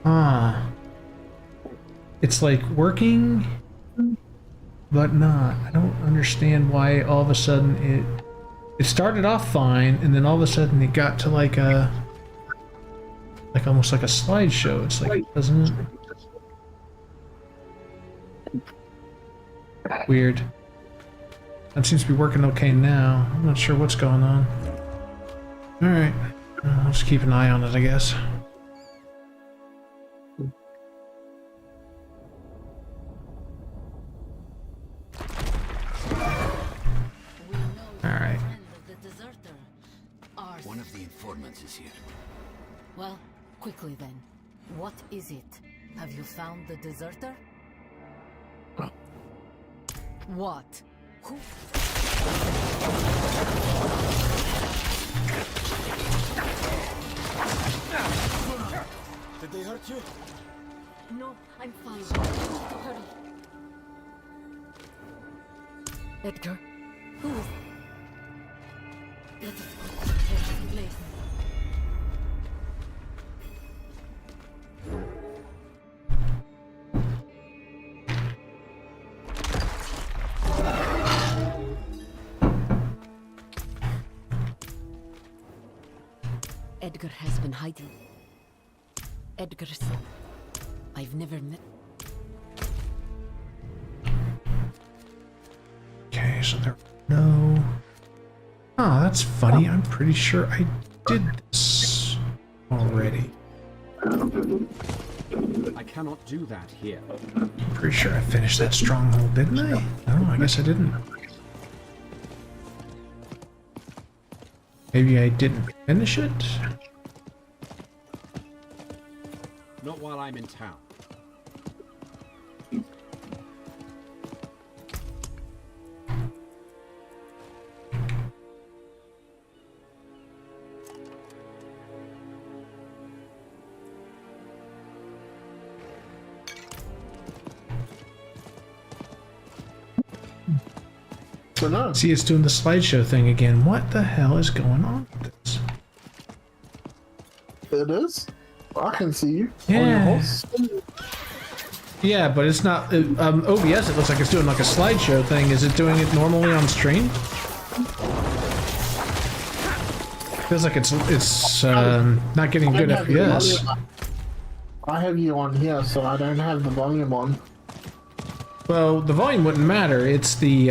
Ah. It's like working, but not. I don't understand why all of a sudden it started off fine, and then all of a sudden it got to like almost like a slideshow. It's like it doesn't. Weird. That seems to be working okay now. I'm not sure what's going on. All right, I'll just keep an eye on it, I guess. One of the informants is here. Well, quickly then. What is it? Have you found the deserter? What? Who? Did they hurt you? No, I'm fine. I need to hurry. Edgar, who is it? Let us go to this place. Edgar has been hiding. Edgar's son. I've never met. Okay, so there no. Oh, that's funny. I'm pretty sure I did this already. I cannot do that here. I'm pretty sure I finished that stronghold, didn't I? No, I guess I didn't. Maybe I didn't finish it? Not while I'm in town. No. See, it's doing the slideshow thing again. What the hell is going on with this? It is? I can see you. Yeah. On your horse. Yeah, but it's not. OBS, it looks like it's doing like a slideshow thing. Is it doing it normally on stream? Feels like it's not getting good FPS. I have you on here, so I don't have the volume on. Well, the volume wouldn't matter. It's the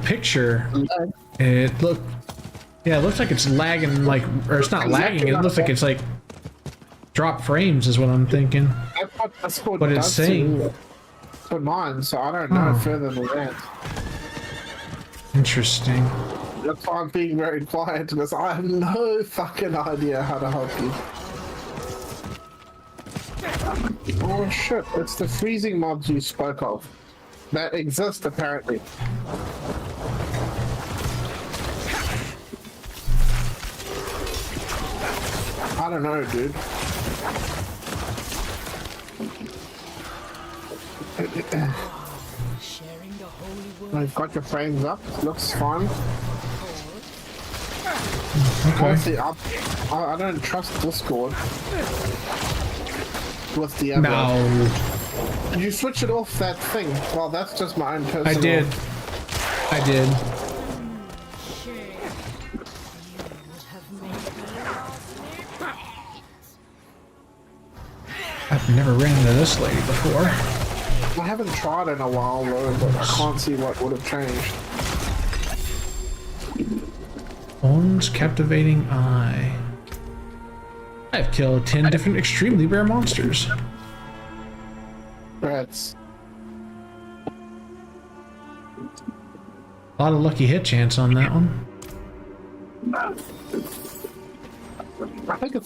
picture. It looks like it's lagging, like, or it's not lagging. It looks like it's like drop frames, is what I'm thinking. That's what But it's saying for mine, so I don't know further than that. Interesting. That's why I'm being very quiet, because I have no fucking idea how to help you. Oh shit, it's the freezing mobs you spoke of. That exist apparently. I don't know, dude. I've got your frames up. Looks fine. Okay. Honestly, I don't trust Discord with Diablo. No. Did you switch it off that thing? Well, that's just my own personal... I did. I did. I've never ran into this lady before. I haven't tried in a while though, but I can't see what would have changed. One's captivating eye. I've killed 10 different extremely rare monsters. Rats. A lot of lucky hit chance on that one. I think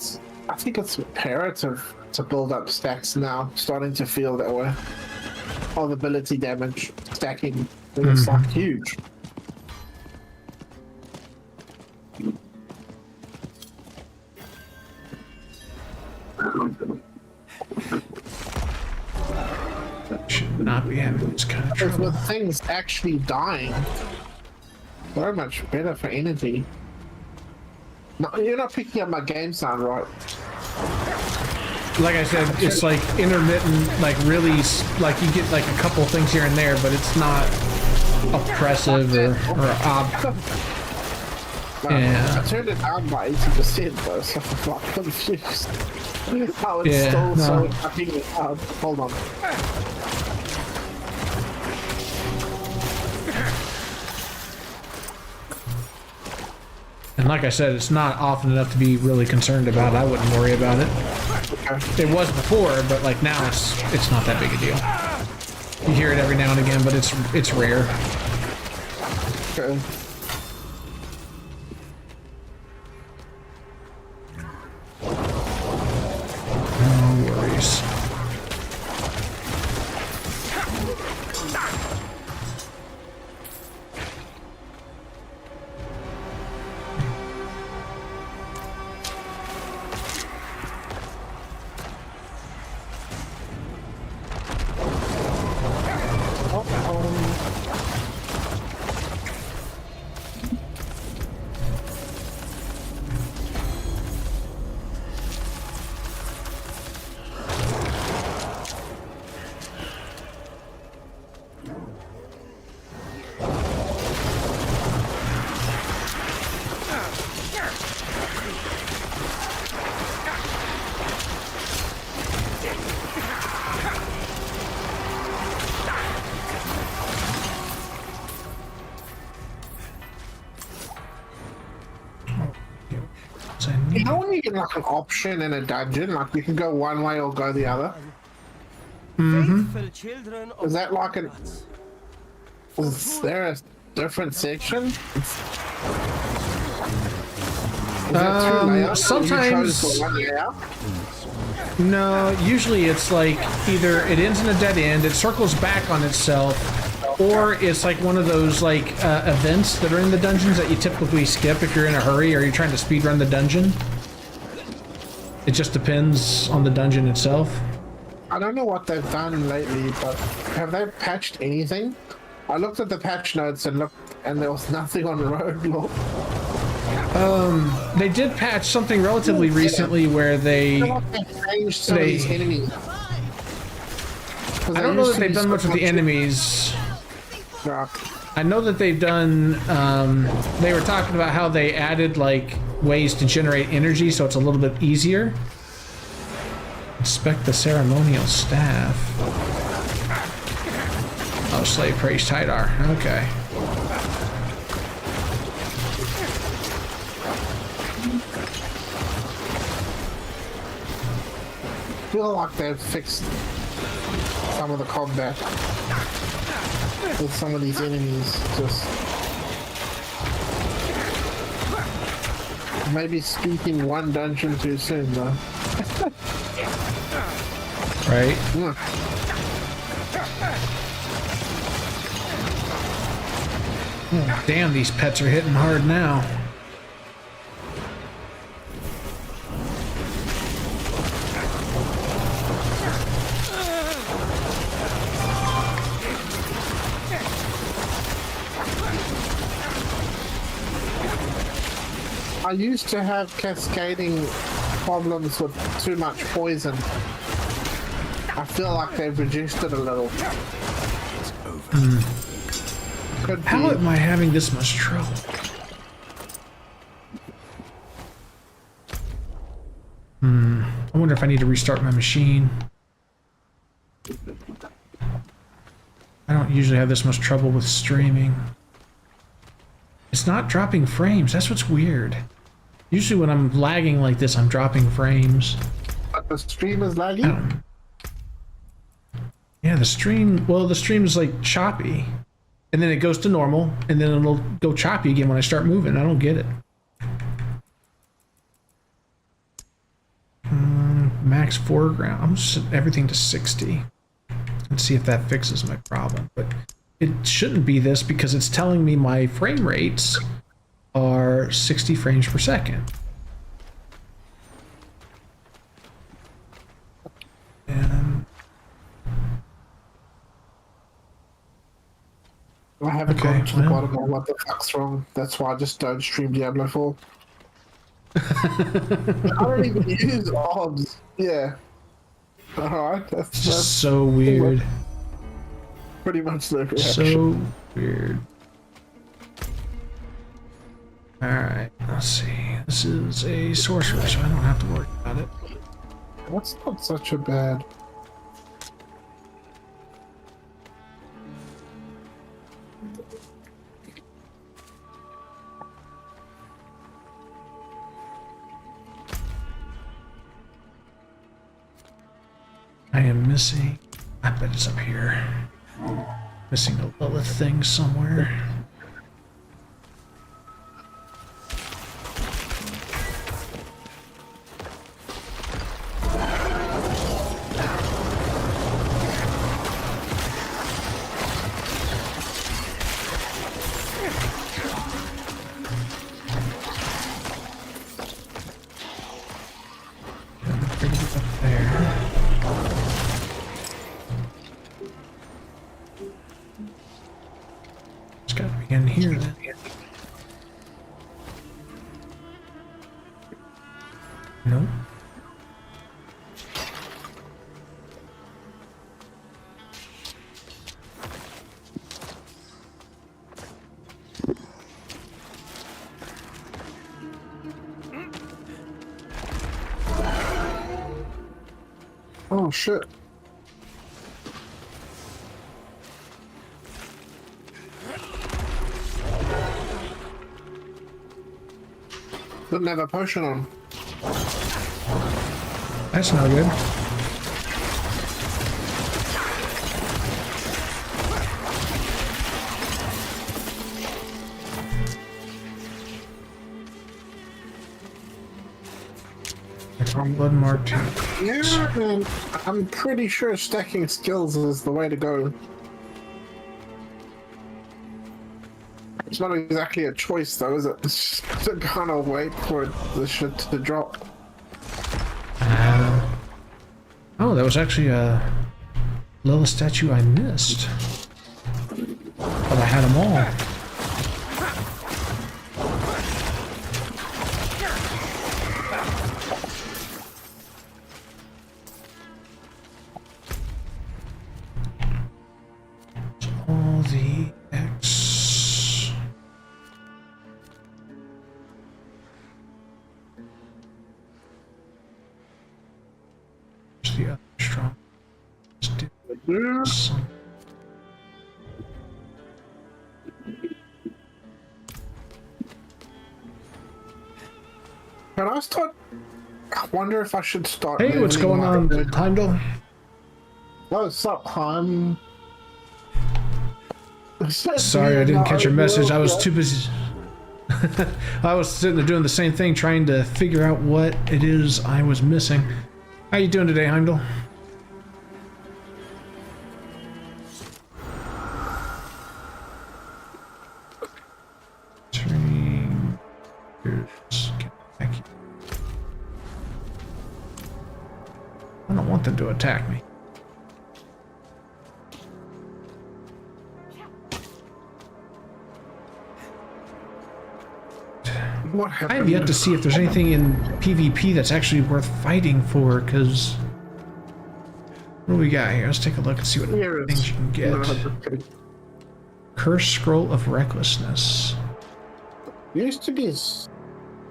it's imperative to build up stacks now. Starting to feel that way. Of ability damage stacking. It's like huge. would not be having this kind of Because trouble. with things actually dying, so much better for energy. No, you're not picking up my game sound right. Like I said, it's like intermittent, like really, like you get like a couple things here and there, but it's not oppressive or yeah. I turned it down by 80% though, so I'm like confused. How it's Yeah, still no. so fucking hard. Hold on. And like I said, it's not often enough to be really concerned about. I wouldn't worry about it. It was before, but like now it's not that big a deal. You hear it every now and again, but it's rare. Okay. No worries. You know when you get like an option in a dungeon, like you can go one way or go the other? Faithful children of Is that like an... Is there a different section? Is that two layouts? sometimes- You chose the one layout? No, usually it's like either it ends in a dead end, it circles back on itself, or it's like one of those like events that are in the dungeons that you typically skip if you're in a hurry or you're trying to speed run the dungeon. It just depends on the dungeon itself. I don't know what they've done lately, but have they patched anything? I looked at the patch notes and looked, and there was nothing on the roadblock. They did patch something relatively recently where they... I feel like they've changed some of They- these enemies. I don't know that they've done much with the enemies. Yeah. I know that they've done, they were talking about how they added like ways to generate energy so it's a little bit easier. Inspect the ceremonial staff. Oh, slave praise Tidar. Okay. I feel like they've fixed some of the combat with some of these enemies. Just maybe speaking one dungeon too soon, though. Right? Yeah. Oh, damn, these pets are hitting hard now. I used to have cascading problems with too much poison. I feel like they've reduced it a little. Could be. How am I having this much trouble? I wonder if I need to restart my machine. I don't usually have this much trouble with streaming. It's not dropping frames. That's what's weird. Usually when I'm lagging like this, I'm dropping frames. But the stream is lagging. Yeah, the stream is like choppy. And then it goes to normal, and then it'll go choppy again when I start moving. I don't get it. Max foreground. I'm just set everything to 60 and see if that fixes my problem. But it shouldn't be this because it's telling me my frame rates are 60 frames per second. And I haven't Okay, gotten to the well. bottom of what the fuck's wrong. That's why I just don't stream Diablo 4. I don't even use OBS. Yeah. Alright, It's that's just so weird. pretty much the reaction. So weird. Alright, let's see. This is a sorcerer, so I don't have to worry about it. That's not such a bad. I am missing. I bet it's up here. Missing a Lilith thing somewhere. Up there. It's got to be in here then. Nope. Oh shit. Didn't have a potion on. That's not good. Blood marked. Yeah, man. I'm pretty sure stacking skills is the way to go. It's not exactly a choice though, is it? It's just to kind of wait for the shit to drop. Oh, that was actually a Lilith statue I missed. But I had them all. All the X. Where's the other strong? Let's do this. Can I start? I wonder if I should start. Hey, what's learning going on, my- Heimdall? What's up, hon? Sorry, I didn't catch your message. I was too busy. I was sitting there doing the same thing, trying to figure out what it is I was missing. How you doing today, Heimdall? Turning. Here's. Get back here. I don't want them to attack me. What I happened? have yet to see if there's anything in PvP that's actually worth fighting for, because... What do we got here? Let's take a look and see what Here is- things you can get. No, I'm just kidding. Curse Scroll of Recklessness. Used to be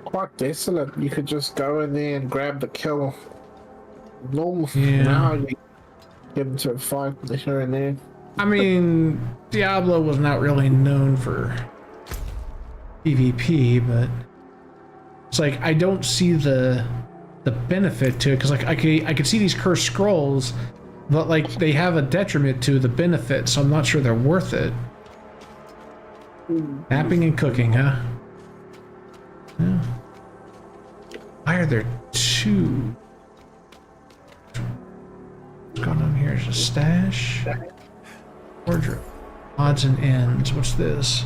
quite desolate. You could just go in there and grab the kill. Normal. Yeah. Now you get into a fight here and there. I mean, Diablo was not really known for PvP, but it's like I don't see the benefit to it, because like I could see these cursed scrolls, but like they have a detriment to the benefit, so I'm not sure they're worth it. Napping and cooking, huh? Yeah. Why are there two? What's going on here? Is a stash? Wardrobe. Odds and ends. What's this?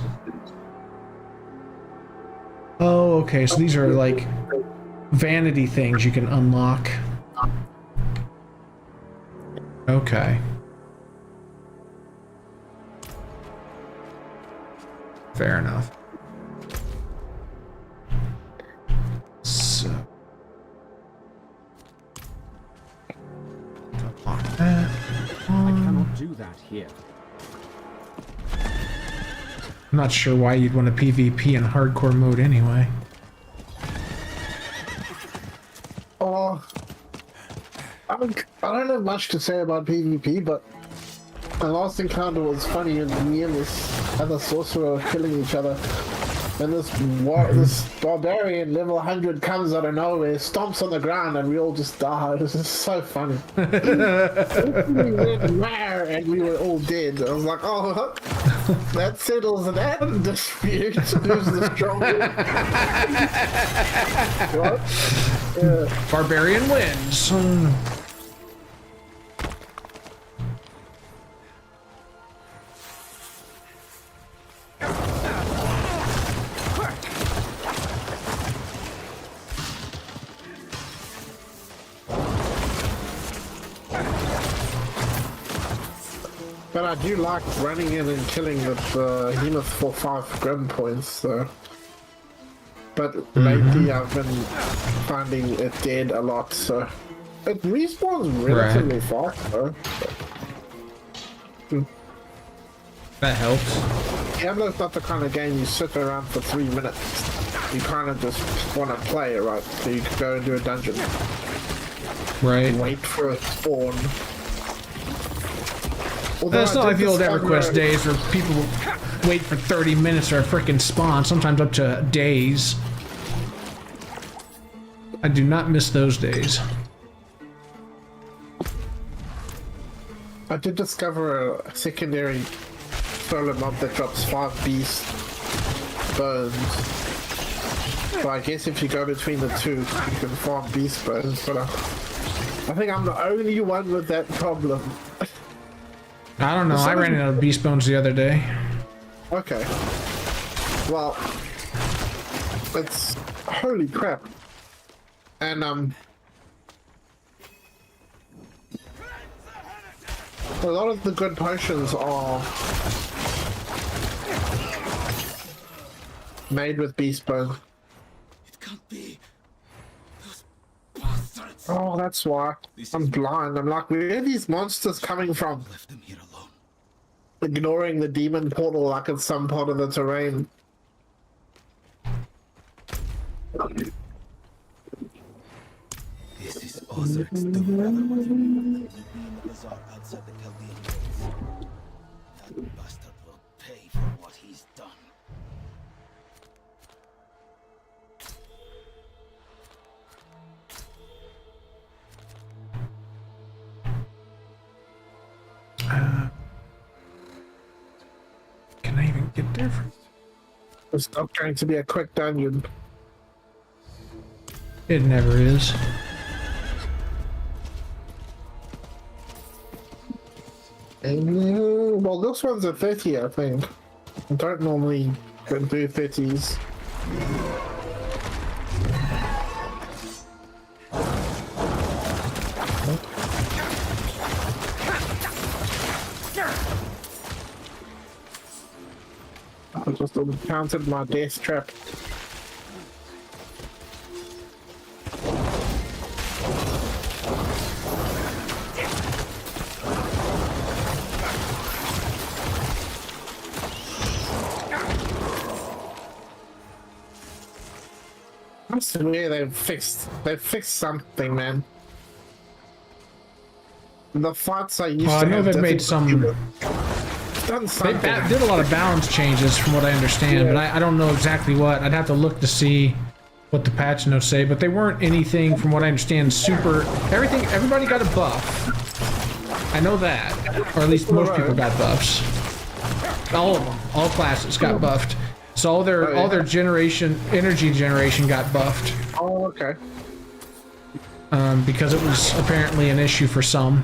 Oh, okay. So these are like vanity things you can unlock. Okay. Fair enough. So. Lock that. I cannot do that here. I'm not sure why you'd want to PvP in hardcore mode anyway. Oh, I don't have much to say about PvP, but my last encounter was funny, and me and this other sorcerer were killing each other. And this barbarian level 100 comes out of nowhere, stomps on the ground, and we all just die. This is so funny. And we were all dead. I was like, oh, that settles that dispute. Who's the strongest? What? Yeah. Barbarian wins. But I do like running in and killing with Hemoth for 5 grim points, so. But lately I've been finding it dead a lot, so. It respawns relatively fast, though. That helps. Diablo's not the kind of game you sit around for 3 minutes. You kind of just want to play it, right? So you can go and do a dungeon. Right. Wait for a spawn. That's not like the old EverQuest days where people wait for 30 minutes for a frickin' spawn, sometimes up to days. I do not miss those days. I did discover a secondary solo mob that drops 5 beast bones. So I guess if you go between the two, you can farm beast bones, but I think I'm the only one with that problem. I don't know, I ran out of beast bones the other day. Okay. Well, it's holy crap. And a lot of the good potions are made with beast bone. It can't be. Those bastards. Oh, that's why. I'm blind. I'm like, where are these monsters coming from? Left them here alone. Ignoring the demon portal like it's some part of the terrain. This is Ozark's doing. Otherwise, we would be in the bazaar outside the Chaldean gates. That bastard will pay for what he's done. Can I even get there from? It's not going to be a quick dungeon. It never is. Well, this one's a 30, I think. I don't normally go through 30s. I just encountered my death trap. I swear they've fixed something, man. The fights I used to Well, I know have they've made some. done They something. did a lot of balance changes from what I understand, Yeah. but I don't know exactly what. I'd have to look to see what the patch notes say, but they weren't anything from what I understand super. Everybody got a buff. I know that, or at least most people got buffs. All of them, all classes got buffed. So all their energy generation got buffed. Oh, okay. Because it was apparently an issue for some.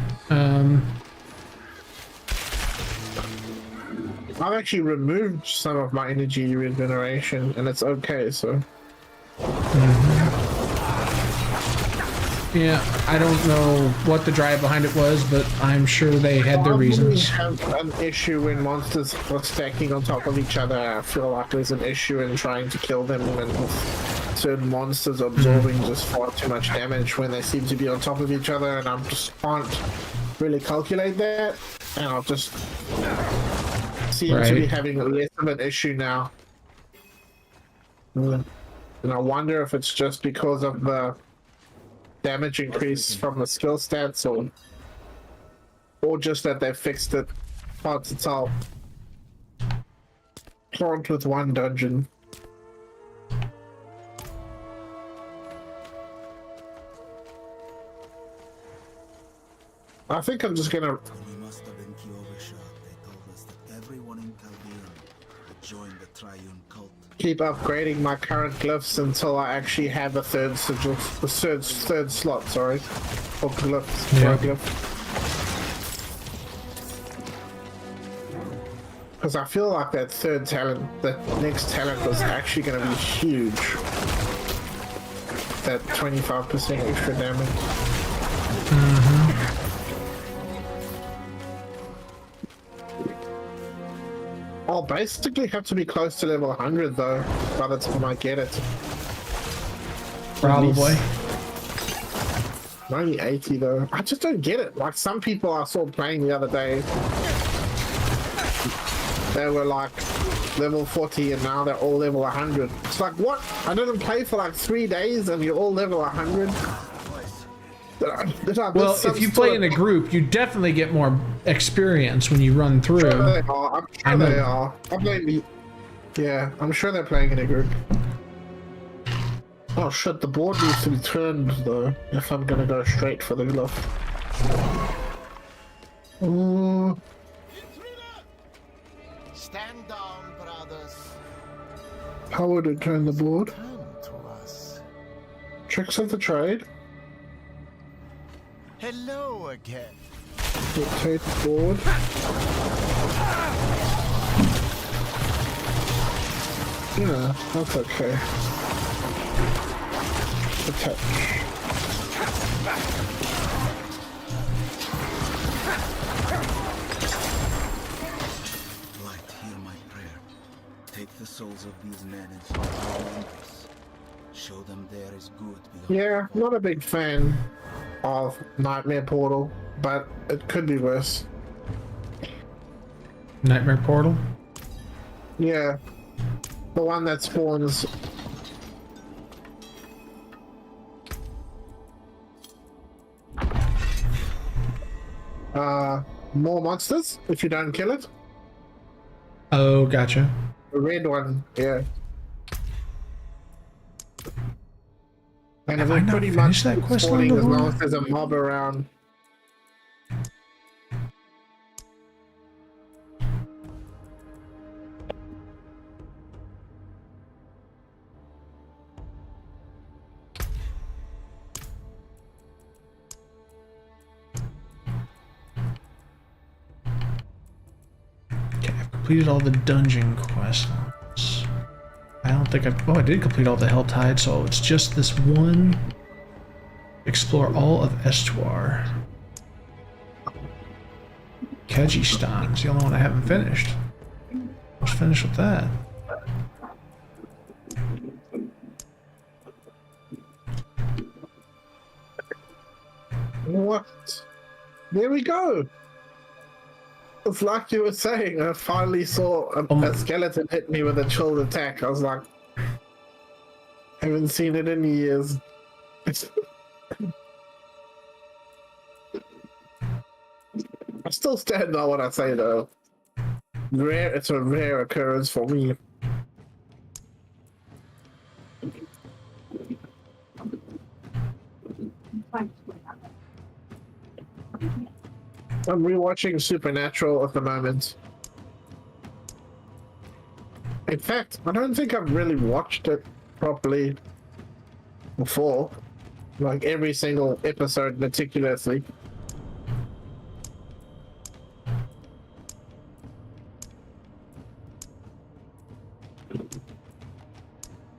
I've actually removed some of my energy regeneration, and it's okay, so. Yeah, I don't know what the drive behind it was, but I'm sure they had their I reasons. have an issue when monsters are stacking on top of each other. I feel like there's an issue in trying to kill them and with certain monsters absorbing just far too much damage when they seem to be on top of each other, and I just can't really calculate that. And I'll just seem to be Right. having less of an issue now. And I wonder if it's just because of the damage increase from the skill stats, or just that they fixed it. Hard to tell. Can't with one dungeon. I think I'm just gonna We must have been overshot. They told us that everyone in Calderon had joined the Triune cult. keep upgrading my current glyphs until I actually have a third sigil, a third slot, sorry, for glyphs. Yeah. Because I feel like that third talent, that next talent was actually going to be huge. That 25% extra damage. I'll basically have to be close to level 100 though, by the time I get it. Probably. Only 80 though. I just don't get it. Like some people I saw playing the other day, they were like level 40 and now they're all level 100. It's like, what? I didn't play for like 3 days and you're all level 100? Well, if you play in a group, you definitely get more experience when you run through. They are. I'm sure they are. Yeah, I'm sure they're playing in a group. Oh shit, the board needs to be turned though, if I'm gonna go straight for the glove. Ooh. Stand down, brothers. How would it turn the board? Come to us. Tricks of the trade. Hello again. Rotate the board. Yeah, that's okay. Attack. Light, hear my prayer. Take the souls of these men and show them wonders. Show them there is good beyond. Yeah, not a big fan of Nightmare Portal, but it could be worse. Nightmare Portal? Yeah. The one that spawns. More monsters if you don't kill it. Oh, gotcha. The red one, yeah. And Have they're I not pretty finished much that quest spawning line as long before? as there's a mob around. Okay, I've completed all the dungeon quests. I don't think I've... Oh, I did complete all the Helltide, so it's just this one. Explore all of Estuar. Kejistan's the only one I haven't finished. Let's finish with that. What? There we go. It's like you were saying, I finally saw a skeleton hit me with a chilled attack. I was like, haven't seen it in years. I still stand by what I say though. Rare, it's a rare occurrence for me. I'm rewatching Supernatural at the moment. In fact, I don't think I've really watched it properly before. Like every single episode meticulously.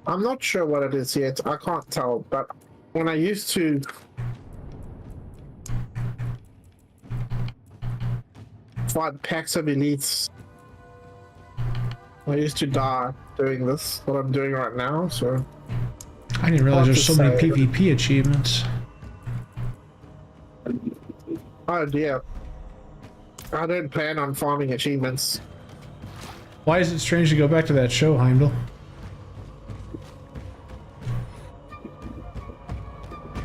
I'm not sure what it is yet. I can't tell, but when I used to fight packs of elites. I used to die doing this, what I'm doing right now, so... I didn't realize Hard there's to so many say. PvP achievements. Oh dear. I don't plan on farming achievements. Why is it strange to go back to that show, Heimdall?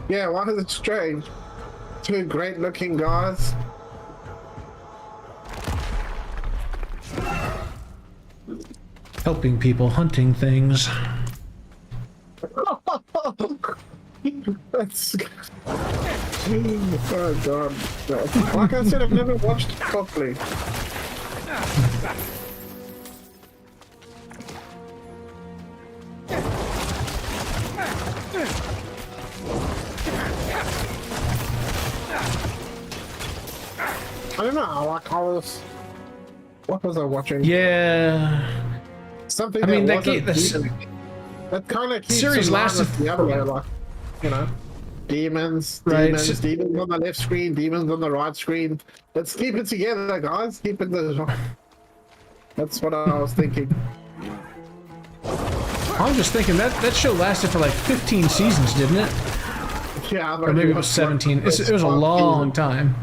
Yeah, why is it strange? Two great looking guys. Helping people, hunting things. That's... Oh god. Like I said, I've never watched it properly. I don't know, like I was... What was I watching? Yeah. Something I mean, that that wasn't that kind of keeps series in line lasted- with the other way, like, you know, demons, Right. demons on the left screen, demons on the right screen. Let's keep it together, guys. Keep it the... That's what I was thinking. I'm just thinking that show lasted for like 15 seasons, didn't it? Yeah, Or maybe it was 17. It was a long time.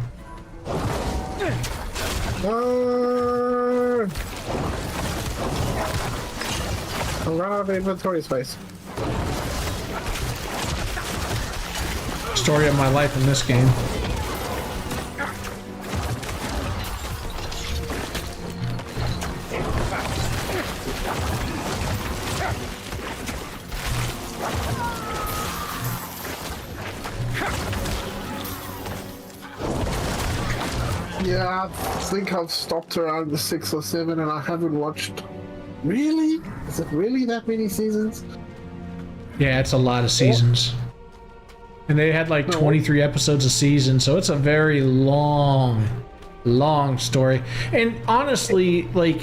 I'm running out of inventory space. Story of my life in this game. Yeah, I think I've stopped around the 6 or 7 and I haven't watched... Really? Is it really that many seasons? Yeah, it's a lot of seasons. And they had like 23 episodes a season, so it's a very long story. And honestly, like,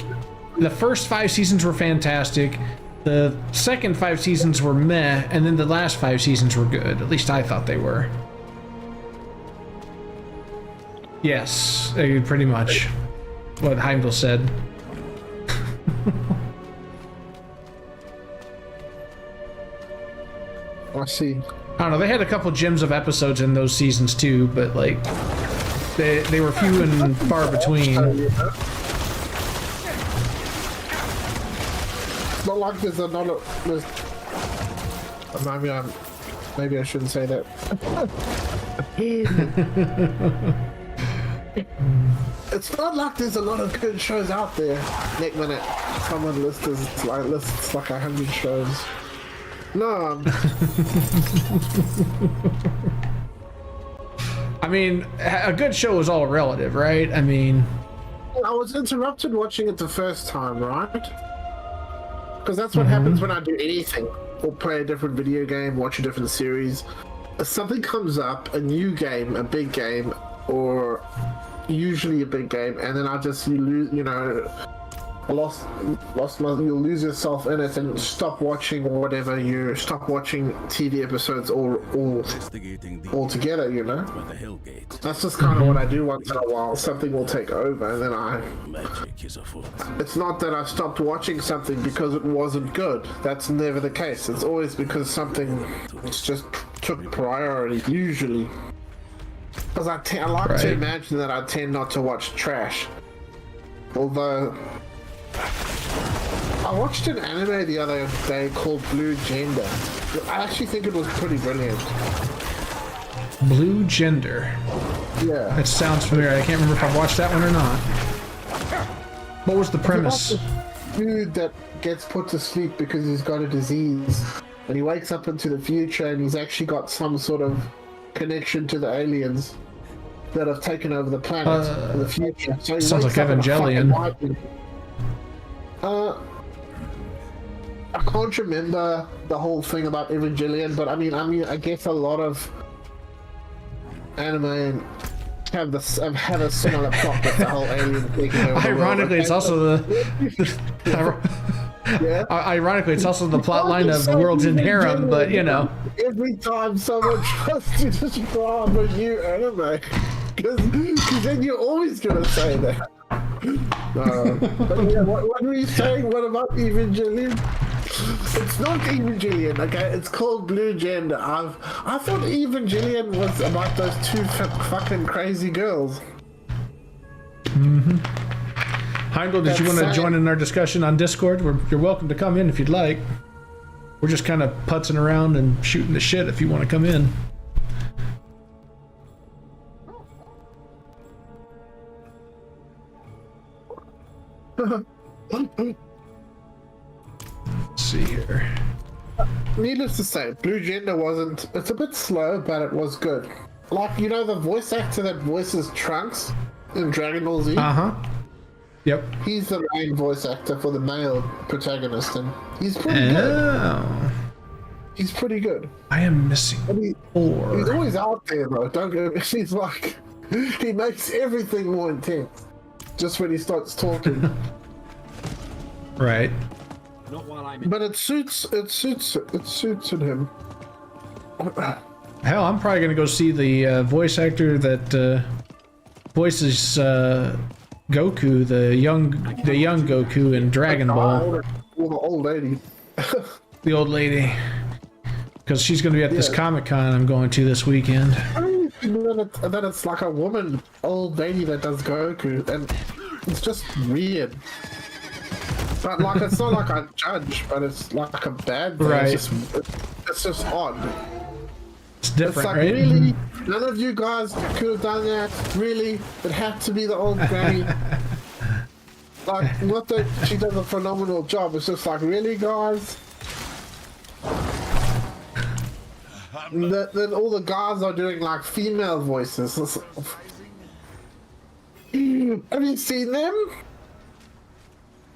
the first 5 seasons were fantastic. The second 5 seasons were meh, and then the last 5 seasons were good. At least I thought they were. Yes, pretty much what Heimdall said. I see. I don't know, they had a couple gems of episodes in those seasons too, but like they were few and far between. It's not like there's another... Maybe I shouldn't say that. It's not like there's a lot of good shows out there. Next minute, someone lists like 100 shows. No. I mean, a good show is all relative, right? I mean, I was interrupted watching it the first time, right? Because that's what happens when I do anything, or play a different video game, watch a different series. If something comes up, a new game, a big game, or usually a big game, and then you lose, you know, you'll lose yourself in it and stop watching or whatever. You stop watching TV episodes altogether, you know. That's just kind of what I do once in a while. Something will take over, and then it's not that I stopped watching something because it wasn't good. That's never the case. It's always because something just took priority, usually. Because I like to imagine that I tend not to watch trash. Although... I watched an anime the other day called Blue Gender. I actually think it was pretty brilliant. Blue Gender. Yeah. That sounds familiar. I can't remember if I watched that one or not. What was the premise? Dude that gets put to sleep because he's got a disease, and he wakes up into the future and he's actually got some sort of connection to the aliens that have taken over the planet in the future. So he sounds wakes like up in a Evangelion. fucking white- I can't remember the whole thing about Evangelion, but I mean, I guess a lot of anime have a similar plot with the whole alien taking over the world. Ironically, it's also the Yeah. ironically, it's also the plot line of Worlds in Harem, but you know. Every time someone tries to describe a new anime, because then you're always gonna say that. But yeah, what were you saying? What about Evangelion? It's not Evangelion, okay? It's called Blue Gender. I thought Evangelion was about those two fucking crazy girls. Heindel, did you want to join in our discussion on Discord? You're welcome to come in if you'd like. We're just kind of putzing around and shooting the shit if you want to come in. Let's see here. Needless to say, Blue Gender wasn't. It's a bit slow, but it was good. Like, you know, the voice actor that voices Trunks in Dragon Ball Z? Yep. He's the main voice actor for the male protagonist, and he's pretty good. He's pretty good. I am missing He's 4. always out there, though. Don't get me. He's like, he makes everything more intense just when he starts talking. Right. Not while I'm But it suits him. Hell, I'm probably gonna go see the voice actor that voices Goku, the young Goku in Dragon Ball. Or the old lady. The old lady. Because she's going to be at this Comic-Con I'm going to this weekend. And then it's like a woman, old lady that does Goku, and it's just weird. But like, it's not like I judge, but it's like a bad thing. Right. It's just odd. It's different, It's like, right? really? None of you guys could have done that? Really? It had to be the old granny? Like, not that she does a phenomenal job, it's just like, really, guys? Then all the guys are doing like female voices. Have you seen them?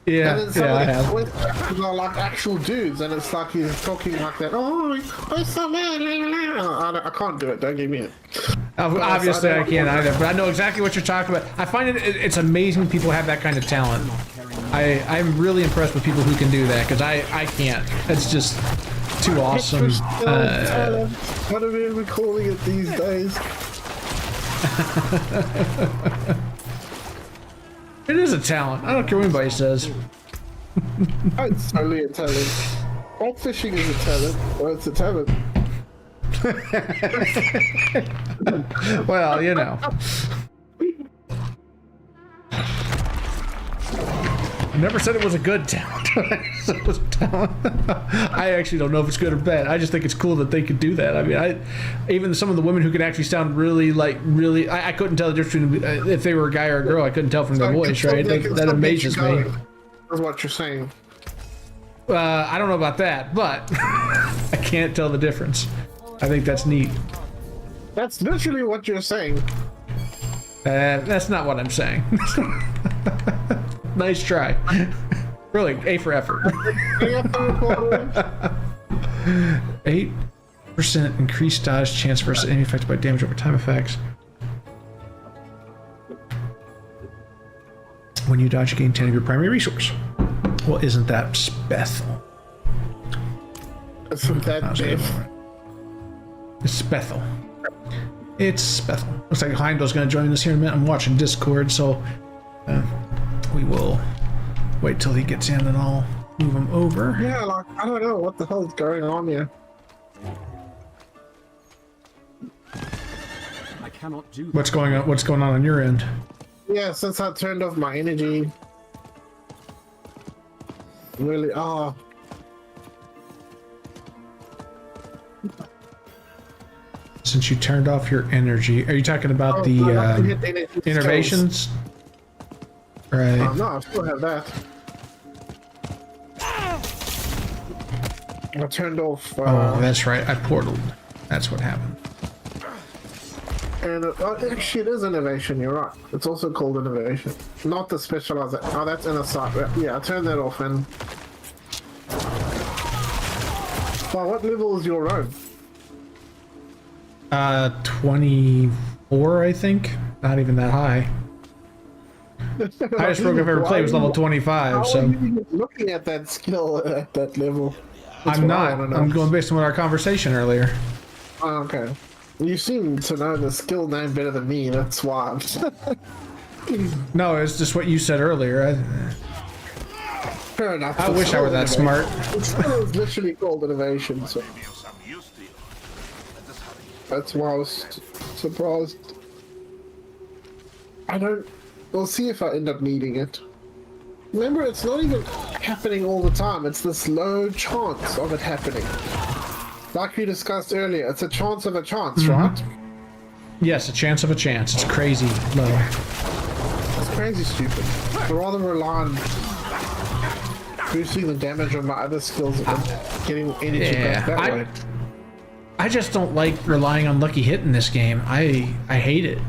Yeah, And then some I of the have. voice actors are like actual dudes, and it's like he's talking like that. Oh, it's so bad. I can't do it. Don't give me it. Obviously, I can't either, but I know exactly what you're talking about. I find it's amazing people have that kind of talent. I'm really impressed with people who can do that, because I can't. It's just too awesome. What are we calling it these days? It is a talent. I don't care what anybody says. It's totally a talent. Catfishing is a talent. Well, it's a talent. Well, you know. I never said it was a good talent. I said it was a talent. I actually don't know if it's good or bad. I just think it's cool that they could do that. I mean, even some of the women who could actually sound really, I couldn't tell the difference between if they were a guy or a girl. I couldn't tell from their voice, right? That amazes me. That's what you're saying. I don't know about that, but I can't tell the difference. I think that's neat. That's literally what you're saying. That's not what I'm saying. Nice try. Really, A for effort. 8% increased dodge chance versus enemy affected by damage over time effects. When you dodge, you gain 10 of your primary resource. Well, isn't that Bethel? Isn't that Jeff? It's Bethel. It's Bethel. Looks like Heimdall's going to join us here in a minute. I'm watching Discord, so we will wait till he gets in and I'll move him over. Yeah, like, I don't know what the hell is going on here. I cannot do that. What's going on your end? Yeah, since I turned off my energy. Really, Since you turned off your energy, are you talking about the innovations? Right. No, I still have that. I turned off. Oh, that's right. I portaled. That's what happened. And actually, it is innovation. You're right. It's also called innovation, not the specializer. Oh, that's inner sight. Yeah, I turned that off. And well, what level is your rogue? 24, I think. Not even that high. Highest rogue I've ever played was level 25. How So are you looking at that skill at that level? That's I'm what I not. wanna know. I'm going based on our conversation earlier. Oh, okay. You seem to know the skill name better than me. That's why. No, it's just what you said earlier. Fair enough. I wish I were that smart. It's literally called innovation, so that's why I was surprised. We'll see if I end up needing it. Remember, it's not even happening all the time. It's this low chance of it happening. Like we discussed earlier, it's a chance of a chance, right? Yes, a chance of a chance. It's crazy low. It's crazy stupid. I'd rather rely on boosting the damage of my other skills and getting energy back that way. I just don't like relying on lucky hit in this game. I hate it.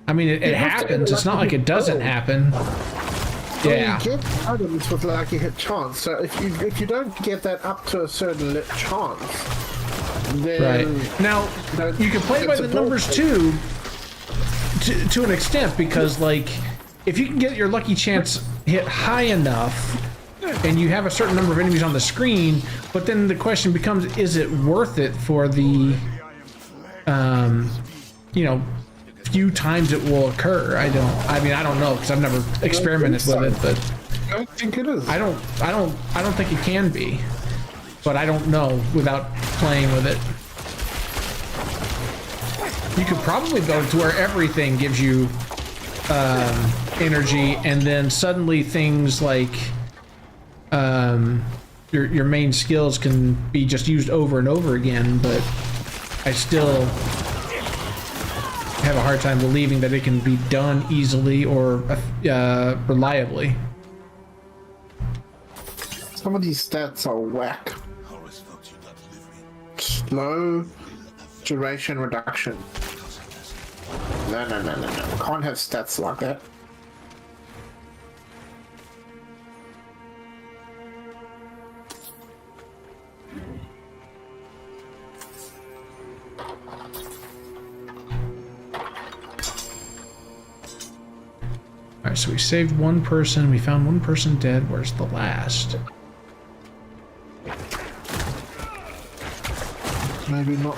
I mean, it happens. It's not like it doesn't happen. Yeah. You get items with lucky hit chance. So if you don't get that up to a certain chance, then right. Now you can play by the numbers too, to an extent, because like if you can get your lucky chance hit high enough, and you have a certain number of enemies on the screen, but then the question becomes: is it worth it for the, few times it will occur? I don't know, because I've never experimented with it, but I think it is. I don't think it can be, but I don't know without playing with it. You could probably go to where everything gives you energy, and then suddenly things like your main skills can be just used over and over again, but I still have a hard time believing that it can be done easily or reliably. Some of these stats are whack. Slow duration reduction. No. Can't have stats like that. Alright, so we saved one person, we found one person dead. Where's the last? Maybe not.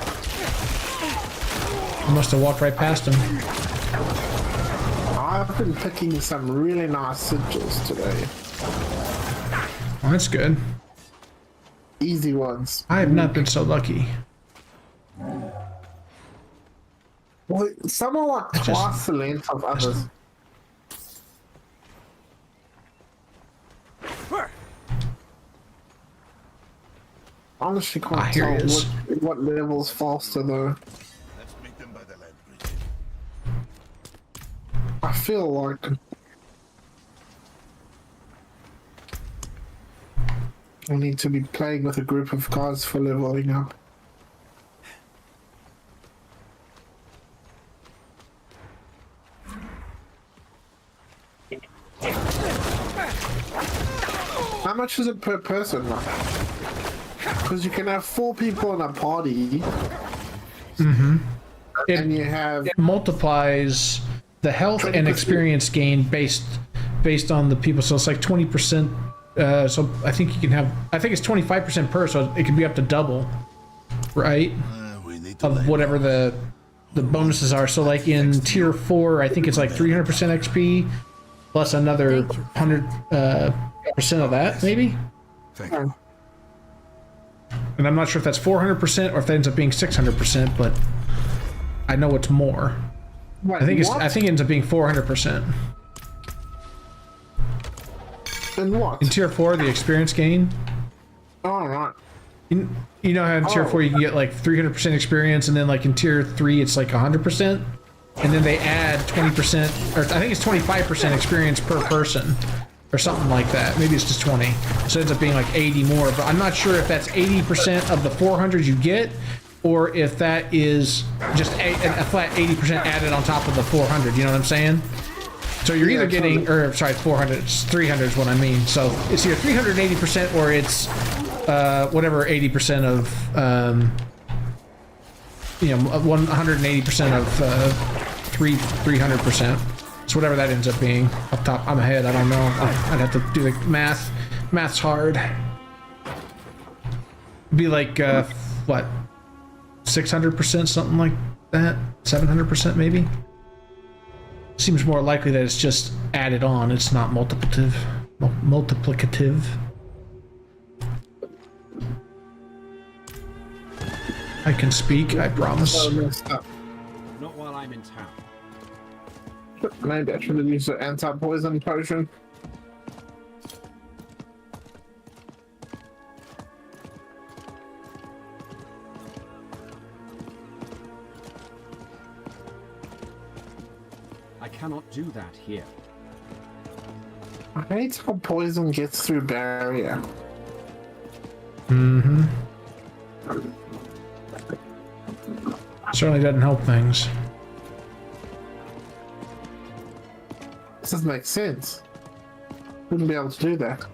I must have walked right past him. I've been picking some really nice sigils today. Well, that's good. Easy ones. I have not been so lucky. Well, some are like twice the length of others. Honestly, can't here he tell is. what level's faster though. Let's meet them by the land bridge. I feel like I need to be playing with a group of guys for leveling up. How much is it per person? Because you can have 4 people in a party. And you have It multiplies the health and 20%. experience gain based on the people. So it's like 20%. So I think you can have. I think it's 25% per. So it can be up to double, right? We need to Of whatever the bonuses are. So like in tier 4, I think it's like 300% XP plus another 100% of that, maybe. And I'm not sure if that's 400% or if that ends up being 600%, but I know it's more. Wait, I think what? it ends up being 400%. And what? In tier 4, the experience gain. All right. You know how in tier 4 you can get like 300% experience, and then like in tier 3 it's like 100%, and then they add 20%, or I think it's 25% experience per person, or something like that. Maybe it's just 20. So it ends up being like 80 more, but I'm not sure if that's 80% of the 400 you get, or if that is just a flat 80% added on top of the 400. You know what I'm saying? So you're either getting, or sorry, 400. It's 300 is what I mean. So it's either 380% or it's whatever 80% of 180% of 300%. So whatever that ends up being. Up top, I'm ahead. I don't know. I'd have to do the math. Math's hard. Be like what, 600%, something like that. 700% maybe. Seems more likely that it's just added on. It's not multiplicative. Multiplicative. I can speak, I promise. So messed up. Not while I'm in town. Maybe I should have used the anti-poison potion. I cannot do that here. I hate how poison gets through barrier. Mm-hmm. Certainly doesn't help things. This doesn't make sense. Wouldn't be able to do that.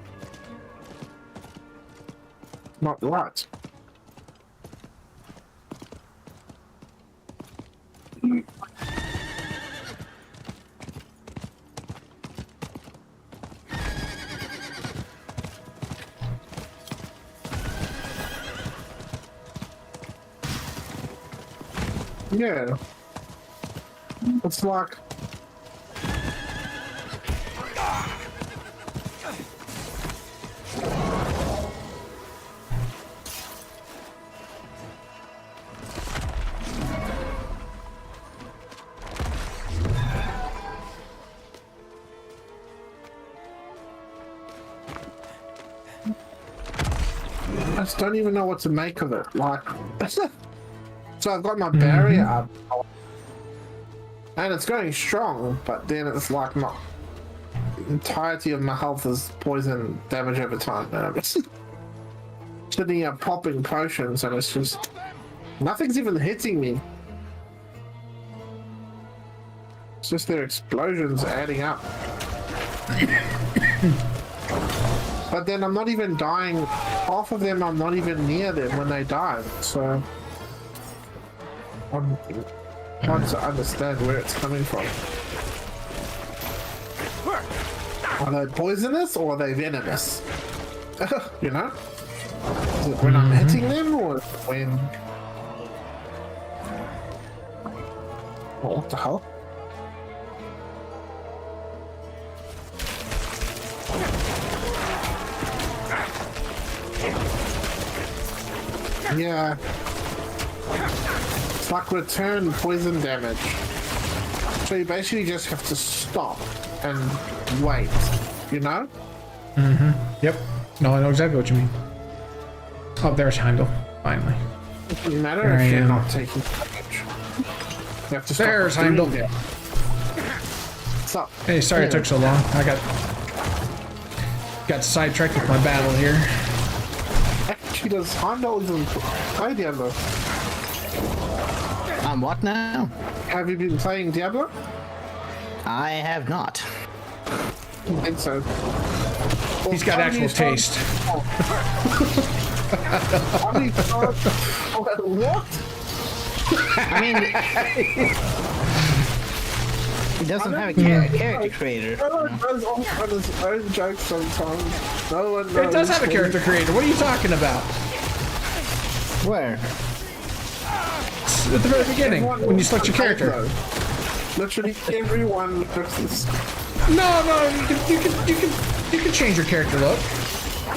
Not right. Yeah. It's like I just don't even know what to make of it. Like, so I've got my barrier up, and it's going strong, but then it's like not the entirety of my health is poison damage over time. And I'm just sitting here popping potions, and it's just nothing's even hitting me. It's just their explosions adding up. But then I'm not even dying. Half of them, I'm not even near them when they die. So I'm trying to understand where it's coming from. Are they poisonous or are they venomous? You know? Is it when I'm hitting them or when... What the hell? Yeah. It's like return poison damage. So you basically just have to stop and wait, you know? Yep. No, I know exactly what you mean. Oh, there's Heimdall. Finally. It doesn't matter There I if you're am. not taking damage. You have to stop. There's doing Heimdall. that. Stop. Hey, sorry it took so long. I got sidetracked with my battle here. Actually, does Heimdall even play Diablo? What now? Have you been playing Diablo? I have not. I think so. Well, He's got how do actual you start- taste. How do you start- What? I mean, he doesn't have a character creator. No one does all on his own jokes sometimes. No one knows. It does have a character creator. What are you talking about? Where? At the very beginning, Everyone when you select your character. knows. Literally everyone knows. No, you can change your character look.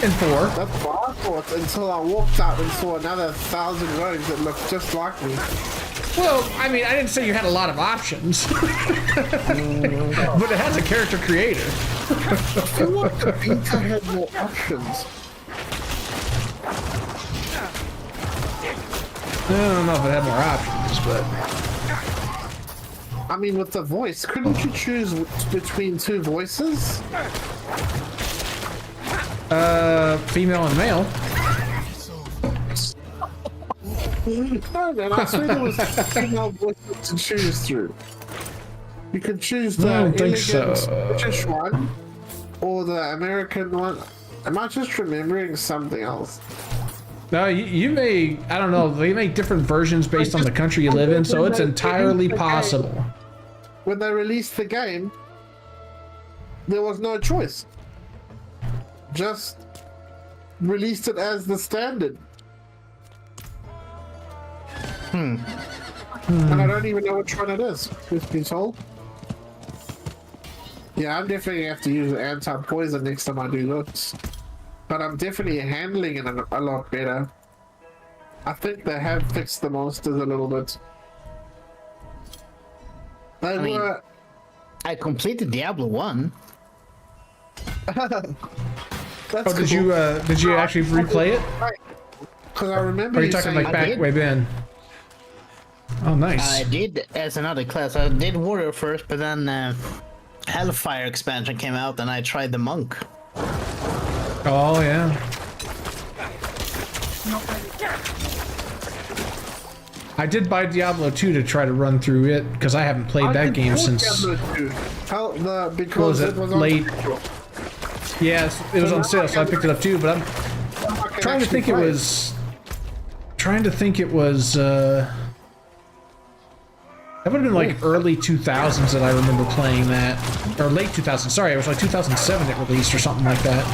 In 4. That's what I thought until I walked out and saw another 1,000 rogues that looked just like me. Well, I mean, I didn't say you had a lot of options. But it has a character creator. I feel like the beta had more options. I don't know if it had more options, but... I mean, with the voice, couldn't you choose between 2 voices? Female and male. No, man, I swear there was female voices to choose through. You could choose the I don't think elegant so. British one or the American one. Am I just remembering something else? No, you may, I don't know, they make different versions based on the country you live in, so it's entirely possible. When they released the game, there was no choice. Just released it as the standard. And I don't even know which one it is, truth be told. Yeah, I'm definitely gonna have to use anti-poison next time I do this. But I'm definitely handling it a lot better. I think they have fixed the monsters a little bit. They mean- were. I completed Diablo 1. That's Oh, did you actually replay it? Because I remember Or are you you talking saying like I back did. way then? Oh, nice. I did as another class. I did warrior first, but then Hellfire expansion came out, and I tried the monk. Oh yeah. I did buy Diablo 2 to try to run through it because I haven't played that game since. Because it it was on late? sale. Yeah, it was on sale, so I picked it up too. But I'm I can trying to actually think it play was. Trying to think it was. That would have been like early 2000s that I remember playing that, or late 2000s. Sorry, it was like 2007 it released or something like that.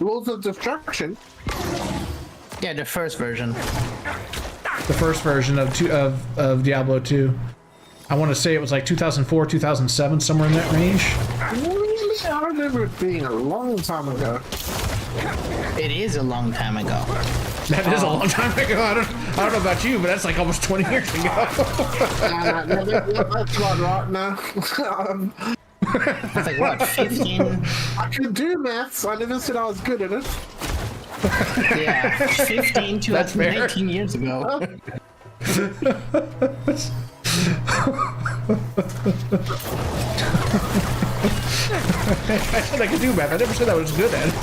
Rules of Destruction. Yeah, the first version. The first version of Diablo 2. I want to say it was like 2004, 2007, somewhere in that range. Really? I remember it being a long time ago. It is a long time ago. That is a long time ago. I don't know about you, but that's like almost 20 years ago. That's not right now. It's like what, 15? I can do maths. I never said I was good at it. Yeah, 15 to That's fair. 19 years ago. I said I could do math. I never said I was good at it.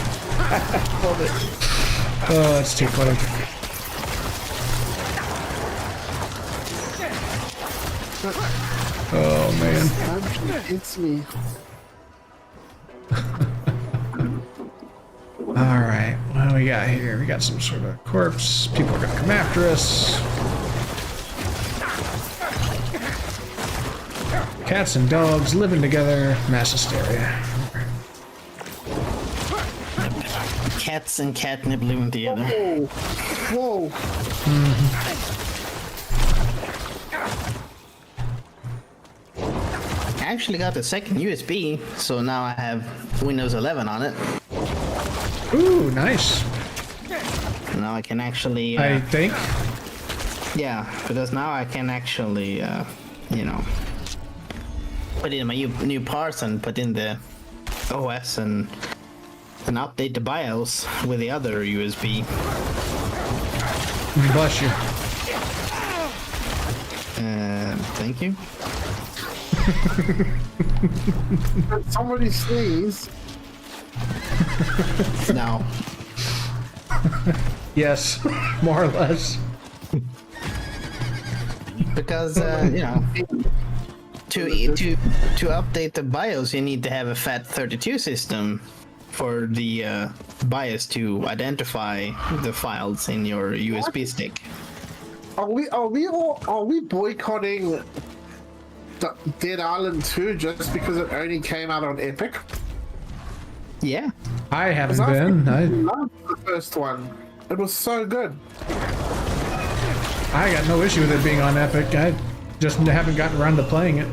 Love it. Oh, that's too funny. Oh man. It's me. All right, what do we got here? We got some sort of corpse. People are gonna come after us. Cats and dogs living together. Mass hysteria. Cats and catnip living together. Whoa. I actually got the second USB, so now I have Windows 11 on it. Ooh, nice. Now I can actually, I think. yeah, because now I can actually, you know, put in my new parts and put in the OS and update the BIOS with the other USB. Bless you. Thank you. Somebody sneeze. No. Yes, more or less. Because you know, to update the BIOS, you need to have a FAT32 system for the BIOS to identify the files in your USB stick. Are we boycotting Dead Island 2 just because it only came out on Epic? Yeah. I haven't 'Cause been. I I loved the first one. It was so good. got no issue with it being on Epic. I just haven't gotten around to playing it.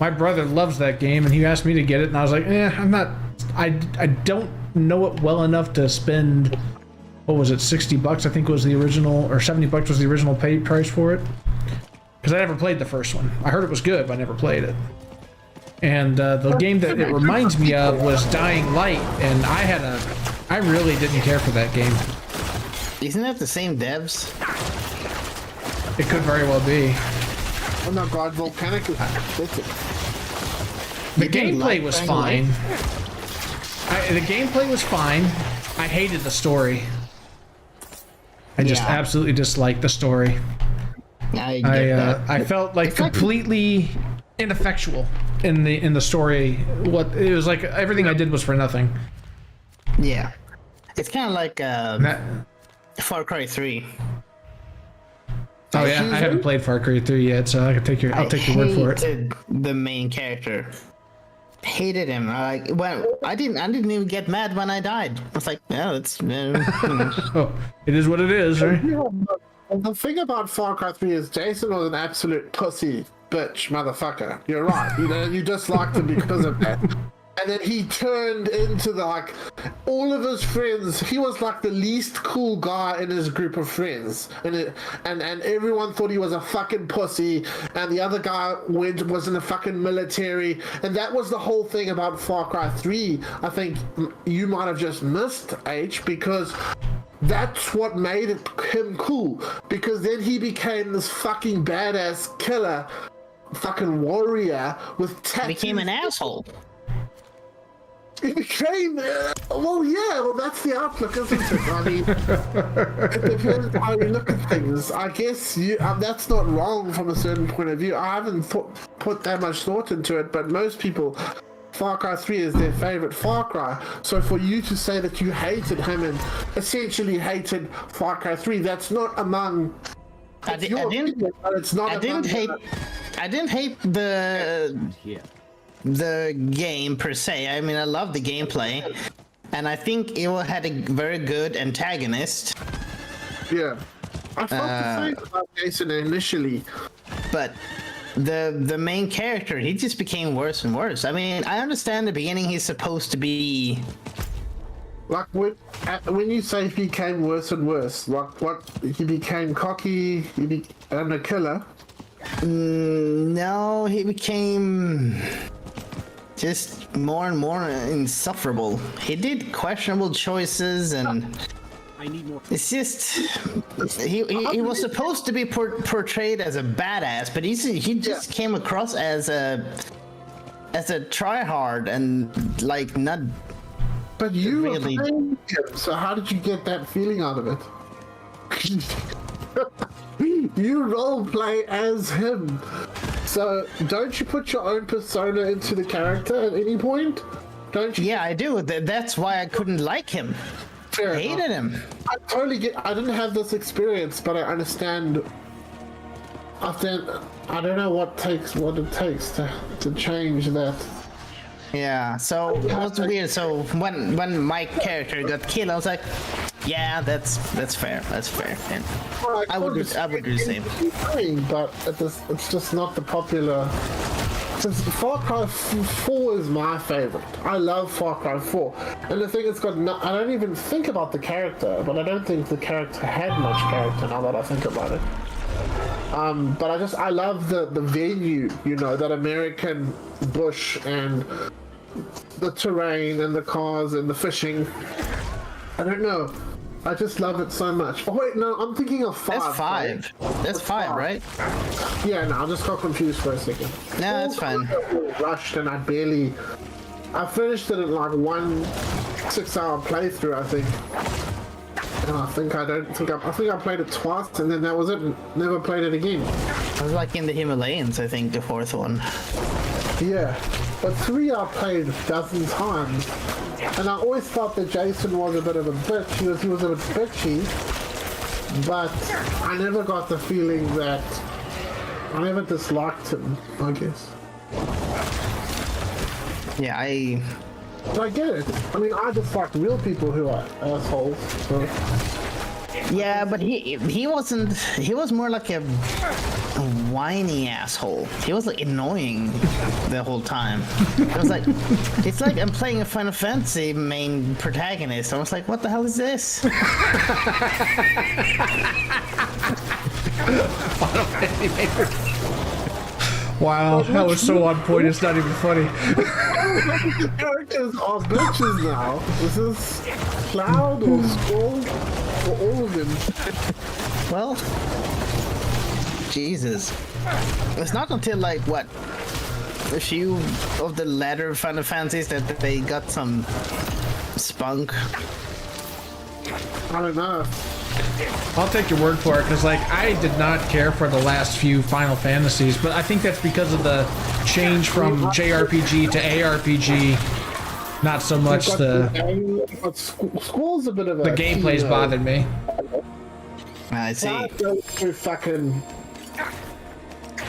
My brother loves that game, and he asked me to get it, and I was like, I'm not. I don't know it well enough to spend. What was it? $60 I think was the original, or $70 was the original pay price for it. Because I never played the first one. I heard it was good, but I never played it. And the game that it reminds me of was Dying Light, and I really didn't care for that game. Isn't that the same devs? It could very well be. Oh no, God, Volcanic is that's it. The You didn't gameplay like was Dying fine. The gameplay was fine. I hated the story. I just Yeah. absolutely disliked the story. I get that. I felt like It's like- completely ineffectual in the story. What it was like, everything I did was for nothing. Yeah. It's kind of like That, Far Cry 3. oh yeah, I haven't played Far Cry 3 yet, so I'll take your word for it. hated the main character. Hated him. I didn't even get mad when I died. I was like, yeah, it's. Oh, it is what it is, right? The thing about Far Cry 3 is Jason was an absolute pussy bitch, motherfucker. You're right. You know, you disliked him because of that. And then he turned into the, like, all of his friends. He was like the least cool guy in his group of friends, and everyone thought he was a fucking pussy. And the other guy was in the fucking military, and that was the whole thing about Far Cry 3. I think you might have just missed H, because that's what made him cool. Because then he became this fucking badass killer, fucking warrior with tattoos. Became an asshole. It became, well, that's the outlook, isn't it? I mean, it depends how you look at things. I guess that's not wrong from a certain point of view. I haven't put that much thought into it, but most people, Far Cry 3 is their favorite Far Cry. So for you to say that you hated him and essentially hated Far Cry 3, that's not among... I didn't hate the game per se. I mean, I love the gameplay, and I think it had a very good antagonist. Yeah, I felt the same about Jason initially, but the main character, he just became worse and worse. I mean, I understand the beginning he's supposed to be like when you say he became worse and worse, like what, he became cocky, and a killer. No, he became just more and more insufferable. He did questionable choices, and I need more. it's just he was supposed to be portrayed as a badass, but he just came across as a tryhard and like not. But you really... were playing him, so how did you get that feeling out of it? You role play as him, so don't you put your own persona into the character at any point? Don't you? Yeah, I do. That's why I couldn't like him. Fair Hated enough. him. I totally get. I didn't have this experience, but I understand. I don't know what it takes to change that. Yeah, so it was weird. So when my character got killed, I was like, yeah, that's fair. That's fair. And Well, I would do the same. But it's just not the popular. Since Far Cry 4 is my favorite. I love Far Cry 4, and the thing, it's got I don't even think about the character, but I don't think the character had much character now that I think about it. But I love the venue, you know, that American bush and the terrain and the cars and the fishing. I don't know. I just love it so much. Oh wait, no, I'm thinking of 5. That's 5. That's 5, right? Yeah, no, I just got confused for a second. No, that's fine. Rushed, and I finished it in like 1 6-hour playthrough, I think. And I think I played it twice, and then that was it. Never played it again. I was like in the Himalayas, I think, the 4th one. Yeah, but 3 I played a dozen times, and I always thought that Jason was a bit of a bitch. He was a bit bitchy, but I never got the feeling that I never disliked him, I guess. Yeah, But I get it. I mean, I just like real people who are assholes. So. yeah, but he wasn't. He was more like a whiny asshole. He was like annoying the whole time. I was like, it's like I'm playing a Final Fantasy main protagonist. I was like, what the hell is this? Final Fantasy main protagonist. Wow, that was so on point, it's not even funny. Characters are bitches now. This is Cloud or Skull or all of them. Well, Jesus. It's not until like what, a few of the latter Final Fantasies that they got some spunk. I don't know. I'll take your word for it, because like I did not care for the last few Final Fantasies, but I think that's because of the change from JRPG to ARPG. Not so much Skull's a bit of a... the gameplay's bothered me. I see. Cloud goes through fucking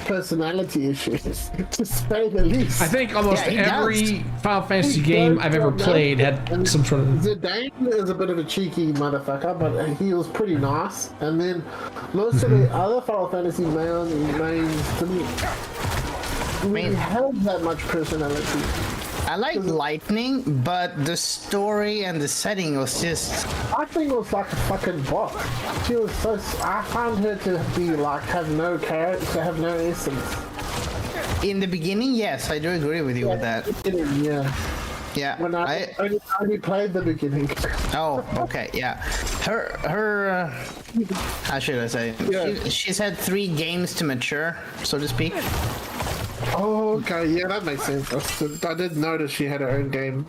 personality issues, to say the least. I think almost he every Final Fantasy game I've ever played had some sort of... Zidane is a bit of a cheeky motherfucker, but he was pretty nice. And then most of the other Final Fantasy mains to me, really have that much personality. I like Lightning, but the story and the setting was just I think it was like a fucking bot. She was so. I found her to be like have no character, have no essence. in the beginning. Yes, I do agree with you with that. Yeah. Yeah, When I only played the beginning. Oh, okay, yeah. Her, how should I say? Yeah. She's had 3 games to mature, so to speak. Oh, okay, yeah, that makes sense. I did notice she had her own game.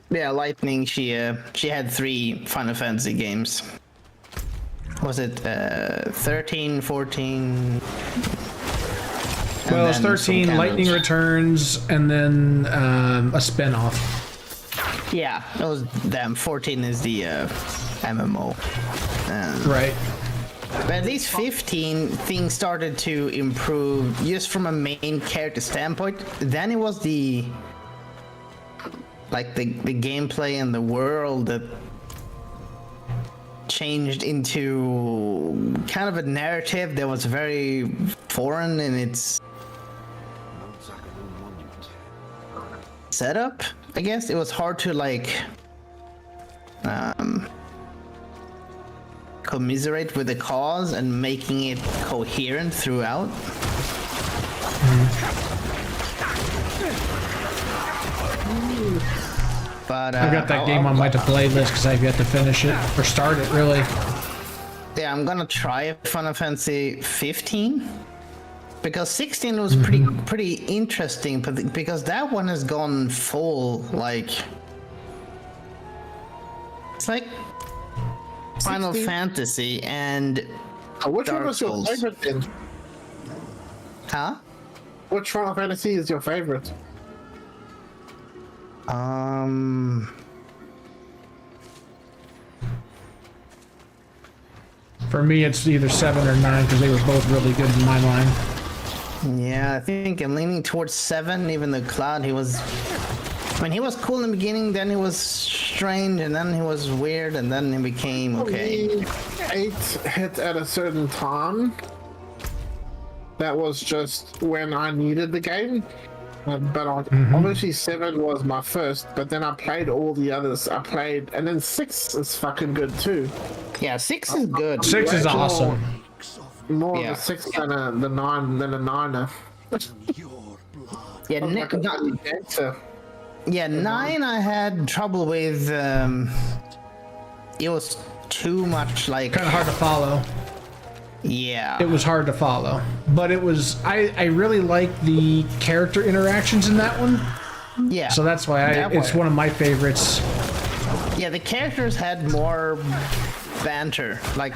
Yeah, Lightning. She had 3 Final Fantasy games. Was it 13, 14? Well, it's And then 13, some Lightning cameos. Returns, and then a spin-off. Yeah, it was them. 14 is the MMO. Right. But at least 15 things started to improve just from a main character standpoint. Then it was the gameplay and the world that changed into kind of a narrative that was very foreign in its setup. I guess it was hard to commiserate with the cause and making it coherent throughout. But I've got that game on my to-play list because I've yet to finish it, or start it, really. yeah, I'm gonna try Final Fantasy 15 because 16 was pretty interesting, but because that one has gone full it's like Final 16? Fantasy and Which Dark one was your Souls. favorite then? huh? Which Final Fantasy is your favorite? For me, it's either 7 or 9 because they were both really good in my mind. Yeah, I think I'm leaning towards 7. Even though Cloud, he was cool in the beginning, then he was strange, and then he was weird, and then he became okay. 8 hit at a certain time. That was just when I needed the game. But obviously 7 was my first, but then I played all the others. And then 6 is fucking good too. Yeah, 6 is good. 6 is awesome. More Yeah. of a 6 than a 9er. Yeah, yeah, 9 I had trouble with. It was too much Kind of hard to follow. yeah. It was hard to follow, but it was. I really like the character interactions in that one, Yeah. so that's why it's one of my favorites. Yeah, the characters had more banter, like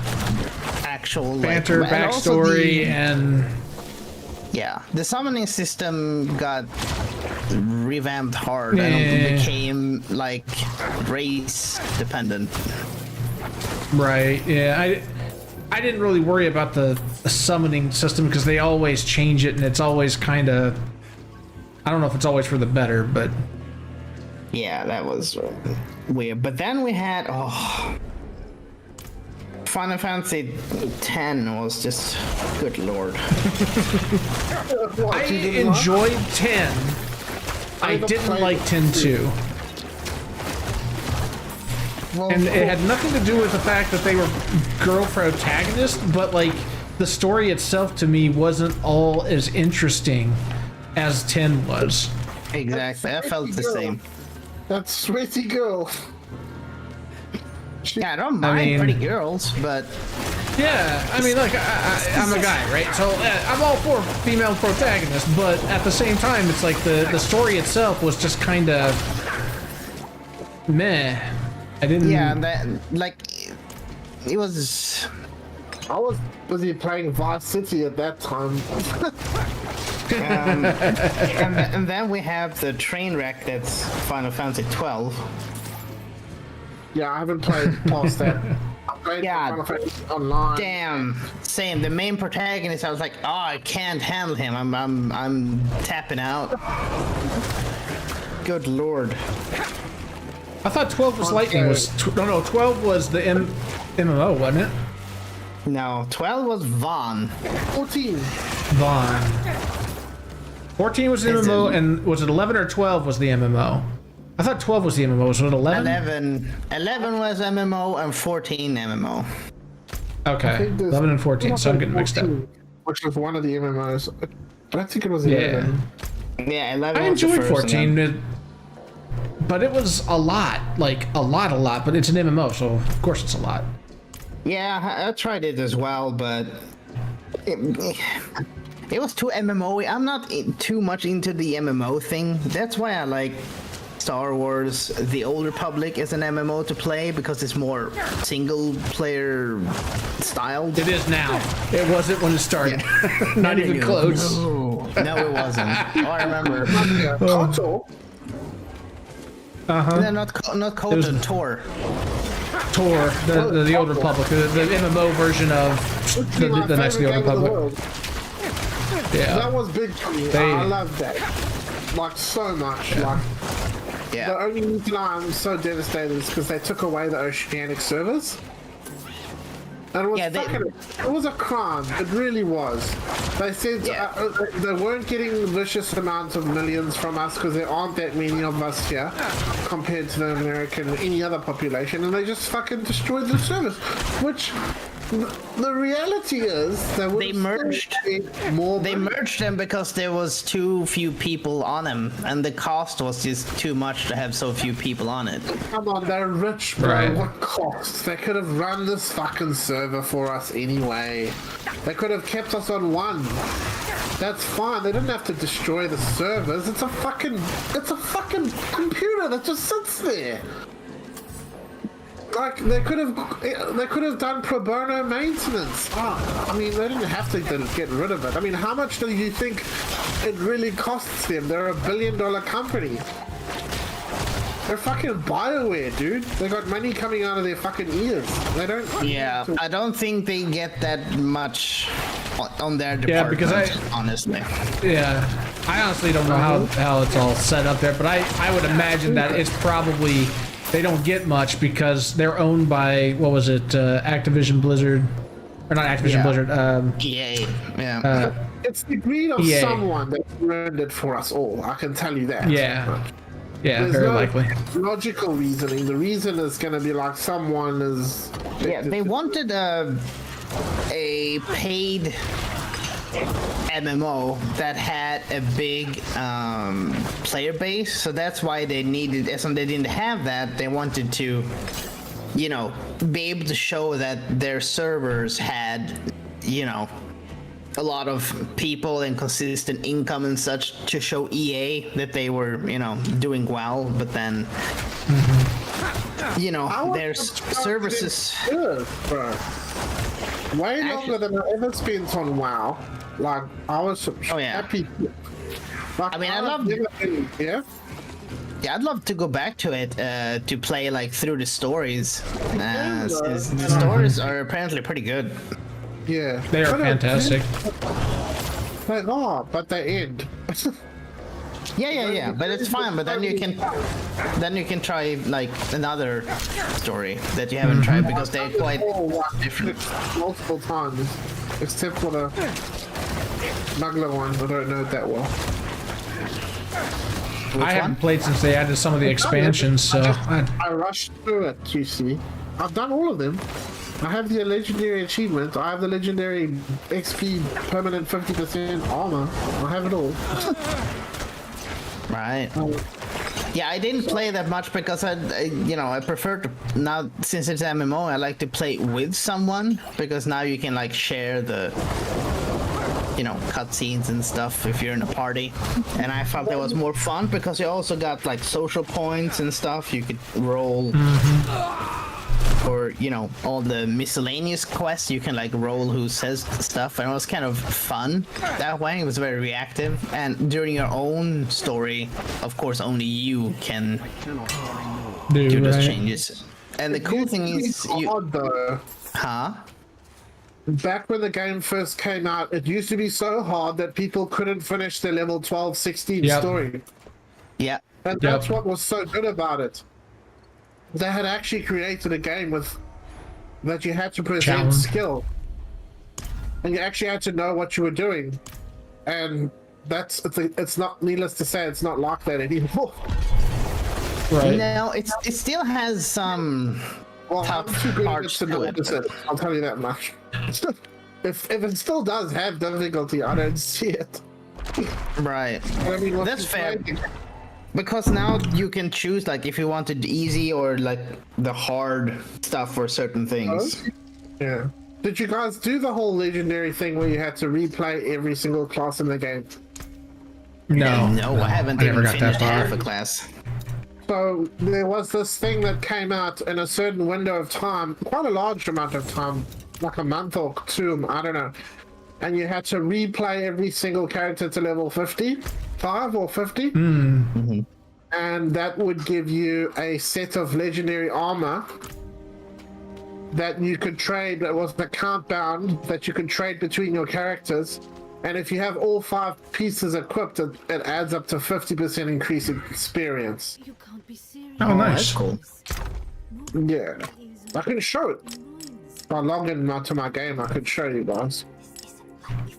actual Banter, like, and also backstory, and yeah, the summoning system got revamped hard and Yeah. became like race dependent. right. Yeah, I didn't really worry about the summoning system because they always change it, and it's always kind of. I don't know if it's always for the better, but Yeah, that was weird. But then we had Final Fantasy X was just good lord. I enjoyed 10. I didn't like 10-2. Well, And it had nothing to do with the fact that they were girl protagonists, but like the story itself to me wasn't all as interesting as 10 was. exactly, I felt the same. That's sweetie girl. Yeah, I don't mind mean- pretty girls, but Yeah, I mean, like, I'm a guy, right? So I'm all for female protagonists, but at the same time, it's like the story itself was just kind of meh. I didn't. yeah, and that like it was. I was busy playing Vice City at that time. And then we have the train wreck that's Final Fantasy 12. Yeah, I haven't played past that. I played Yeah. Final Fantasy Online. Damn, same. The main protagonist, I was like, oh, I can't handle him. I'm tapping out. Good lord. I thought 12 was Lightning. No, 12 was the MMO, wasn't it? No, 12 was Vaughn. 14. Vaughn. 14 was the Is MMO, it- and was it 11 or 12 was the MMO? I thought 12 was the MMO. Was it 11? 11 was MMO and 14 MMO. Okay, think there's 11 and 14, so I'm getting mixed up. 14, which was one of the MMOs. I don't think it was Yeah. 11. Yeah, 11 I was the enjoyed first, and 14, then- but it was a lot. Like, a lot, but it's an MMO, so of course it's a lot. Yeah, I tried it as well, but it was too MMO. I'm not too much into the MMO thing. That's why I like Star Wars: The Old Republic as an MMO to play, because it's more single player styled. It is now. It wasn't when it started. Not even close. No, it wasn't. Oh, I remember. Console. Uh-huh. No, not Kota, was- Tor. Tor, the Old Republic, the MMO version of the next The Old Republic. Yeah. That was big for me. They- I love that. Like, so much. Like, the Yeah. only reason I'm so devastated is because they took away the oceanic servers. And it was Yeah, it was a crime. It really was. They said Yeah. they weren't getting vicious amounts of millions from us because there aren't that many of us here compared to the American or any other population, and they just fucking destroyed the service. Which the reality is They merged. more. They money. merged them because there was too few people on them, and the cost was just too much to have so few people on it. Come on, they're rich, bro. Right. What cost? They could have run this fucking server for us anyway. They could have kept us on one. That's fine. They didn't have to destroy the servers. It's a fucking computer that just sits there. Like they could have done pro bono maintenance. Oh, I mean, they didn't have to get rid of it. I mean, how much do you think it really costs them? They're a $1 billion company. They're fucking BioWare, dude. They got money coming out of their fucking ears. They don't. Yeah, I don't think they get that much on their department. Yeah, because honestly. Yeah, I honestly don't know how it's all set up there, but I would imagine that it's probably they don't get much because they're owned by what was it, Activision Blizzard, or not Activision Yeah. Blizzard? EA. Yeah. It's the greed of EA. someone that ruined it for us all. I can tell you that. Yeah, yeah, There's very no likely. logical reasoning. The reason is going to be like someone is. Yeah, they wanted a paid MMO that had a big player base, so that's why they needed. As they didn't have that, they wanted to, be able to show that their servers had, a lot of people and consistent income and such to show EA that they were, doing well. But then, their services. Good, bro. Way longer than I ever spent on WoW. Like, I was happy. Like, I mean, I love- Yeah? Yeah, I'd love to go back to it to play like through the stories. Since the stories are apparently pretty good. Yeah. They are But, fantastic. They are, but they end. Yeah. But it's fine. But then you can try like another story that you haven't tried because they're quite different. Multiple times. Except for the smuggler one. I don't know it that well. I haven't played since they added some of the expansions, so I rushed through it, you see. I've done all of them. I have the legendary achievement. I have the legendary XP permanent 50% armor. I have it all. Right. Yeah, I didn't play that much because I prefer to now since it's MMO. I like to play with someone because now you can like share the cutscenes and stuff if you're in a party. And I felt that was more fun because you also got like social points and stuff. You could roll for all the miscellaneous quests. You can like roll who says stuff, and it was kind of fun that way. It was very reactive, and during your own story, of course, only you can do those changes. And the cool thing is Odd, though. Back when the game first came out, it used to be so hard that people couldn't finish their level 12, 16 Yep. story. Yeah. And that's what was so good about it. They had actually created a game with that you had to present Challenge. skill. And you actually had to know what you were doing. And it's not, needless to say, it's not like that anymore. Right. No, it still has some Well, tough I'm too good at parts to to it. notice it. I'll tell you that much. If it still does have difficulty, I don't see it. Right. I mean, what's That's the fair. point? Because now you can choose like if you wanted easy or like the hard stuff for certain things. Yeah. Did you guys do the whole legendary thing where you had to replay every single class in the game? No. No, I haven't I never even got that finished far. half a class. So there was this thing that came out in a certain window of time, quite a large amount of time, like a month or two, I don't know. And you had to replay every single character to level 55 or 50. And that would give you a set of legendary armor that you could trade, that was account bound, that you could trade between your characters. And if you have all 5 pieces equipped, it adds up to 50% increase in experience. You can't be serious. Oh, That's nice. cool. Yeah, I can show it. If I log in to my game, I could show you guys.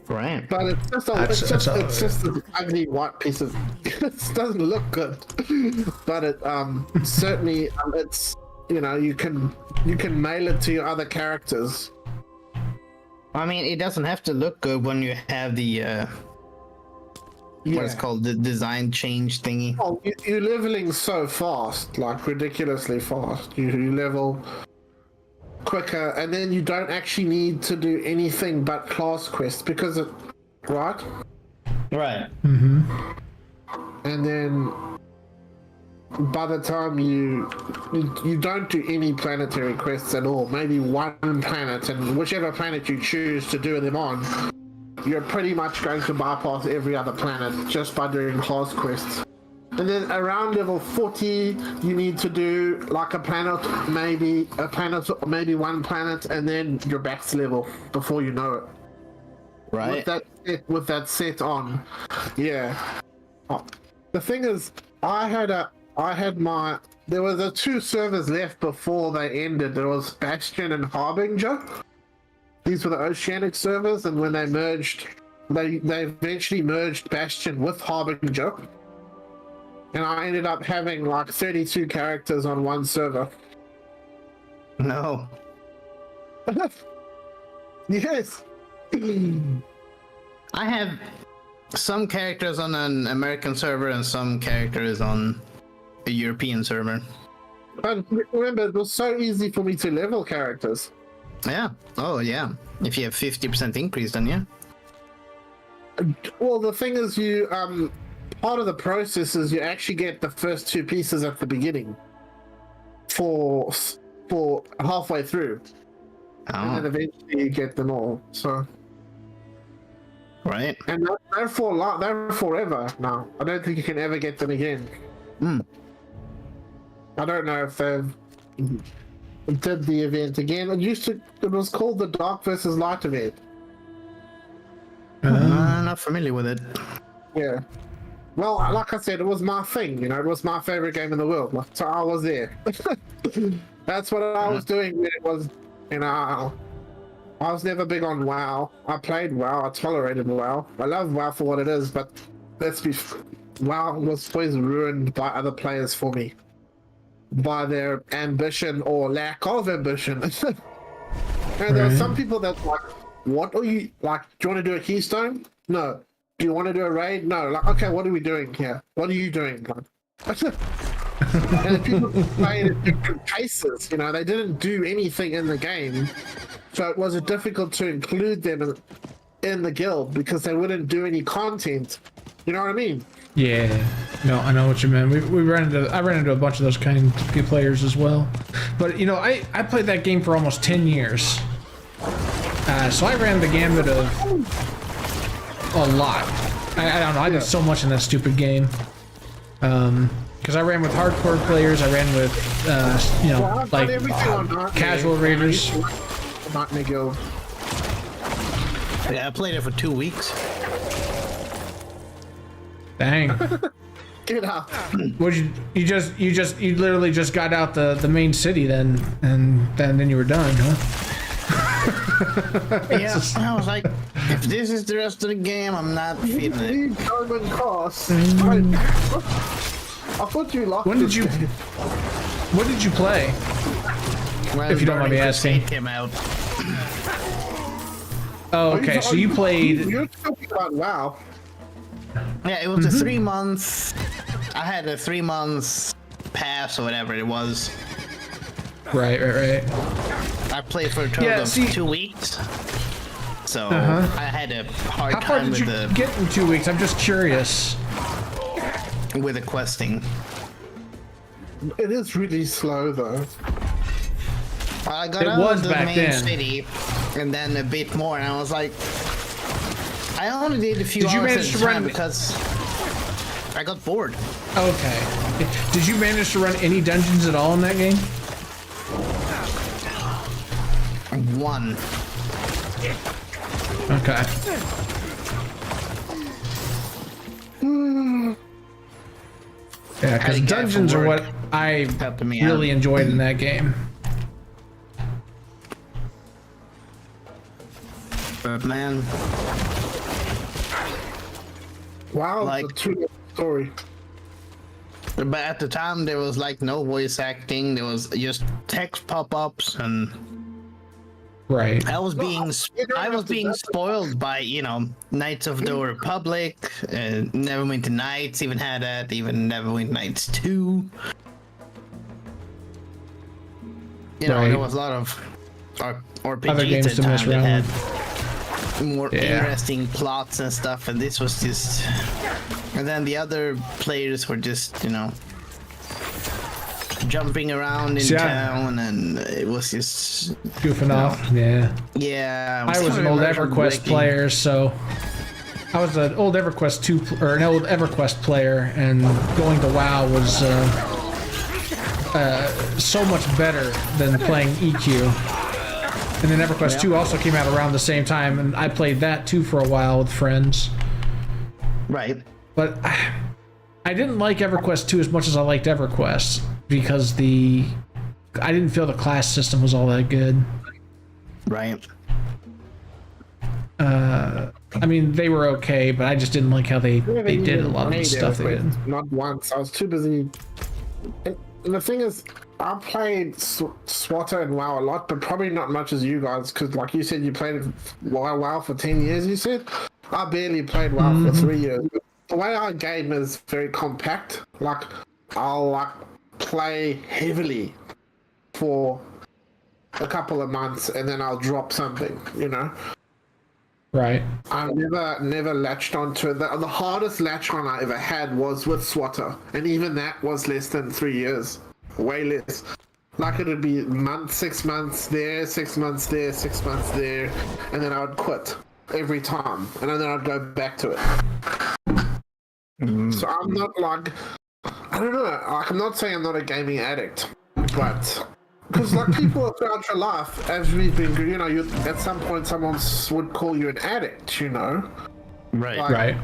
Right. But it's just it's just an ugly white piece of. It doesn't look good, but it certainly it's, you know, you can mail it to your other characters. I mean, it doesn't have to look good when you have the what is called the design change thingy. Oh, you're leveling so fast, like ridiculously fast. You level quicker, and then you don't actually need to do anything but class quests because it, right? Right. And then by the time you don't do any planetary quests at all, maybe one planet, and whichever planet you choose to do them on, you're pretty much going to bypass every other planet just by doing class quests. And then around level 40, you need to do like a planet, maybe one planet, and then you're back to level before you know it. Right. With that set on, yeah. Oh, the thing is, there were the 2 servers left before they ended. There was Bastion and Harbinger. These were the Oceanic servers, and when they merged, they eventually merged Bastion with Harbinger. And I ended up having like 32 characters on one server. No. Yes. I have some characters on an American server and some characters on a European server. But remember, it was so easy for me to level characters. Yeah. Oh, yeah. If you have 50% increase, then yeah. Well, the thing is, you part of the process is you actually get the first 2 pieces at the beginning for halfway through, and then Oh, eventually you get them all. So, right. and they're forever now. I don't think you can ever get them again. I don't know if they've did the event again. It was called the Dark versus Light event. Not familiar with it. Yeah. Well, like I said, it was my thing, you know, it was my favorite game in the world. So I was there. That's what I was doing when it was, you know, I was never big on WoW. I played WoW, I tolerated WoW. I love WoW for what it is, but WoW was always ruined by other players for me. By their ambition or lack of ambition. And there were some people that like, what are you, like, do you want to do a keystone? No. Do you want to do a raid? No. Like, okay, what are we doing here? What are you doing? And people played at different paces, you know, they didn't do anything in the game. So it was difficult to include them in the guild because they wouldn't do any content. You know what I mean? Yeah, no, I know what you meant. I ran into a bunch of those kind of players as well. But you know, I played that game for almost 10 years. So I ran the gambit of a lot. I don't know, I did so much in that stupid game. Because I ran with hardcore players, I ran with, you know, Well, I've like done everything on Dark casual Game. raiders. Not in a guild. Yeah, I played it for 2 weeks. Dang. Get out. Would you literally just got out the main city then, and then you were done, huh? Yeah, I was like, if this is the rest of the game, I'm not feeling it. Leave diamond costs. I thought you locked When did this you? game. What did you play? When If you don't mind me Burning asking. Crusade came out. Oh, okay. So you played. You're talking about WoW. Yeah, it was a 3 months. I had a 3 months pass or whatever it was. Right. I played for a total Yeah, of see- 2 weeks. So I had a hard How far time did with you the get in 2 weeks? I'm just curious. questing. It is really slow though. I got It out was of the back main then. city and then a bit more, and I was like, I only did a few Did you hours manage at a to time run- because I got bored. Okay. Did you manage to run any dungeons at all in that game? One. Okay. Yeah, Had because to get it from dungeons are work. what I Helping me really out. enjoyed in that game. But man, WoW is Like- a true story. but at the time there was like no voice acting. There was just text pop-ups, and Right. I was being you don't I have was to being justify- spoiled by Knights of the Republic, Neverwinter Nights even had that, even Neverwinter Nights 2. Right. There was a lot of RPGs Other games at to the mess time that around had more Yeah. interesting plots and stuff, and this was just. And then the other players were just jumping around in Yeah. town, and it was just Goofing off. Yeah. yeah. I was an old EverQuest player, so I was an old EverQuest 2 or an old EverQuest player, and going to WoW was so much better than playing EQ. And then EverQuest 2 also came out around the same time, and I played that too for a while with friends. Right. But I didn't like EverQuest 2 as much as I liked EverQuest because I didn't feel the class system was all that good. Right. I mean, they were okay, but I just didn't like how they did a lot of the stuff they did. Not once. I was too busy. And the thing is, I played SWATA and WoW a lot, but probably not much as you guys, because like you said, you played WoW for 10 years, you said? I barely played WoW for 3 years. The way I game is very compact. Like, I'll play heavily for a couple of months, and then I'll drop something, Right. I never latched onto it. The hardest latch on I ever had was with SWATA, and even that was less than 3 years, way less. Like it'd be months, 6 months there, 6 months there, 6 months there, and then I would quit every time, and then I'd go back to it. So I'm not like, I don't know. Like I'm not saying I'm not a gaming addict, but. Because like people throughout your life, as we've been, you at some point someone would call you an addict, Right. Like, Right.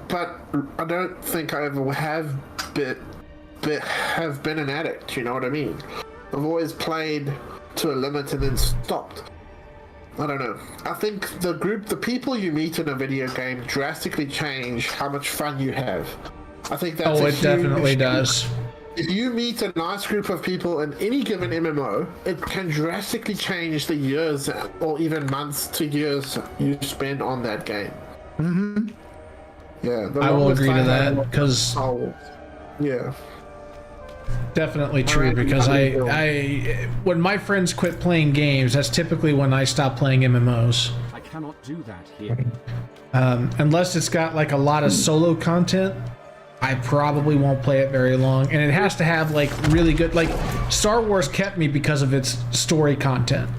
But I don't think I ever have been an addict. You know what I mean? I've always played to a limit and then stopped. I don't know. I think the people you meet in a video game drastically change how much fun you have. I think that's It definitely does. If you meet a nice group of people in any given MMO, it can drastically change the years or even months to years you spend on that game. Mm-hmm. Yeah, I will agree to that because yeah, definitely true. Because I when my friends quit playing games, that's typically when I stop playing MMOs. I cannot do that here. Unless it's got like a lot of solo content, I probably won't play it very long. And it has to have like really good, like Star Wars kept me because of its story content.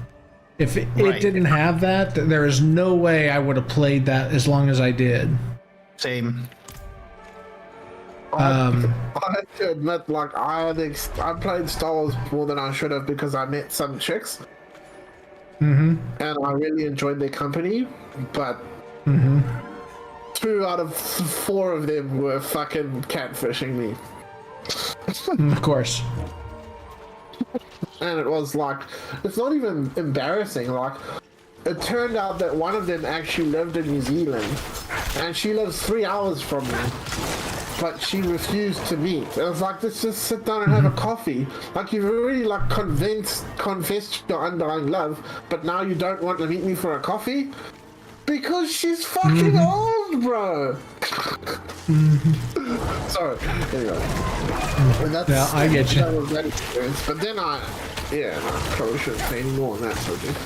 If it didn't have that, there is no way I would have played that as long as I did. Same. I have to admit, like I played Star Wars more than I should have because I met some chicks, and I really enjoyed their company. But 2 out of 4 of them were fucking catfishing me. Of course. And it was like, it's not even embarrassing. Like, it turned out that one of them actually lived in New Zealand, and she lives 3 hours from me, but she refused to meet. It was like, let's just sit down and have a coffee. Like, you've already like confessed your underlying love, but now you don't want to meet me for a coffee because she's fucking old, bro. Sorry. Anyway, and that's, Yeah, I get you. That was that experience. But then probably shouldn't say any more on that subject.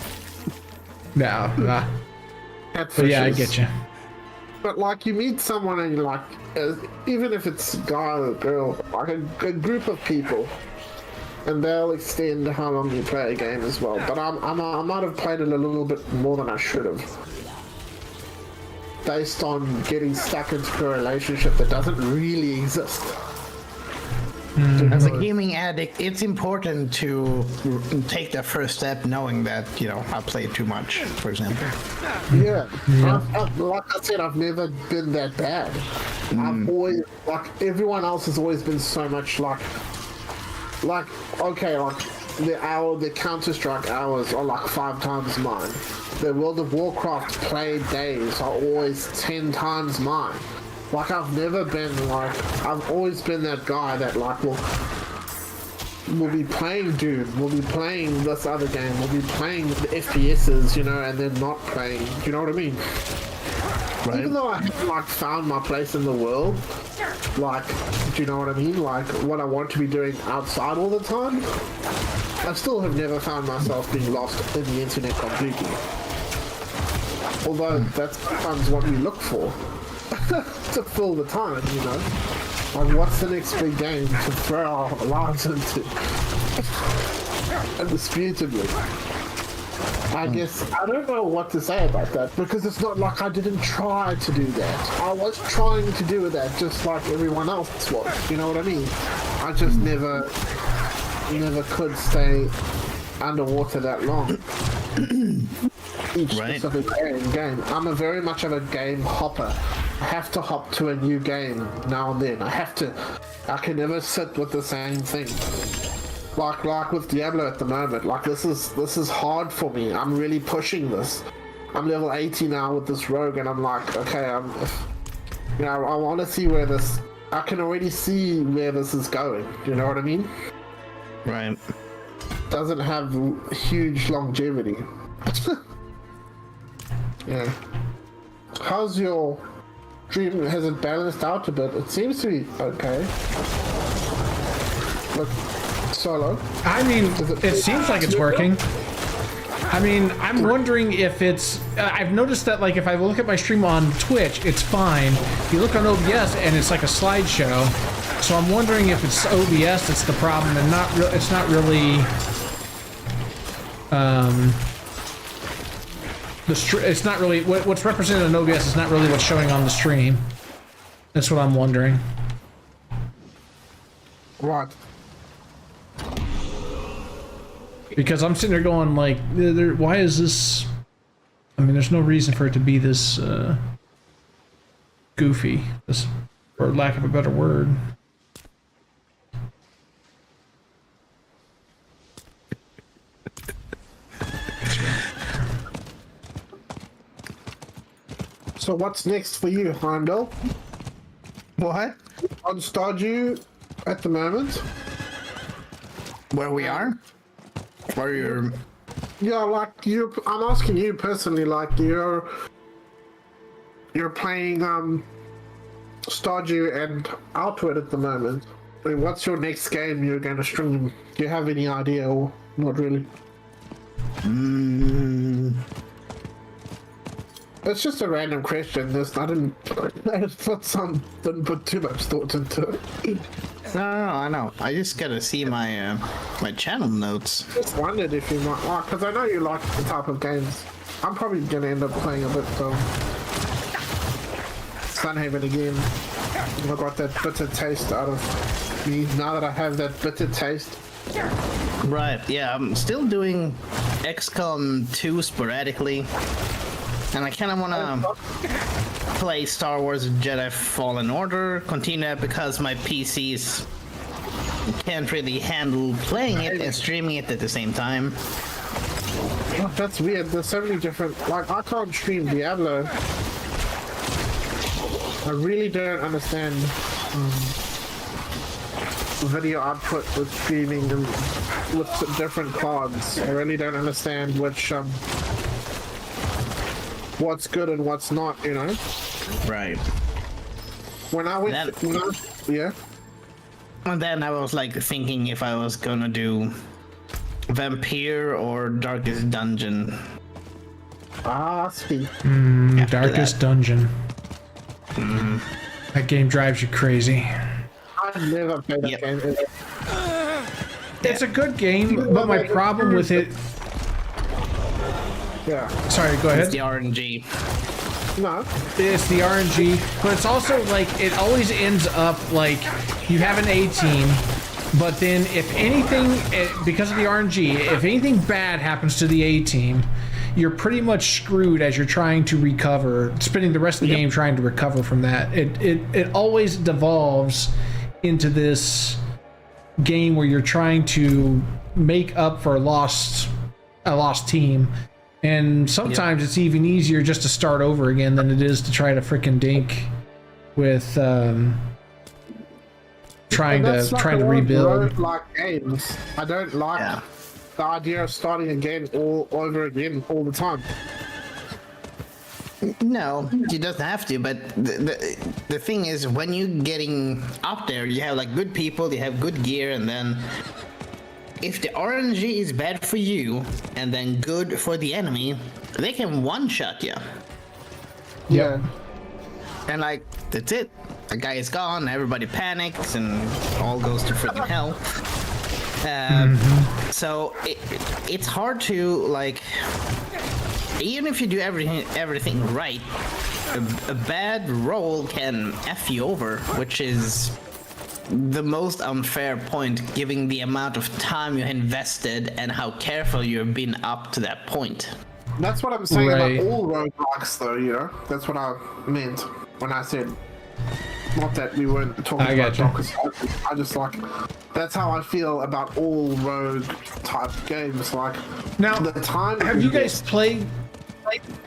No, nah. But yeah, I get you. But like, you meet someone and you're like, even if it's a guy or a girl, like a group of people, and they'll extend how long you play a game as well. But I might have played it a little bit more than I should have, based on getting stuck into a relationship that doesn't really exist. As a gaming addict, it's important to take that first step knowing that, you know, I played too much, for example. Yeah. Like I said, I've never been that bad. I've always, like, everyone else has always been so much like, okay, like, the Counter-Strike hours are like 5 times mine. The World of Warcraft played days are always 10 times mine. Like, I've never been like, I've always been that guy that like will be playing Doom, will be playing this other game, will be playing the FPSs, you know, and then not playing, you know what I mean? Right. Even though I haven't like found my place in the world, like, do you know what I mean? Like, what I want to be doing outside all the time, I still have never found myself being lost in the internet completely. Although that's sometimes what we look for. To fill the time, you know. Like, what's the next big game to throw our lives into? Indisputably. I guess, I don't know what to say about that, because it's not like I didn't try to do that. I was trying to do that just like everyone else was, you know what I mean? I just never could stay underwater that long. Each specific game. I'm a very much of a game hopper. I have to hop to a new game now and then. I can never sit with the same thing. Like with Diablo at the moment. Like, this is hard for me. I'm really pushing this. I'm level 80 now with this rogue, and I'm like, okay, I want to see where this. I can already see where this is going. You know what I mean? Right. Doesn't have huge longevity. Yeah. How's your dream? Has it balanced out a bit? It seems to be okay. Look, Solo. I mean, it seems like it's working. I mean, I'm wondering if it's... I've noticed that, like, if I look at my stream on Twitch, it's fine. If you look on OBS, and it's like a slideshow. So I'm wondering if it's OBS that's the problem, and it's not really... it's not really... What's represented in OBS is not really what's showing on the stream. That's what I'm wondering. Right. Because I'm sitting there going, like, why is this... I mean, there's no reason for it to be this, goofy, this, for lack of a better word. So what's next for you, Heimdall? What? On Stardew at the moment? Where we are? Where you're... Yeah, like, I'm asking you personally, like, you're playing Stardew and Outward at the moment. I mean, what's your next game you're going to stream? Do you have any idea, or not really? It's just a random question. I didn't put too much thought into it. No, I know. I just gotta see my my channel notes. Just wondered if you might like, because I know you like the type of games. I'm probably gonna end up playing a bit Sunhaven again. I got that bitter taste out of me. Now that I have that bitter taste. Right. Yeah, I'm still doing XCOM 2 sporadically, and I kind of want to play Star Wars Jedi Fallen Order, continue that because my PCs can't really handle playing it and streaming it at the same time. Oh, that's weird. There's so many different. Like, I can't stream Diablo. I really don't understand video output with streaming and with different cards. I really don't understand which what's good and what's not. You know. Right. When I went, yeah. And then I was like thinking if I was gonna do Vampire or Darkest Dungeon. Ah, speak. Darkest Dungeon. That game drives you crazy. I've never played that game. It's a good game, but my problem with it. Yeah. Sorry, go ahead. It's the RNG. No. It's the RNG, but it's also like it always ends up like you have an A team, but then if anything, because of the RNG, if anything bad happens to the A team, you're pretty much screwed as you're trying to recover, spending the rest of the game trying to recover from that. It always devolves into this game where you're trying to make up for a lost team. And sometimes it's even easier just to start over again than it is to try to frickin' dink with trying to rebuild. Like games, I don't like the idea of starting again all over again all the time. No, you doesn't have to. But the thing is, when you're getting up there, you have like good people, you have good gear, and then if the RNG is bad for you and then good for the enemy, they can one-shot you. Yeah. And like, that's it. The guy is gone, everybody panics, and all goes to freaking hell. So it's hard to, like, even if you do everything right, a bad roll can F you over, which is the most unfair point, given the amount of time you invested and how careful you've been up to that point. That's what I'm saying Right. about all roguelikes, though, you know? That's what I meant when I said, not that we weren't talking I about gotcha. Dockers. I just like, that's how I feel about all rogue type games. Like, Now, the time. have you guys played?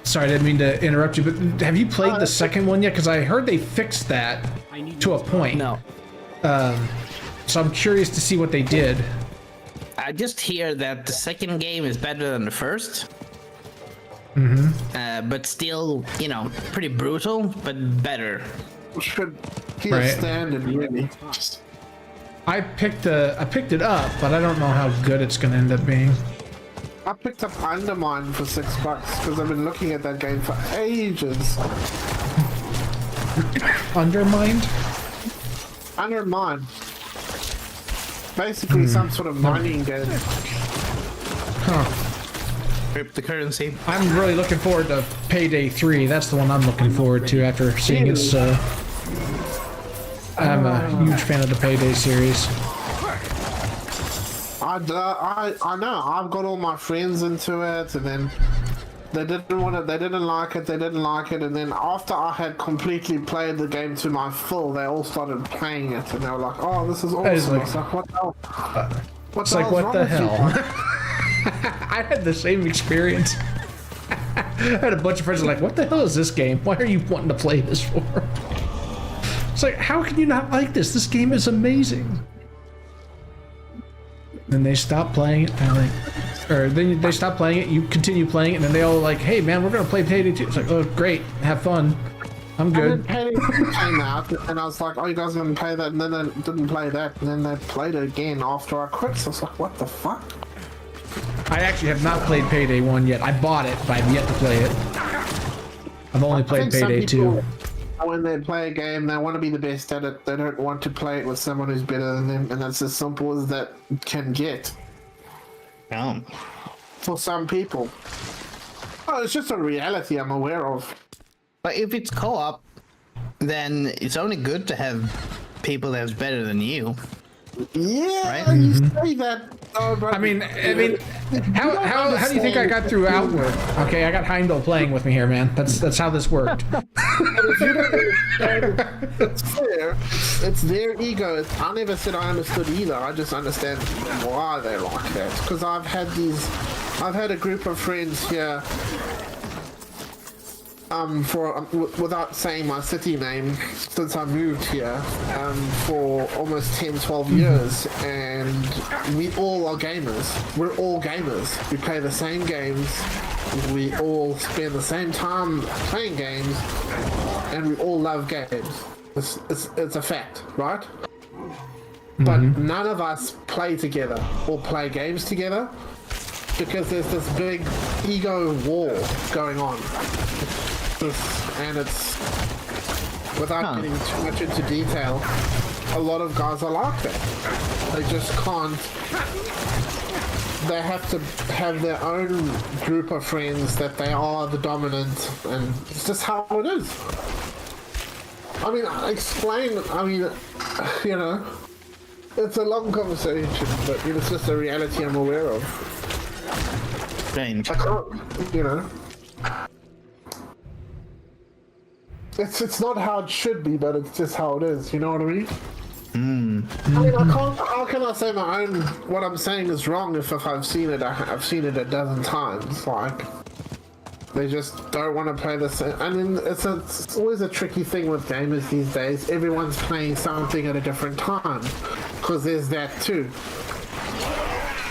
Sorry, I didn't mean to interrupt you, but have you played the second one yet? Because I heard they fixed that to a point. No. So I'm curious to see what they did. I just hear that the second game is better than the first. But still, you know, pretty brutal, but better. Should be Right. a standard, really. I picked it up, but I don't know how good it's going to end up being. I picked up Undermine for $6 because I've been looking at that game for ages. Undermined? Undermine. Basically, some sort of mining game. Huh. Cryptocurrency. I'm really looking forward to Payday 3. That's the one I'm looking forward to after seeing its. I'm a huge fan of the Payday series. I know. I've got all my friends into it, and then they didn't want it. They didn't like it. They didn't like it, and then after I had completely played the game to my full, they all started playing it, and they were like, "Oh, this is awesome!" like- I was like, "What the hell? It's like, what the hell? I had the same experience. I had a bunch of friends like, what the hell is this game? Why are you wanting to play this for? It's like, how can you not like this? This game is amazing. Then they stop playing it, and then they stop playing it, you continue playing it, and then they all like, hey man, we're gonna play Payday 2. It's like, oh great, have fun. I'm good. Payday came out, and I was like, "Oh, you guys didn't play that," and then they didn't play that, and then they played it again after I quit. So I was like, "What the fuck?" I actually have not played Payday 1 yet. I bought it, but I've yet to play it. I've only played Payday 2. When they play a game, they want to be the best at it. They don't want to play it with someone who's better than them, and that's as simple as that can get Oh. for some people. Oh, it's just a reality I'm aware of. But if it's co-op, then it's only good to have people that's better than you. Yeah, Right? you say that. Oh, but I mean, how do you think I got through Outward? Okay, I got Heimdall playing with me here, man. That's how this worked. if you don't understand, it's fair. It's their ego. I never said I understood either. I just understand why they're like that. Because I've had these I've had a group of friends here. Without saying my city name, since I moved here, for almost 10, 12 years, and we all are gamers. We're all gamers. We play the same games. We all spend the same time playing games, and we all love games. It's a fact, right? But none of us play together or play games together because there's this big ego war going on. And it's, without getting too much into detail, a lot of guys are like that. They just can't. They have to have their own group of friends that they are the dominant, and it's just how it is. I mean, you know, it's a long conversation, but you know, it's just a reality I'm aware of. Strange. I can't, you know. It's not how it should be, but it's just how it is. You know what I mean? I mean, I can't. How can I say my own? What I'm saying is wrong if I've seen it. I've seen it a dozen times. Like they just don't want to play the same. I mean, it's always a tricky thing with gamers these days. Everyone's playing something at a different time because there's that too.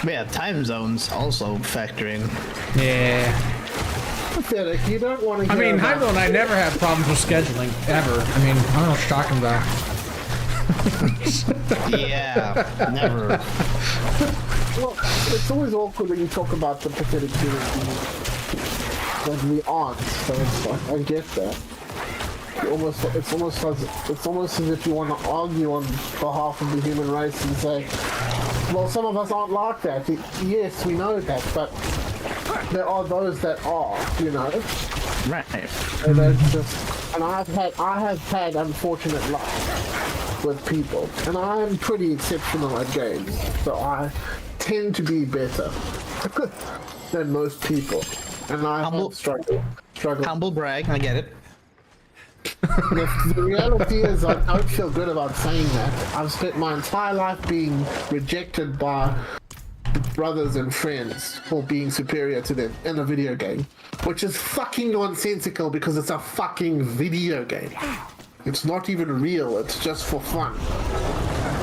Yeah, time zones also factor in. Yeah. Pathetic. You don't want to. I mean, Heimdall and I never had problems with scheduling, ever. I mean, I don't know what you're talking about. Yeah, never. Well, it's always awkward when you talk about the pathetic human beings that we aren't. So it's like, I get that. It's almost as if you want to argue on behalf of the human race and say, well, some of us aren't like that. Yes, we know that, but there are those that are, you know. Right. And that's just, and I have had unfortunate luck with people, and I am pretty exceptional at games, so I tend to be better than most people, and I have struggled. Humble brag, I get it. The reality is, I don't feel good about saying that. I've spent my entire life being rejected by brothers and friends for being superior to them in a video game, which is fucking nonsensical because it's a fucking video game. It's not even real, it's just for fun.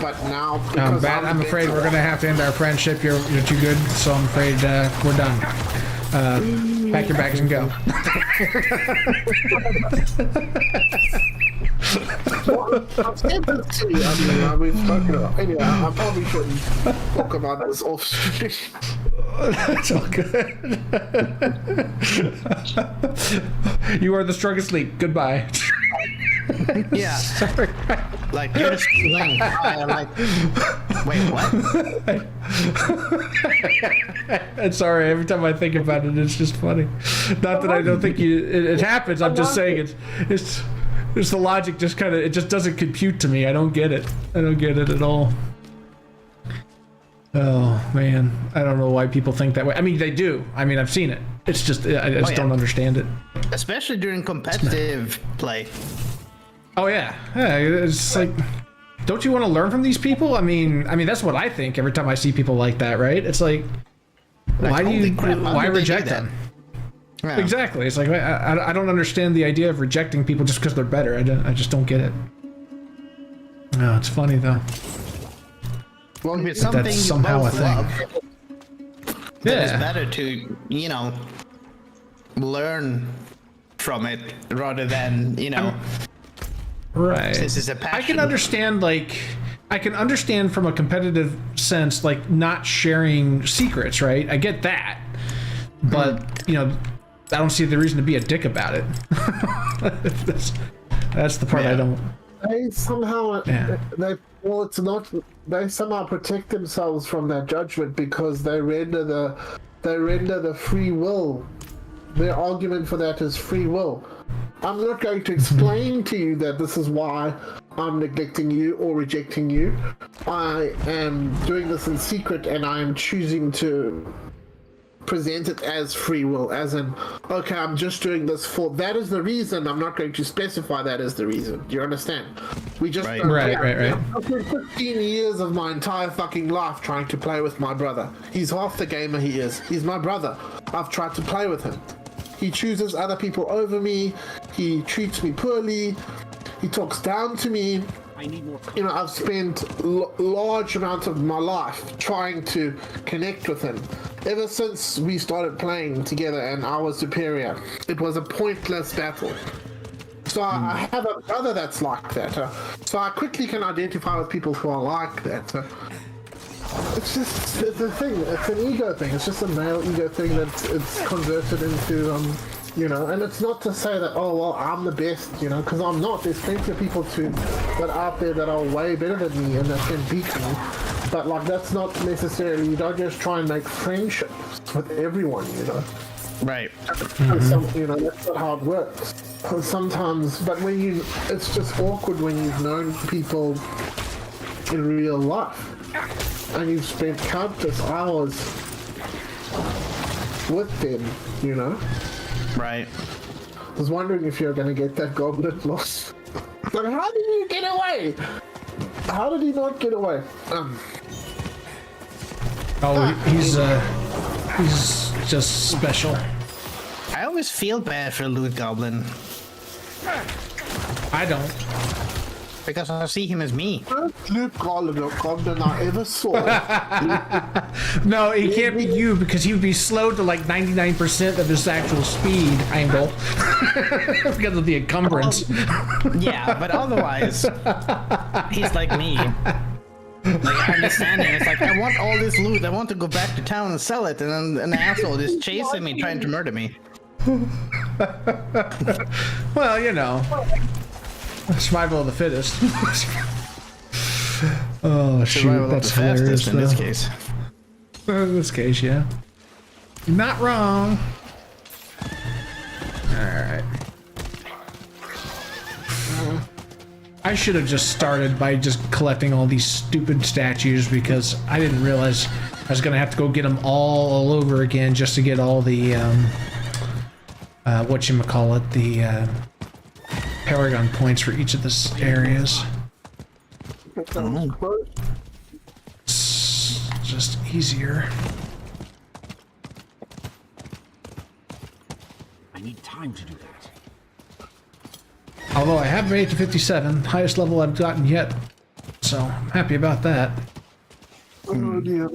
But now, because I'm afraid we're gonna have to end our friendship. You're too good, so I'm afraid we're done. Pack your bags and go. Well, I've said this to you. I mean, we've spoken about. Anyway, I probably shouldn't talk about this off stream. That's all good. You are the strongest leap. Goodbye. Yeah. Sorry. Like, you're just playing. I'm like, wait, what? I'm sorry. Every time I think about it, it's just funny. Not that I don't think it happens. I'm just saying it's the logic just kind of, it just doesn't compute to me. I don't get it. I don't get it at all. Oh man, I don't know why people think that way. I mean, they do. I mean, I've seen it. It's just I just don't understand it. Especially during competitive play. Oh yeah, it's like, don't you want to learn from these people? I mean that's what I think every time I see people like that, right? It's like why reject them? Yeah. Exactly. It's like I don't understand the idea of rejecting people just because they're better. I just don't get it. No, it's funny though. Well, if it's something That's you somehow both a thing. love, then it's Yeah. better to, you know, learn from it rather than, you know, Right. this is a passion. I can understand from a competitive sense, like not sharing secrets, right? I get that. But, you know, I don't see the reason to be a dick about it. That's the part I don't. They somehow, Yeah. it's not. They somehow protect themselves from that judgment because they render the free will. Their argument for that is free will. I'm not going to explain to you that this is why I'm neglecting you or rejecting you. I am doing this in secret, and I am choosing to present it as free will, as in, okay, I'm just doing this for that is the reason. I'm not going to specify that as the reason. Do you understand? We just Right. don't Right, care. right. I've spent 15 years of my entire fucking life trying to play with my brother. He's half the gamer he is. He's my brother. I've tried to play with him. He chooses other people over me. He treats me poorly. He talks down to me. I need more. You know, I've spent large amounts of my life trying to connect with him. Ever since we started playing together and I was superior, it was a pointless battle. So I have a brother that's like that. So I quickly can identify with people who are like that. It's just it's a thing. It's an ego thing. It's just a male ego thing that it's converted into, you know. And it's not to say that, oh well, I'm the best, you know, because I'm not. There's plenty of people that are out there that are way better than me and that can beat me. But like that's not necessarily. You don't just try and make friendships with everyone, you know. Right. You know, that's not how it works. Sometimes, but it's just awkward when you've known people in real life. And you've spent countless hours with them, you know? Right. I was wondering if you're going to get that goblet lost. But how did you get away? How did he not get away? He's just special. I always feel bad for Loot Goblin I don't. because I see him as me. First Luke Goblin I ever saw. No, he can't be you because he would be slowed to like 99% of his actual speed angle because of the encumbrance. Yeah, but otherwise, he's like me. Like, I understand him. It's like, I want all this loot. I want to go back to town and sell it. And then an asshole is chasing me, trying to murder me. Well, you know, survival of the fittest. Oh shoot, Survival of that's the hilarious. fastest in this though. case. In this case, yeah. Not wrong. Alright. I should have just started by just collecting all these stupid statues because I didn't realize I was gonna have to go get them all over again just to get all the whatchamacallit, the Paragon points for each of the areas. It's just easier. I need time to do that. Although I have made it to 57, highest level I've gotten yet, so I'm happy about that. Oh dear.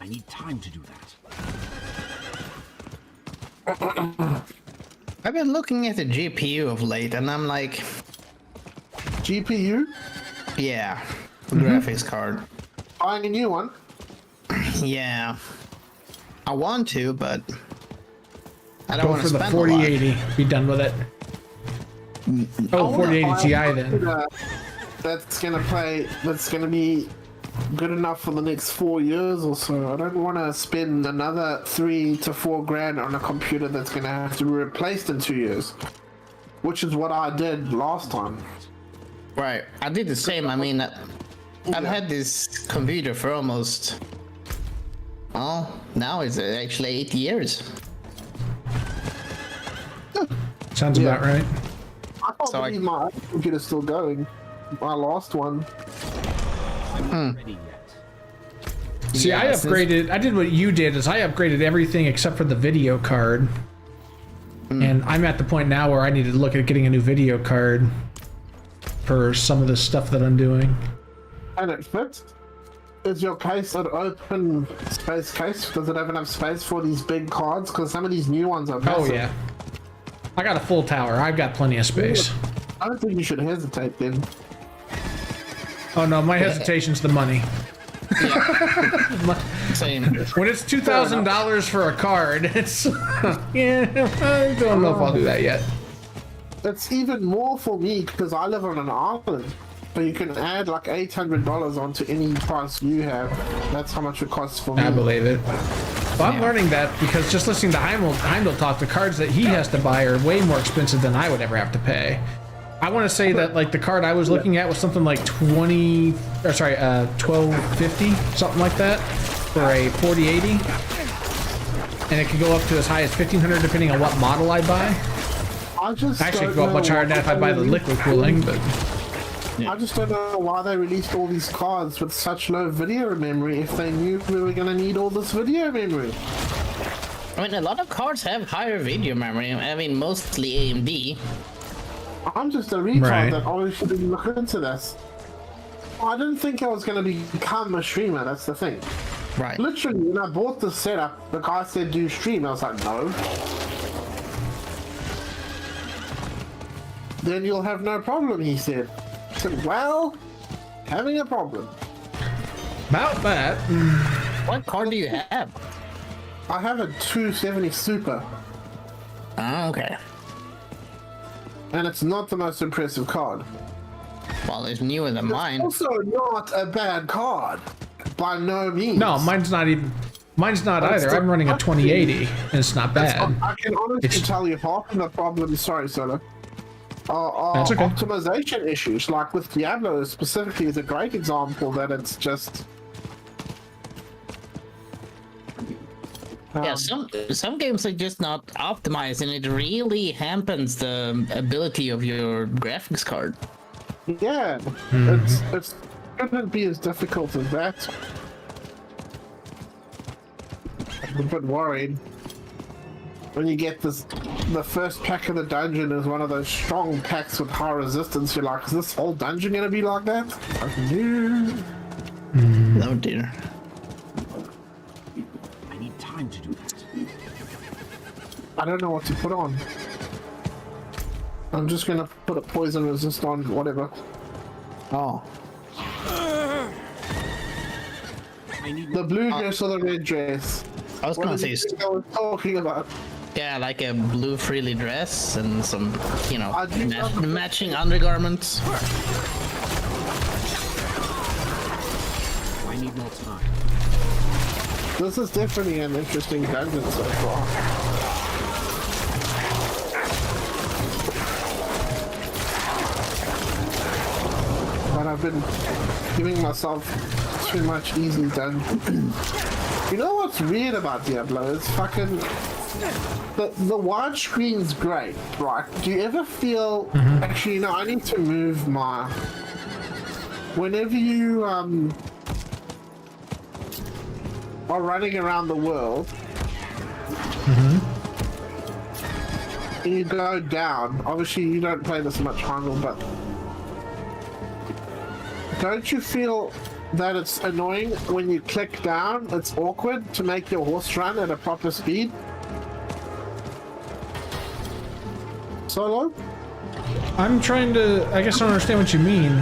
I need time to do that. I've been looking at the GPU of late, and I'm like, GPU? yeah, graphics card. Buying a new one? Yeah. I want to, but I don't Go want for to the spend a lot. 4080, be done with it. Oh, 4080 Ti then. That's gonna be good enough for the next 4 years or so. I don't want to spend another 3 to 4 grand on a computer that's gonna have to be replaced in 2 years, which is what I did last time. Right. I did the same. I mean, I've had this computer for almost, oh, now it's actually 8 years. Sounds about right. I can't So believe my computer's still going. My last one. I'm not ready yet. See, Yeah, I upgraded. I did what you did. Is I upgraded everything except for the video card, and I'm at the point now where I need to look at getting a new video card for some of the stuff that I'm doing. And it fits. Is your case an open space case? Does it have enough space for these big cards? Because some of these new ones are massive. Oh yeah, I got a full tower. I've got plenty of space. I don't think you should hesitate then. Oh no, my hesitation's the money. Same. When it's $2,000 for a card, it's yeah. I don't know if I'll do that yet. It's even more for me because I live on an island. So you can add like $800 onto any price you have. That's how much it costs for me. I believe it. Well, I'm learning that because just listening to Heimdall talk, the cards that he has to buy are way more expensive than I would ever have to pay. I want to say that like the card I was looking at was something like 1250, something like that, for a 4080. and it could go up to as high as 1500 depending on what model I buy. I just Actually, it don't could go up much know higher than that if I buy the why liquid cooling, but I just don't know why they released all these cards with such low video memory if they knew we were gonna need all this video memory. I mean, a lot of cards have higher video memory. I mean, mostly AMD. I'm just a retard Right. that obviously didn't look into this. I didn't think I was gonna become a streamer, that's the thing. Right. Literally, when I bought the setup, the guy said, do you stream? I was like, no. Then you'll have no problem, he said. I said, well, having a problem. about that. What card do you have? I have a 270 Super, Oh, okay. and it's not the most impressive card. Well, it's newer than mine. It's also not a bad card, by no means. No, mine's not even. Mine's not That's either. the- I'm running a 2080, and it's not bad. I can honestly It's- tell you half of the problem, sorry, Solo, are That's okay. optimization issues. Like with Diablo specifically is a great example that it's just... Yeah, some games are just not optimized, and it really hampens the ability of your graphics card. Yeah, it shouldn't be as difficult as that. I'm a bit worried. When you get this, the first pack of the dungeon is one of those strong packs with high resistance, you're like, is this whole dungeon gonna be like that? Like, no. Oh dear. I need time to do that. I don't know what to put on. I'm just gonna put a poison resist on whatever. Oh. I need The blue dress or the red dress? I was What gonna did you say, think I was talking about? yeah, like a blue frilly dress and some, you know, I do love the- matching undergarments. I need more time. This is definitely an interesting dungeon so far. But I've been giving myself too much easy dungeon. You know what's weird about Diablo? It's fucking... The widescreen's great, right? Do you ever feel... Actually, no, I need to move my... Whenever you, are running around the world, and you go down, obviously you don't play this much, Hangul, but don't you feel that it's annoying when you click down? It's awkward to make your horse run at a proper speed. Solo? I'm trying to. I guess I don't understand what you mean.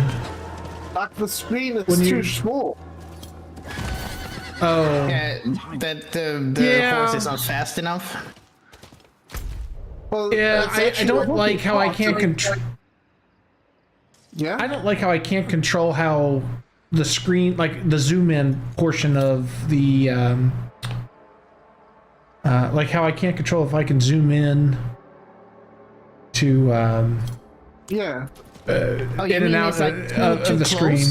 Like the screen is When too you- small. Oh, Yeah, that the Yeah. horse is not fast enough. Well, yeah. it's I actually don't a like how I part, can't so- control. Yeah? I don't like how I can't control how the screen, like the zoom in portion of the, like how I can't control if I can zoom in to Yeah. Oh, you in and mean out it's like of the screen.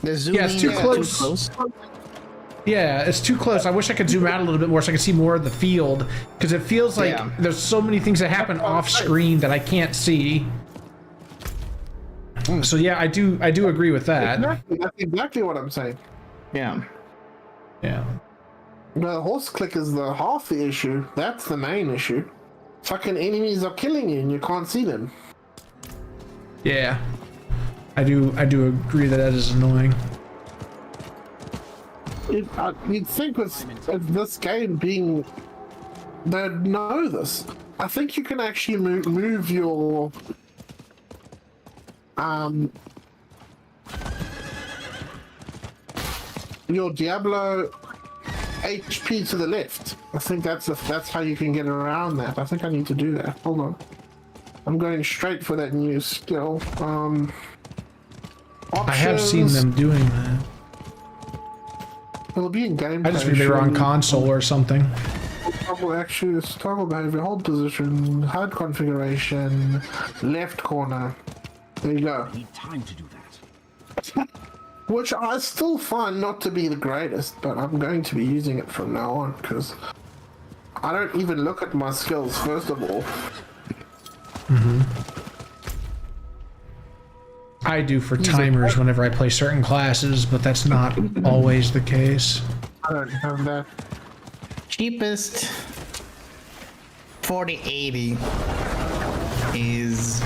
The zoom Yeah, it's too close. Yeah, it's too close. I wish I could zoom out a little bit more so I could see more of the field, because it feels like Yeah. there's so many things that happen off screen that I can't see. So yeah, I do agree with that. Exactly. That's exactly what I'm saying. Yeah. Yeah. The horse click is the half the issue. That's the main issue. Fucking enemies are killing you and you can't see them. Yeah. I do agree that is annoying. You'd think with this game being... They'd know this. I think you can actually move your... Your Diablo HP to the left. I think that's how you can get around that. I think I need to do that. Hold on. I'm going straight for that new skill. I have seen options. them doing that. It'll be in gameplay. I just figured they were on surely. console or something. Toggle actions, toggle behavior, hold position, HUD configuration, left corner. There you go. I need time to do that. Which I still find not to be the greatest, but I'm going to be using it from now on because I don't even look at my skills, first of all. I do for timers whenever I play certain classes, but that's not always the case. I don't have that. Cheapest 4080 is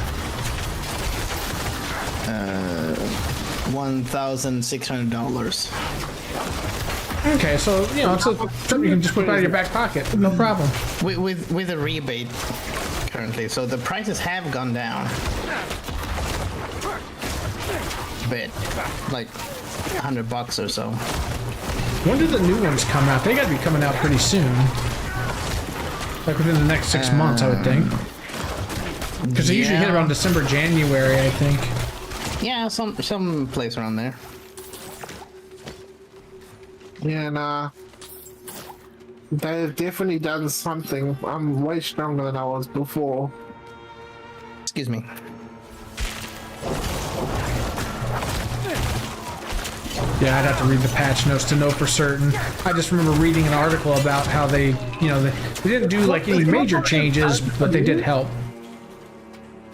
$1,600. Okay, so you know it's something you can just put out of your back pocket, no problem. With a rebate currently, so the prices have gone down a bit, like $100 or so. When do the new ones come out? They got to be coming out pretty soon, like within the next 6 months, I would think. Because they usually hit around December, January, I think. Yeah, some place around there. Yeah, nah. They've definitely done something. I'm way stronger than I was before. Excuse me. Yeah, I'd have to read the patch notes to know for certain. I just remember reading an article about how they didn't do like any major changes, but they did help.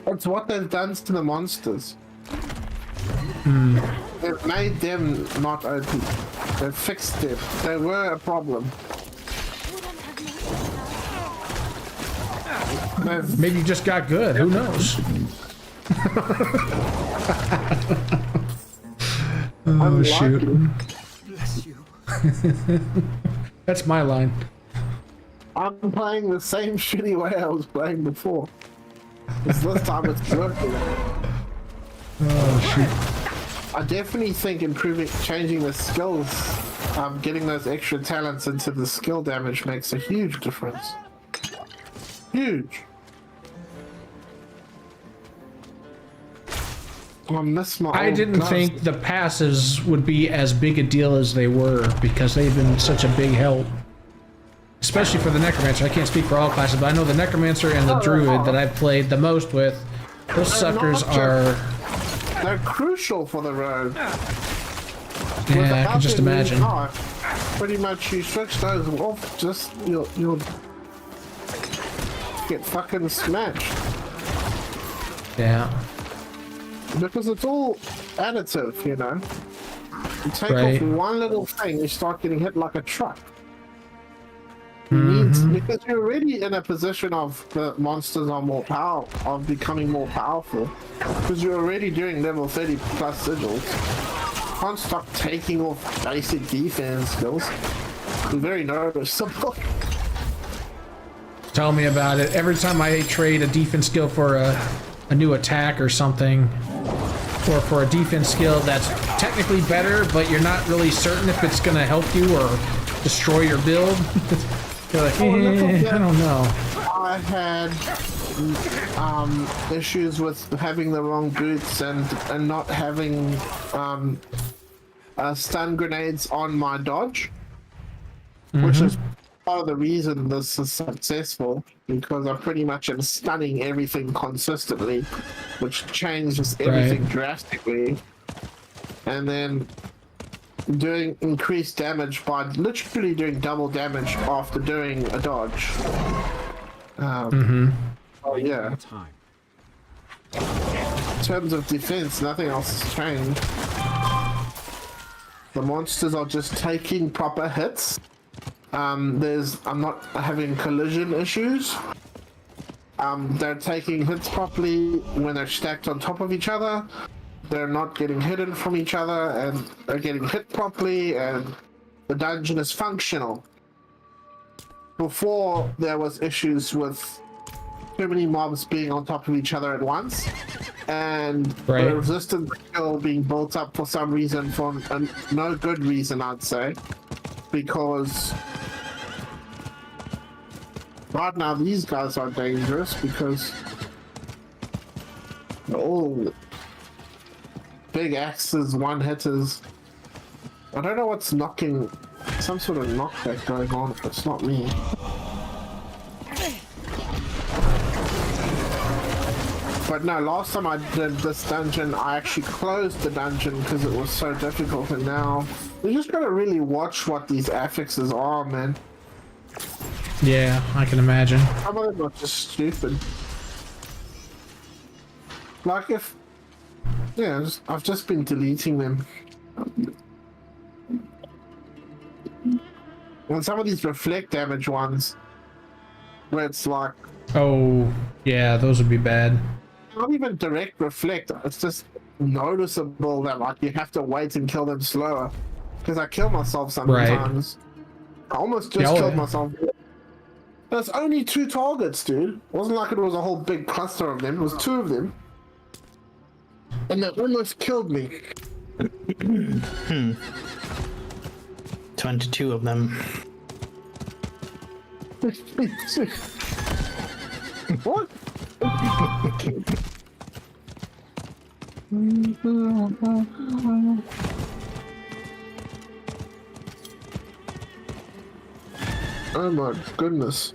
It's what they've done to the monsters. They've made them not OP. They've fixed them. They were a problem. Maybe you just got good. Who knows? Oh shoot! Bless you. That's my line. I'm playing the same shitty way I was playing before. This time it's working. Oh shoot! I definitely think changing the skills, getting those extra talents into the skill damage makes a huge difference. Huge. I didn't think the passives would be as big a deal as they were because they've been such a big help. Especially for the Necromancer. I can't speak for all classes, but I know the Necromancer and the Druid that I've played the most with, those suckers are... They're crucial for the road. Yeah, I can just imagine. Pretty much you switch those off, just you'll get fucking smashed. Yeah. Because it's all additive, you know. You take off one little thing, you start getting hit like a truck. Because you're already in a position of the monsters are of becoming more powerful. Because you're already doing level 30 plus sigils. Can't stop taking off basic defense skills. It's very noticeable. Tell me about it. Every time I trade a defense skill for a new attack or something, or for a defense skill that's technically better, but you're not really certain if it's going to help you or destroy your build. You're like, I don't know. I had issues with having the wrong boots and not having stun grenades on my dodge, which is part of the reason this is successful, because I pretty much am stunning everything consistently, which changes everything drastically, and then doing increased damage by literally doing double damage after doing a dodge. Oh yeah. In terms of defense, nothing else has changed. The monsters are just taking proper hits. I'm not having collision issues. They're taking hits properly when they're stacked on top of each other. They're not getting hidden from each other, and they're getting hit properly, and the dungeon is functional. Before, there was issues with too many mobs being on top of each other at once, and the resistance skill being built up for some reason, for no good reason, I'd say, because right now these guys are dangerous because they're all big axes, one hitters. I don't know what's knocking, some sort of knockback going on. It's not me. But no, last time I did this dungeon, I actually closed the dungeon because it was so difficult, and now you just gotta really watch what these affixes are, man. Yeah, I can imagine. Some of them are just stupid. Like if, yeah, I've just been deleting them. And some of these reflect damage ones, where it's like, Oh, yeah, those would be bad. not even direct reflect, it's just noticeable that like you have to wait and kill them slower. Because I kill myself sometimes. I almost just Yeah, killed yeah. myself. There's only 2 targets, dude. It wasn't like it was a whole big cluster of them, it was 2 of them. And they almost killed me. 22 of them. What? Oh my goodness.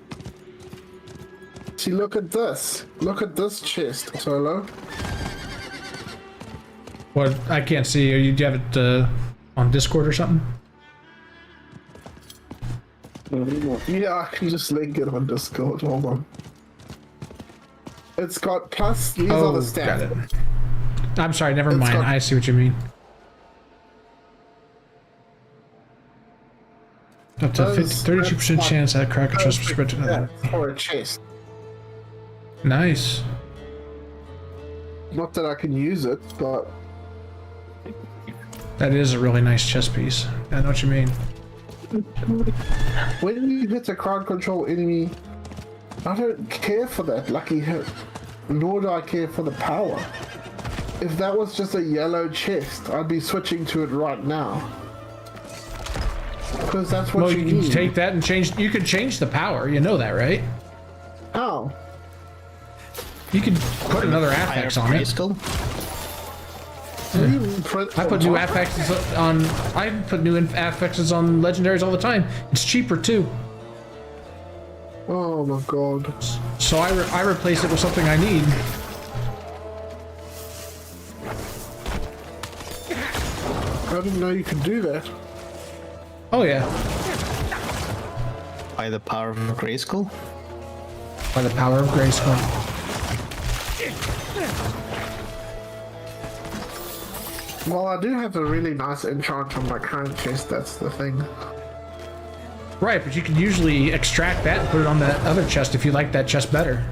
See, look at this. Look at this chest, Solo. What? I can't see. Do you have it on Discord or something? Yeah, I can just link it on Discord. Hold on. It's got plus, these are the Oh, stats. got it. I'm sorry, never It's mind. got- I see what you mean. Up to 32% chance that crack a trust was spread to another. Yeah, or a chest. Nice. Not that I can use it, but That is a really nice chess piece. I know what you mean. when you hit a crowd control enemy, I don't care for that lucky hit, nor do I care for the power. If that was just a yellow chest, I'd be switching to it right now. Because that's what Well, you you can need. take that and change. You can change the power. You know that, right? How? You can put another affix on it. Grayskull? I put new affixes on. I put new affixes on legendaries all the time. It's cheaper too. Oh my god. So I replace it with something I need. I didn't know you could do that. Oh yeah, By the power of Grayskull? by the power of Grayskull. Well, I do have a really nice enchant on my current chest, that's the thing. Right, but you can usually extract that and put it on that other chest if you like that chest better.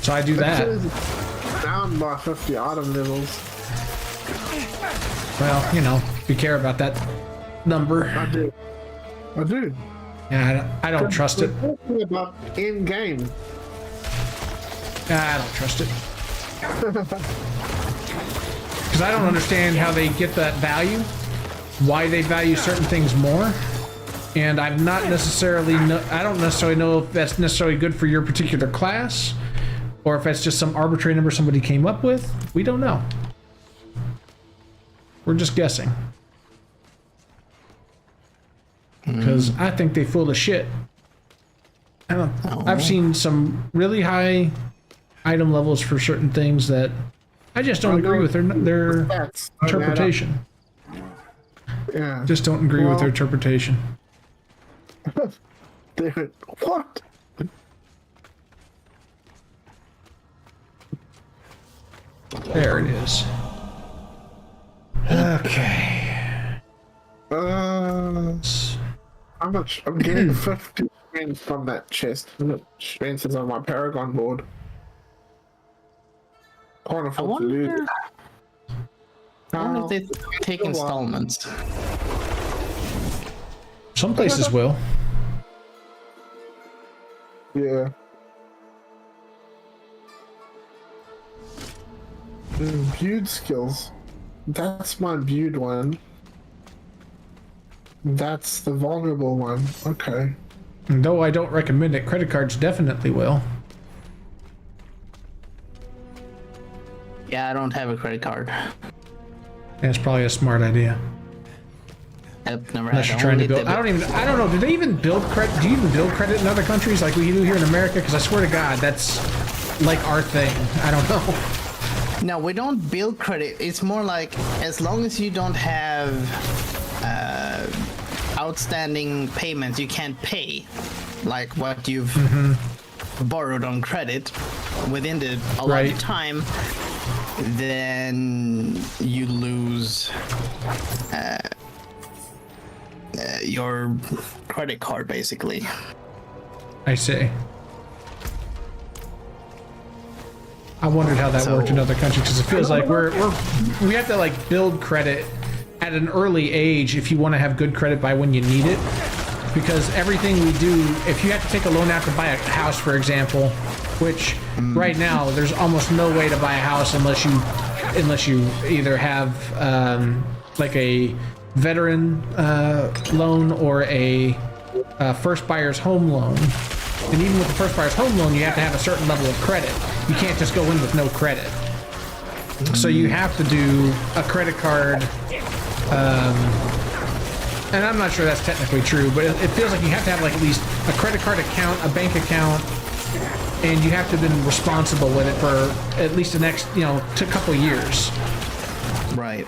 So I do that. It's down by 50 item levels. Well, you know, if you care about that number. I do. I do. Yeah, I don't trust it. We're talking about in-game. I don't trust it. Because I don't understand how they get that value, why they value certain things more, and I'm not necessarily, I don't necessarily know if that's necessarily good for your particular class, or if that's just some arbitrary number somebody came up with. We don't know. We're just guessing. Because I think they full of shit. I've seen some really high item levels for certain things that I just don't agree with their Stats don't add up. interpretation. Yeah. Just don't agree with their interpretation. Dude, what? There it is. Okay. How much? I'm getting 50 strength from that chest. How much strength is on my Paragon board? Can't afford to lose. I wonder if they take Go on. installments. Some places will. Yeah. Viewed skills. That's my viewed one. That's the vulnerable one. Okay. And though I don't recommend it, credit cards definitely will. Yeah, I don't have a credit card. That's probably a smart idea. I've never Unless had you're trying to only build. debit. I don't know. Do they even build credit? Do you even build credit in other countries like we do here in America? Because I swear to God, that's like our thing. I don't know. No, we don't build credit. It's more like as long as you don't have outstanding payments you can't pay, like what you've borrowed on credit within the allotted Right. time, then you lose your credit card, basically. I see. I wondered how that So- worked in other countries because it feels like we have to like build credit at an early age if you want to have good credit by when you need it. Because everything we do, if you have to take a loan out to buy a house, for example, which right now there's almost no way to buy a house unless you either have like a veteran loan or a first buyer's home loan. And even with the first buyer's home loan, you have to have a certain level of credit. You can't just go in with no credit. So you have to do a credit card. And I'm not sure that's technically true, but it feels like you have to have like at least a credit card account, a bank account, and you have to have been responsible with it for at least the next, to a couple years. Right.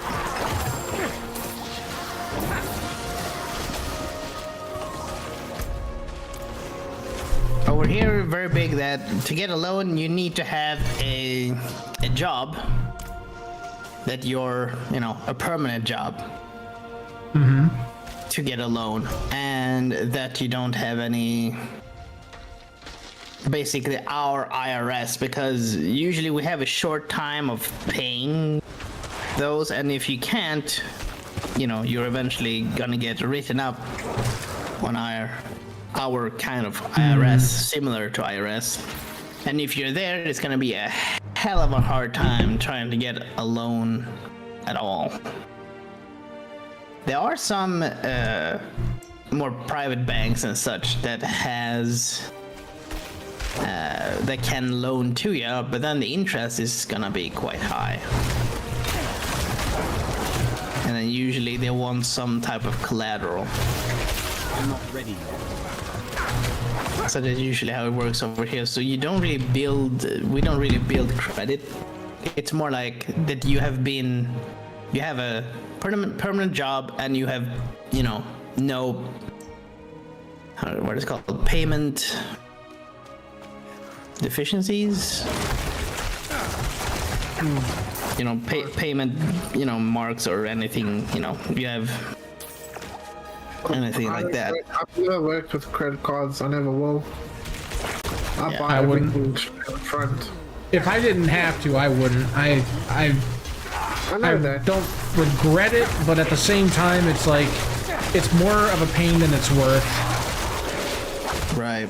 Over here, very big that to get a loan, you need to have a job that you're, a permanent job. To get a loan, and that you don't have any, basically our IRS, because usually we have a short time of paying those, and if you can't, you're eventually gonna get written up on our kind of IRS, similar to IRS. And if you're there, it's gonna be a hell of a hard time trying to get a loan at all. There are some more private banks and such that that can loan to you, but then the interest is gonna be quite high. And then usually they want some type of collateral. I'm not ready yet. So that's usually how it works over here. So we don't really build credit. It's more like that you have a permanent job, and you have, no, what is it called, payment deficiencies. Payment, marks or anything. You have anything like that. I've never worked with credit cards. I never will. I Yeah, buy I wouldn't. everything up front. If I didn't have to, I wouldn't. I know that. don't regret it, but at the same time, it's like, it's more of a pain than it's worth. Right.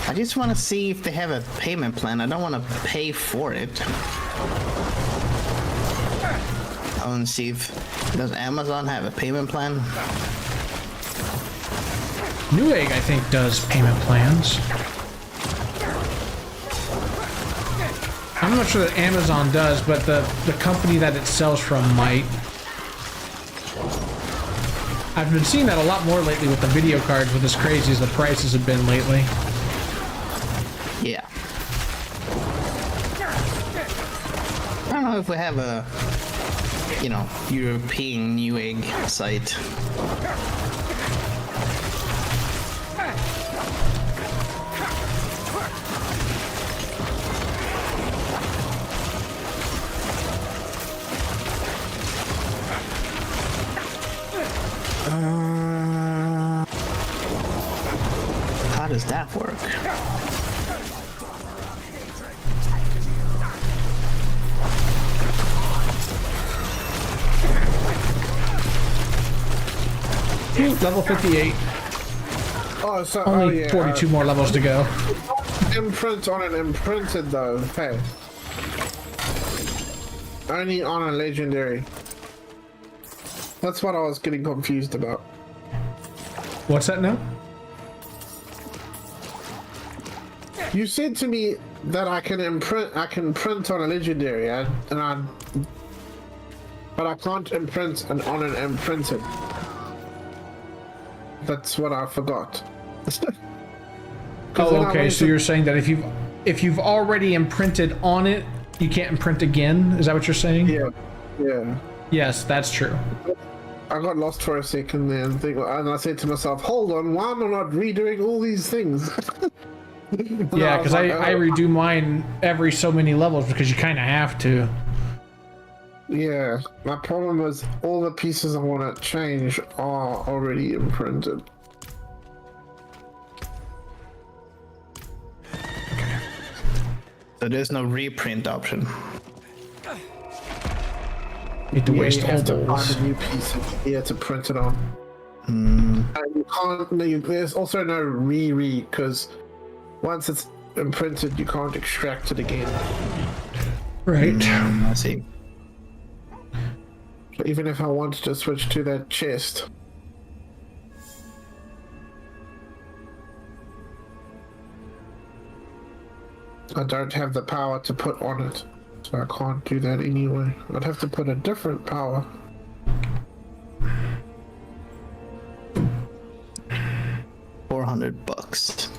I just want to see if they have a payment plan. I don't want to pay for it. I want to see does Amazon have a payment plan? Newegg, I think, does payment plans. I'm not sure that Amazon does, but the company that it sells from might. I've been seeing that a lot more lately with the video cards, with as crazy as the prices have been lately. Yeah. I don't know if we have a, European Newegg site. How does that work? Level 58. Oh, so Only 42 more levels to go. Imprint on an imprinted though. Hey. Only on a legendary. That's what I was getting confused about. What's that now? You said to me that I can print on a legendary, but I can't imprint on an imprinted. That's what I forgot. Oh, okay. So you're saying that if you've already imprinted on it, you can't imprint again? Is that what you're saying? Yeah. Yes, that's true. I got lost for a second there and I said to myself, hold on, why am I not redoing all these things? Yeah, because like, I redo mine every so many levels because you kind of have to. Yeah, my problem is all the pieces I want to change are already imprinted. So there's no reprint option. Need to waste you all have to those. find a new piece here to print it on. And you can't. There's also no re because once it's imprinted, you can't extract it again. Right. I see. So even if I wanted to switch to that chest, I don't have the power to put on it, so I can't do that anyway. I'd have to put a different power. $400.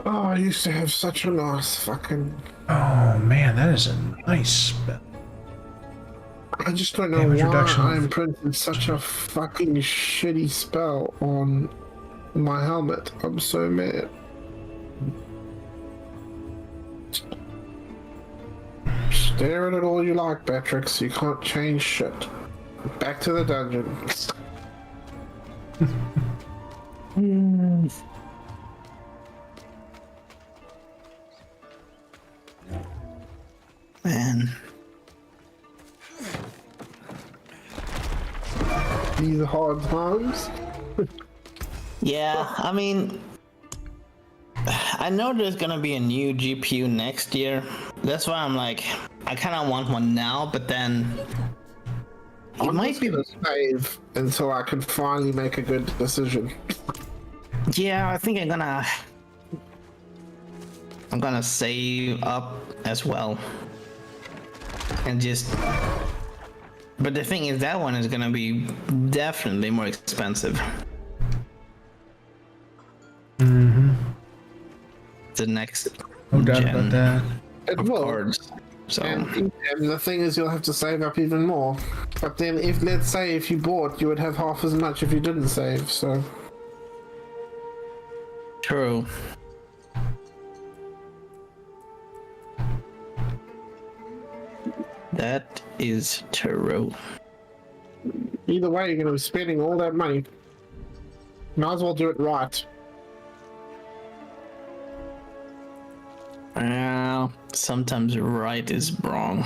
Oh, I used to have such a nice fucking. Oh man, that is a nice spell. I just don't know Damage why reduction. I imprinted such a fucking shitty spell on my helmet. I'm so mad. Stare at it all you like, Beatrix. You can't change shit. Back to the dungeon. Man. These hard times. Yeah, I mean, I know there's gonna be a new GPU next year. That's why I'm like, I kind of want one now, but then it I'm might just be. gonna save until I can finally make a good decision. Yeah, I think I'm gonna save up as well, and just. But the thing is, that one is gonna be definitely more expensive. Mm-hmm. The next. No doubt gen about that. It Of will. cards. So And the thing is, you'll have to save up even more. But then, if let's say if you bought, you would have half as much if you didn't save. So true. That is true. either way, you're going to be spending all that money. Might as well do it right. Well, sometimes right is wrong.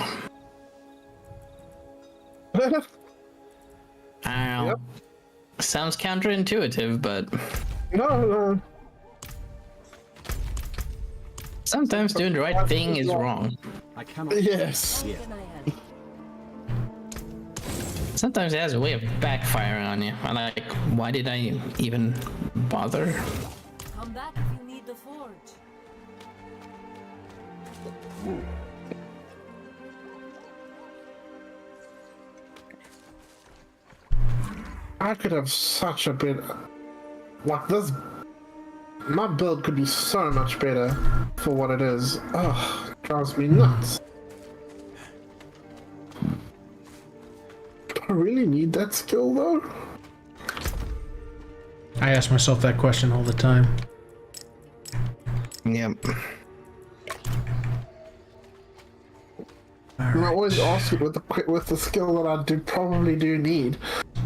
Ow. Yep. Sounds counterintuitive, but No. sometimes doing the right thing is wrong. I cannot. Yes. Yeah. Can I add? Sometimes it has a way of backfiring on you. I'm like, why did I even bother? Come back if you need the forge. I could have such a bit. Like this. My build could be so much better for what it is. Ugh, drives me nuts. Do I really need that skill though? I ask myself that question all the time. Yep. And I always ask you with the skill that I probably do need,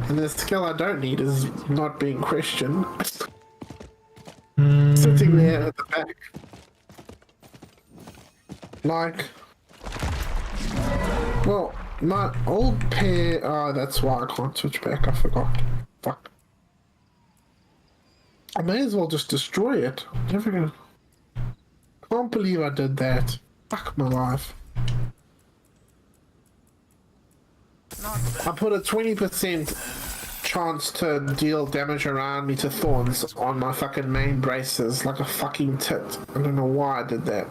and the skill I don't need is not being questioned. Sitting there at the back, like, well, my old pair. Oh, that's why I can't switch back. I forgot. Fuck. I may as well just destroy it. Never gonna. Can't believe I did that. Fuck my life. I put a 20% chance to deal damage around me to thorns on my fucking main braces like a fucking tit. I don't know why I did that.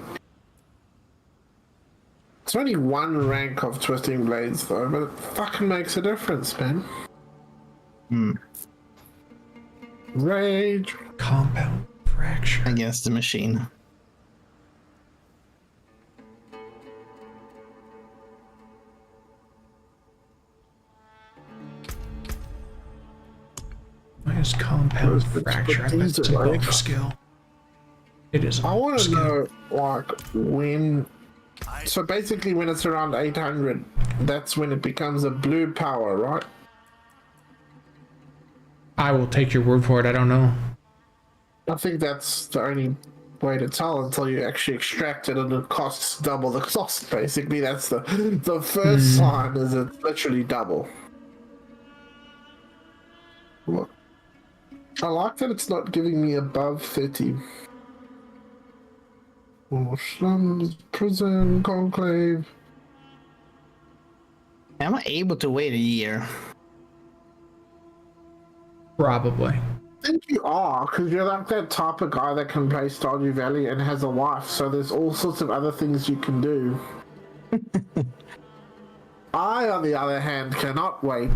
It's only one rank of twisting blades though, but it fucking makes a difference, man. Rage. Compound fracture. Against the machine. is compound But fracture. I bet these it's a are like- buff skill. It is a I want buff to skill. know, like, when. So basically, when it's around 800, that's when it becomes a blue power, right? I will take your word for it. I don't know. I think that's the only way to tell until you actually extract it and it costs double the cost. Basically, that's the first sign is it's literally double. Look, I like that it's not giving me above 30. Oh, slums, prison, conclave. Am I able to wait a year? Probably. I think you are, because you're like that type of guy that can play Stardew Valley and has a wife, so there's all sorts of other things you can do. I, on the other hand, cannot wait.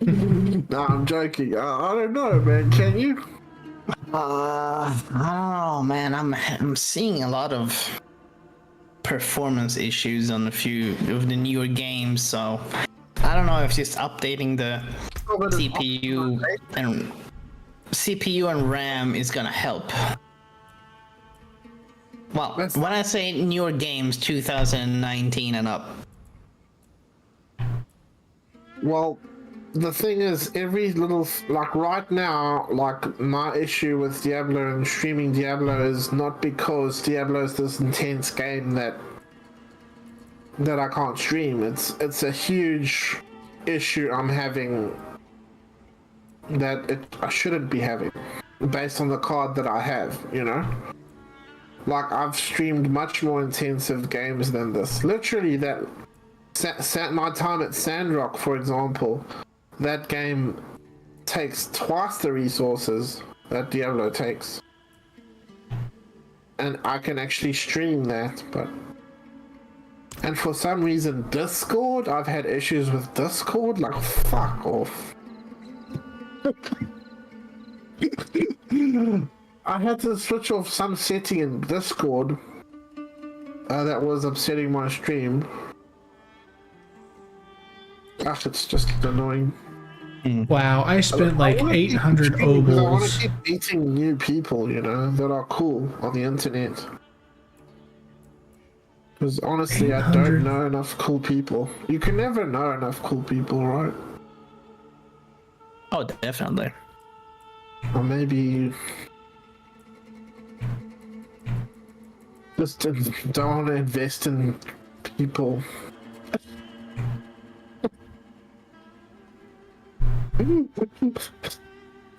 No, I'm joking. I don't know, man. Can you? I don't know, man. I'm seeing a lot of performance issues on a few of the newer games, so I don't know if just updating the CPU and RAM is gonna help. Well, when I say newer games, 2019 and up. Well, the thing is, every little, like right now, like my issue with Diablo and streaming Diablo is not because Diablo is this intense game that I can't stream. It's a huge issue I'm having that I shouldn't be having based on the card that I have, you know? Like, I've streamed much more intensive games than this. Literally, that my time at Sandrock, for example, that game takes twice the resources that Diablo takes. And I can actually stream that, but... And for some reason, Discord, I've had issues with Discord, like, fuck off. I had to switch off some setting in Discord that was upsetting my stream. Gosh, it's just annoying. Wow, I spent like 800 I want to obols. keep meeting new people, you know, that are cool on the internet. Because honestly, I 800. don't know enough cool people. You can never know enough cool people, right? Oh, definitely. Or maybe just don't want to invest in people.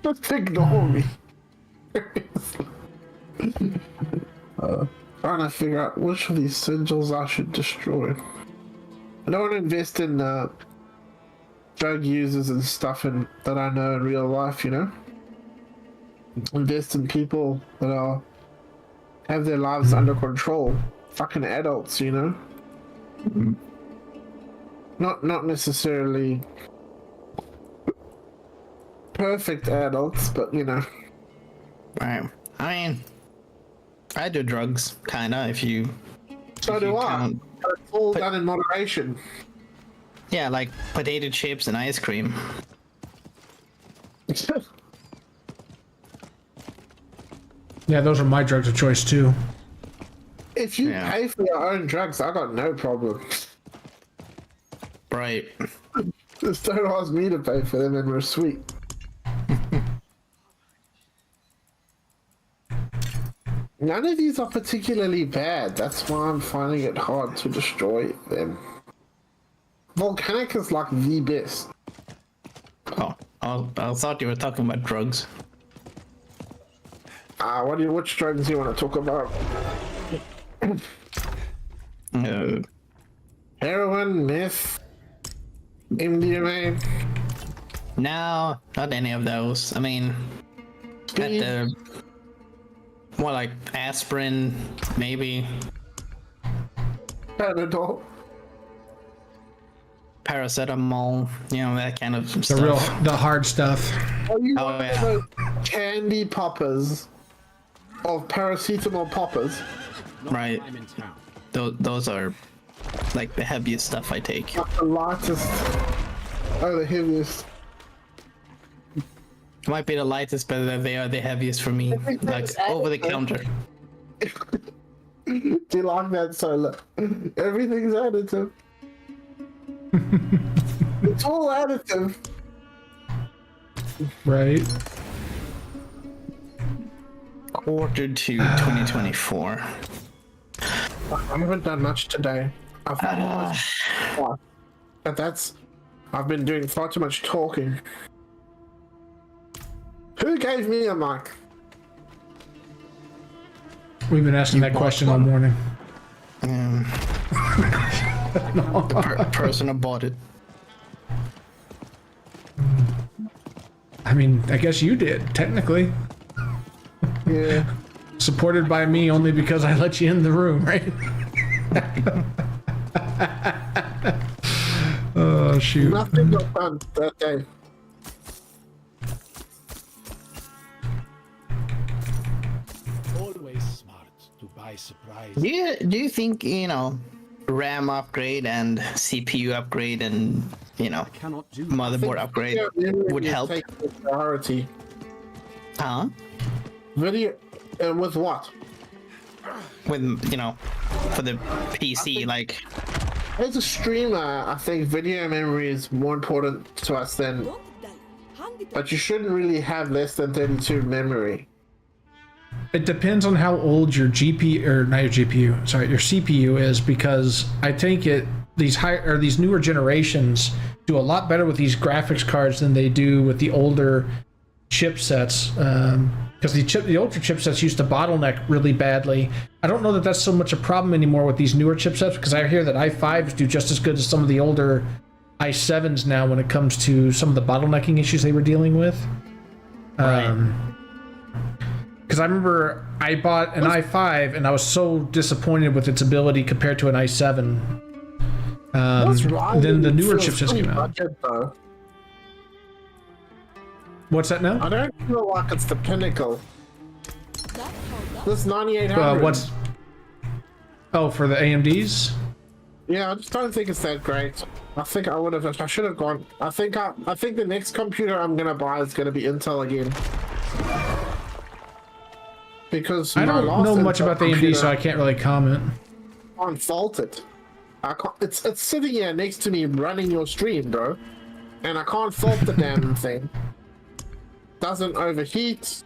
Just ignore me. Trying to figure out which of these sigils I should destroy. I don't want to invest in drug users and stuff that I know in real life, you know? Invest in people that have their lives under control. Fucking adults, you know? Not necessarily perfect adults, but you know. Right. I mean, I do drugs, kinda, if you... So if do you I. count- But it's all done in moderation. Yeah, like potato chips and ice cream. Yeah, those are my drugs of choice too. If you Yeah. pay for your own drugs, I got no problem. Right. Just don't ask me to pay for them and we're sweet. None of these are particularly bad. That's why I'm finding it hard to destroy them. Volcanic is like the best. Oh, I thought you were talking about drugs. Which drugs do you want to talk about? Heroin, meth, MDMA. No, not any of those. I mean, at the more like aspirin, maybe Panadol. paracetamol, you know, that kind of The stuff. the hard stuff. Are you Oh, one of yeah. those candy poppers of paracetamol poppers? Right. I'm in town. Those are like the heaviest stuff I take. Like the lightest. Oh, the heaviest. Might be the lightest, but they are the heaviest for me. Like over the counter. Do you like that solo? Everything's additive. It's all additive. Right. Quarter to 2024. I haven't done much today. But I've been doing far too much talking. Who gave me a mic? We've been asking that question all morning. The person who bought it. I mean, I guess you did, technically. Yeah. Supported by me only because I let you in the room, right? Oh, shoot. Nothing got done that day. Always smart to buy supplies. Do you think, RAM upgrade and CPU upgrade and, Cannot do. motherboard upgrade would help? Take the priority. Huh? Video with what? With, for the PC, like... As a streamer, I think video memory is more important to us than. But you shouldn't really have less than 32 memory. It depends on how old your GPU, or not your GPU, sorry, your CPU is, because I think these newer generations do a lot better with these graphics cards than they do with the older chipsets. Because the older chipsets used to bottleneck really badly. I don't know that that's so much a problem anymore with these newer chipsets, because I hear that i5s do just as good as some of the older i7s now when it comes to some of the bottlenecking issues they were dealing with. Because I remember I bought an i5 and I was so disappointed with its ability compared to an i7. Then the newer chipsets came out. Budget, What's that now? I don't feel like it's the pinnacle. This 9800. Oh, for the AMDs? Yeah, I just don't think it's that great. I think I should have gone. I think the next computer I'm gonna buy is gonna be Intel again. Because I don't know much about the AMD, so I can't really comment. I can't fault it. I can't, it's sitting here next to me running your stream, bro, and I can't fault the damn thing. Doesn't overheat.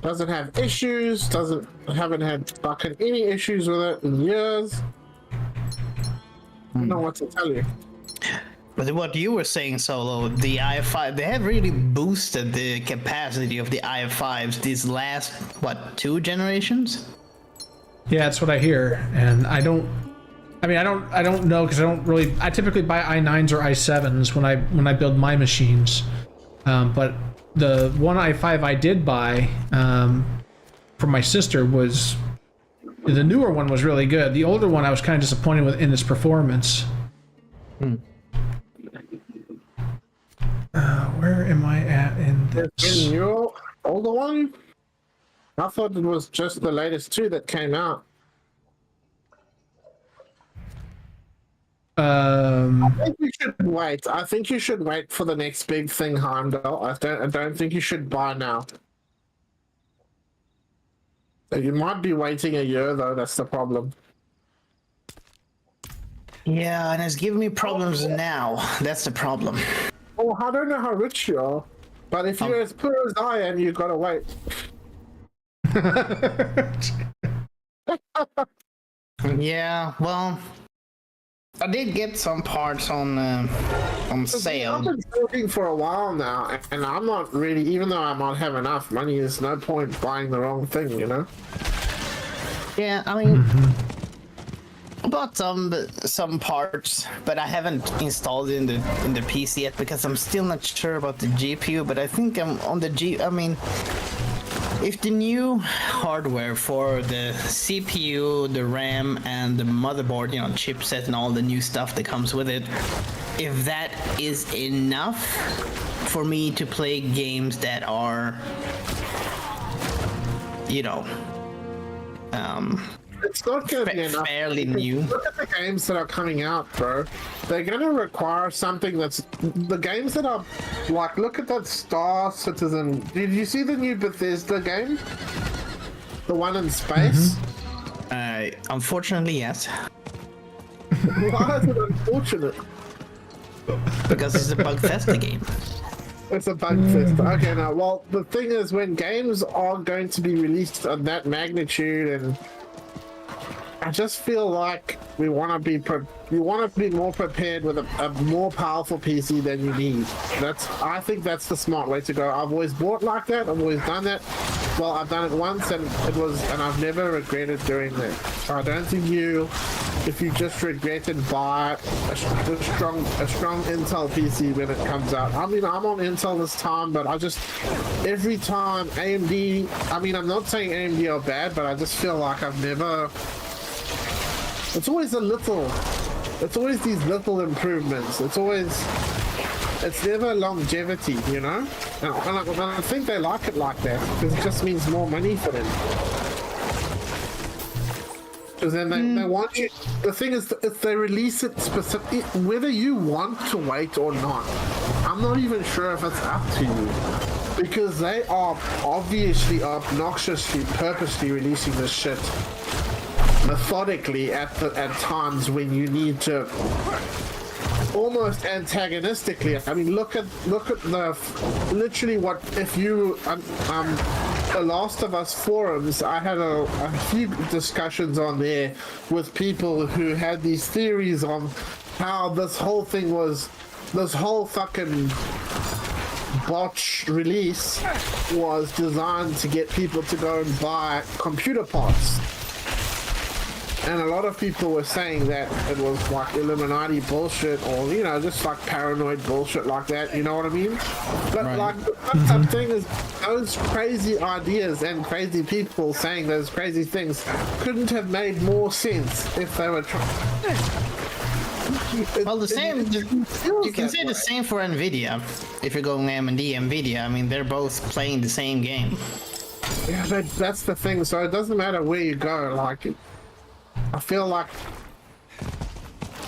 Doesn't have issues. Haven't had fucking any issues with it in years. I don't know what to tell you. But what you were saying, Solo, the i5, they have really boosted the capacity of the i5s these last, 2 generations? Yeah, that's what I hear, and I don't know, because I typically buy i9s or i7s when I build my machines. But the one i5 I did buy for my sister was, the newer one was really good. The older one I was kind of disappointed with in its performance. Where am I at in this? In your older one? I thought it was just the latest 2 that came out. I think you should wait. I think you should wait for the next big thing, Heimdall. I don't think you should buy now. You might be waiting a year though, that's the problem. Yeah, and it's giving me problems now. That's the problem. Oh, I don't know how rich you are, but if you're as poor as I am, you gotta wait. Yeah, well, I did get some parts on sale. I've been talking for a while now, and I'm not really, even though I might have enough money, there's no point buying the wrong thing, you know? Yeah, I mean, I bought some parts, but I haven't installed it in the PC yet because I'm still not sure about the GPU. But I think I'm on the I mean, if the new hardware for the CPU, the RAM, and the motherboard, chipset, and all the new stuff that comes with it, if that is enough for me to play games that are, It's not going to be enough. fairly new. Look at the games that are coming out, bro. They're going to require something that's the games that are like. Look at that Star Citizen. Did you see the new Bethesda game? The one in space. Unfortunately, yes, Why is it unfortunate? because it's a Bugfesta game. It's a bug fest. Okay, now, well, the thing is, when games are going to be released of that magnitude, and I just feel like we want to be more prepared with a more powerful PC than you need. I think that's the smart way to go. I've always bought like that. I've always done that. Well, I've done it once, and I've never regretted doing that. So I don't think if you just regretted buy a strong Intel PC when it comes out. I mean, I'm on Intel this time, but every time AMD. I mean, I'm not saying AMD are bad, but I just feel like I've never. It's always these little improvements. It's never longevity, you know? And I think they like it like that, because it just means more money for them. Because then they want you. The thing is, if they release it specifically, whether you want to wait or not, I'm not even sure if it's up to you. Because they are obviously obnoxiously, purposely releasing this shit methodically at times when you need to almost antagonistically. I mean, look at the literally what if you the Last of Us forums. I had a few discussions on there with people who had these theories on how this whole fucking botch release was designed to get people to go and buy computer parts. And a lot of people were saying that it was like Illuminati bullshit, or, you know, just like paranoid bullshit like that, you know what I mean? But Right. like, the fucked up thing is, those crazy ideas and crazy people saying those crazy things couldn't have made more sense if they were trying. Well, the same. You can say the same for Nvidia. If you're going AMD, Nvidia, I mean, they're both playing the same game. Yeah, that's the thing. So it doesn't matter where you go. Like, I feel like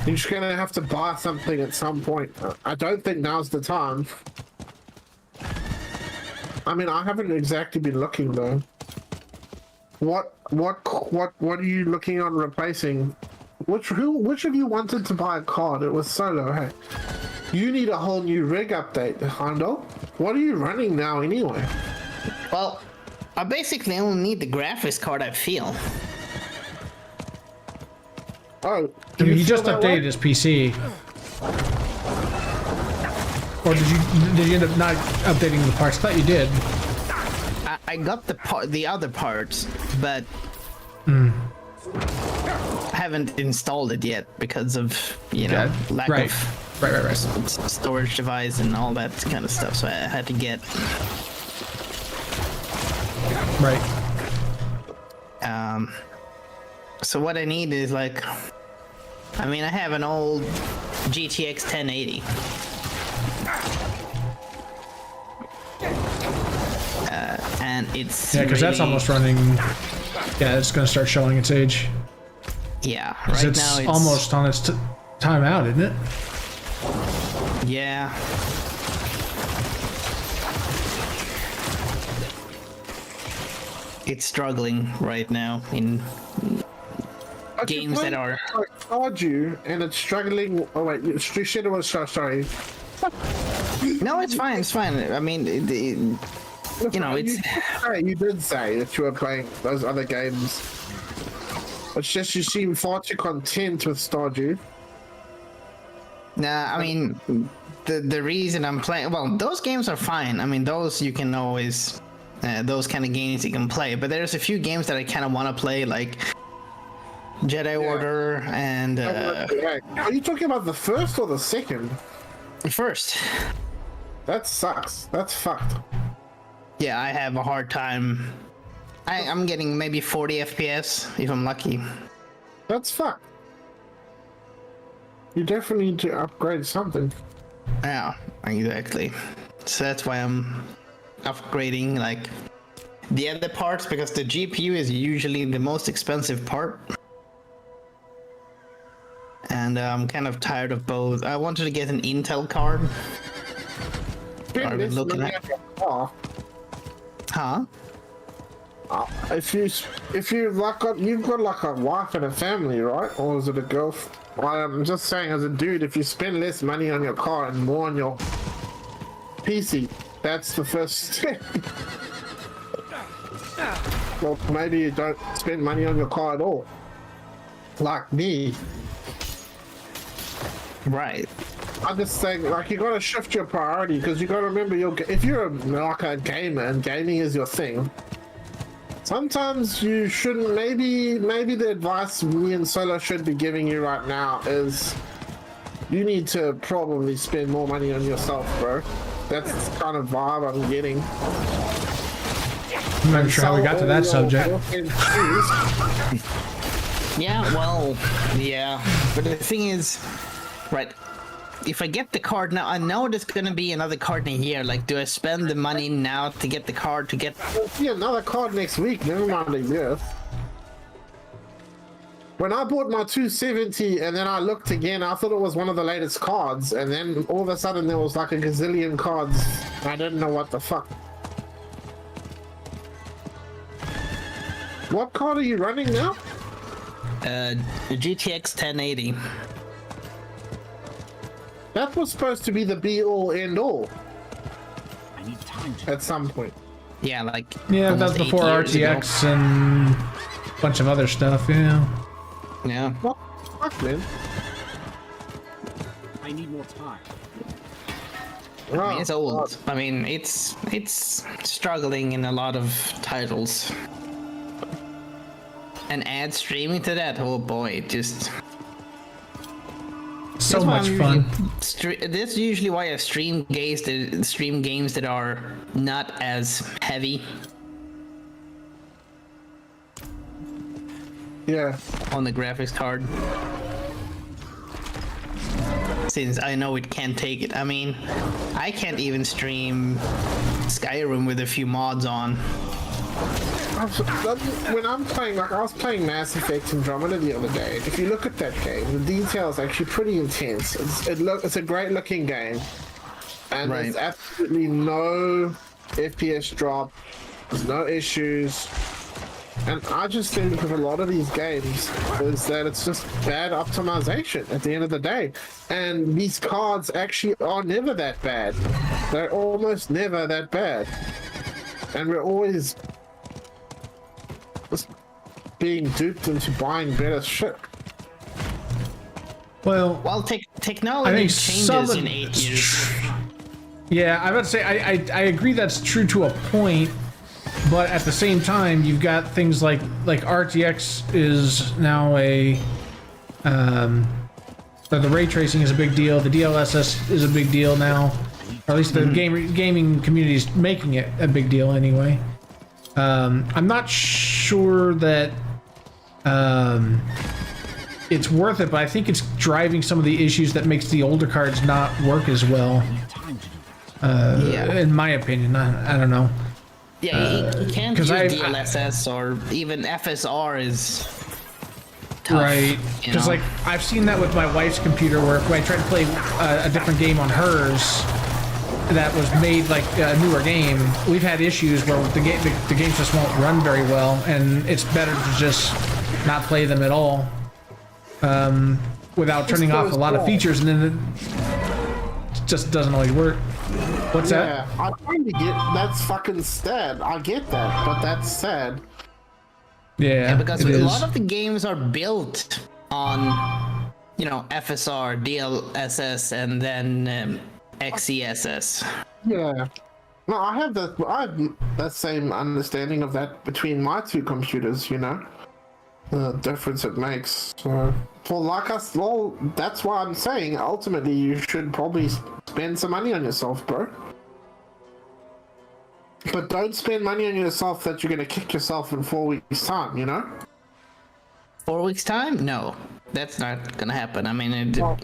you're just gonna have to buy something at some point. I don't think now's the time. I mean, I haven't exactly been looking though. What are you looking on replacing? Which of you wanted to buy a card? It was Solo. Hey, you need a whole new rig update, Hondo. What are you running now anyway? Well, I basically only need the graphics card, I feel. Oh, I mean, he just feel that way? updated his PC. Or did you end up not updating the parts? I thought you did. I got the other parts, but haven't installed it yet because of, you know, lack Right. of Right. storage device and all that kind of stuff. So I had to get Right. So what I need is like, I mean, I have an old GTX 1080. And it's Yeah, because that's really- almost running. Yeah, it's going to start showing its age. Yeah, 'Cause right it's now it's almost on its time out, isn't it? Yeah. It's struggling right now in But you're games that playing are. like Stardew, and it's struggling. Oh wait, shit, it was sorry. No, it's fine. It's fine. I mean, you know, it's. You did say that you were playing those other games. It's just you seem far too content with Stardew. Nah, I mean, the reason I'm playing. Well, those games are fine. I mean, those you can always. Those kind of games you can play. But there's a few games that I kind of want to play, like Jedi Order and. Are you talking about the first or the second? First. That sucks. That's fucked. Yeah, I have a hard time. I'm getting maybe 40 FPS if I'm lucky. That's fucked. You definitely need to upgrade something. Yeah, exactly. So that's why I'm upgrading, like the other parts because the GPU is usually the most expensive part. And I'm kind of tired of both. I wanted to get an Intel card. Are we looking at? Huh? If you like you've got like a wife and a family, right? Or is it a girl? I'm just saying, as a dude, if you spend less money on your car and more on your PC, that's the first step. Well, maybe you don't spend money on your car at all, like me. Right. I'm just saying, like, you gotta shift your priority because you gotta remember, if you're like a gamer and gaming is your thing, sometimes you shouldn't. Maybe the advice me and Solo should be giving you right now is you need to probably spend more money on yourself, bro. That's the kind of vibe I'm getting. I'm not sure how we got to that subject. Yeah, well, yeah. But the thing is, right, if I get the card now, I know there's gonna be another card in a year. Like, do I spend the money now to get the card to get... Yeah, another card next week, never mind a year. When I bought my 270 and then I looked again, I thought it was one of the latest cards, and then all of a sudden there was like a gazillion cards. I didn't know what the fuck. What card are you running now? The GTX 1080. That was supposed to be the be-all, end-all I need time to... at some point. Yeah, like... Yeah, that's almost 8 before years ago. RTX and a bunch of other stuff, yeah. Yeah. What the fuck, man? I need more time. I mean, it's old. I mean, it's struggling in a lot of titles. And add streaming to that, oh boy, it just... So That's why much I'm fun. That's usually why I stream games that are not as heavy Yeah. on the graphics card. Since I know it can't take it. I mean, I can't even stream Skyrim with a few mods on. When I'm playing, like I was playing Mass Effect Andromeda the other day. If you look at that game, the detail is actually pretty intense. It's a great looking game, and Right. there's absolutely no FPS drop. There's no issues, and I just think with a lot of these games is that it's just bad optimization at the end of the day. And these cards actually are never that bad. They're almost never that bad, and we're always being duped into buying better shit. Well, Well, I technology think changes in 8 years. yeah, I would say I agree that's true to a point, but at the same time, you've got things like RTX is now the ray tracing is a big deal. The DLSS is a big deal now, or at least the gaming community is making it a big deal anyway. I'm not sure that it's worth it, but I think it's driving some of the issues that makes the older cards not work as well. Yeah. In my opinion, I don't know. Yeah, you can't 'cause use I- DLSS or even FSR is tough. Right, you because know? like I've seen that with my wife's computer where when I tried to play a different game on hers that was made like a newer game, we've had issues where the games just won't run very well, and it's better to just not play them at all without turning off a lot of features, and then it just doesn't always work. What's that? Yeah, I kind of get that's fucking sad. I get that, but that's sad. Yeah, because it a is. lot of the games are built on, you know, FSR, DLSS, and then XESS. Yeah. No, I have that same understanding of that between my two computers. You know, the difference it makes. So, well, that's why I'm saying ultimately you should probably spend some money on yourself, bro. But don't spend money on yourself that you're gonna kick yourself in 4 weeks' time. You know. 4 weeks time? No, that's not gonna happen. I mean, Well,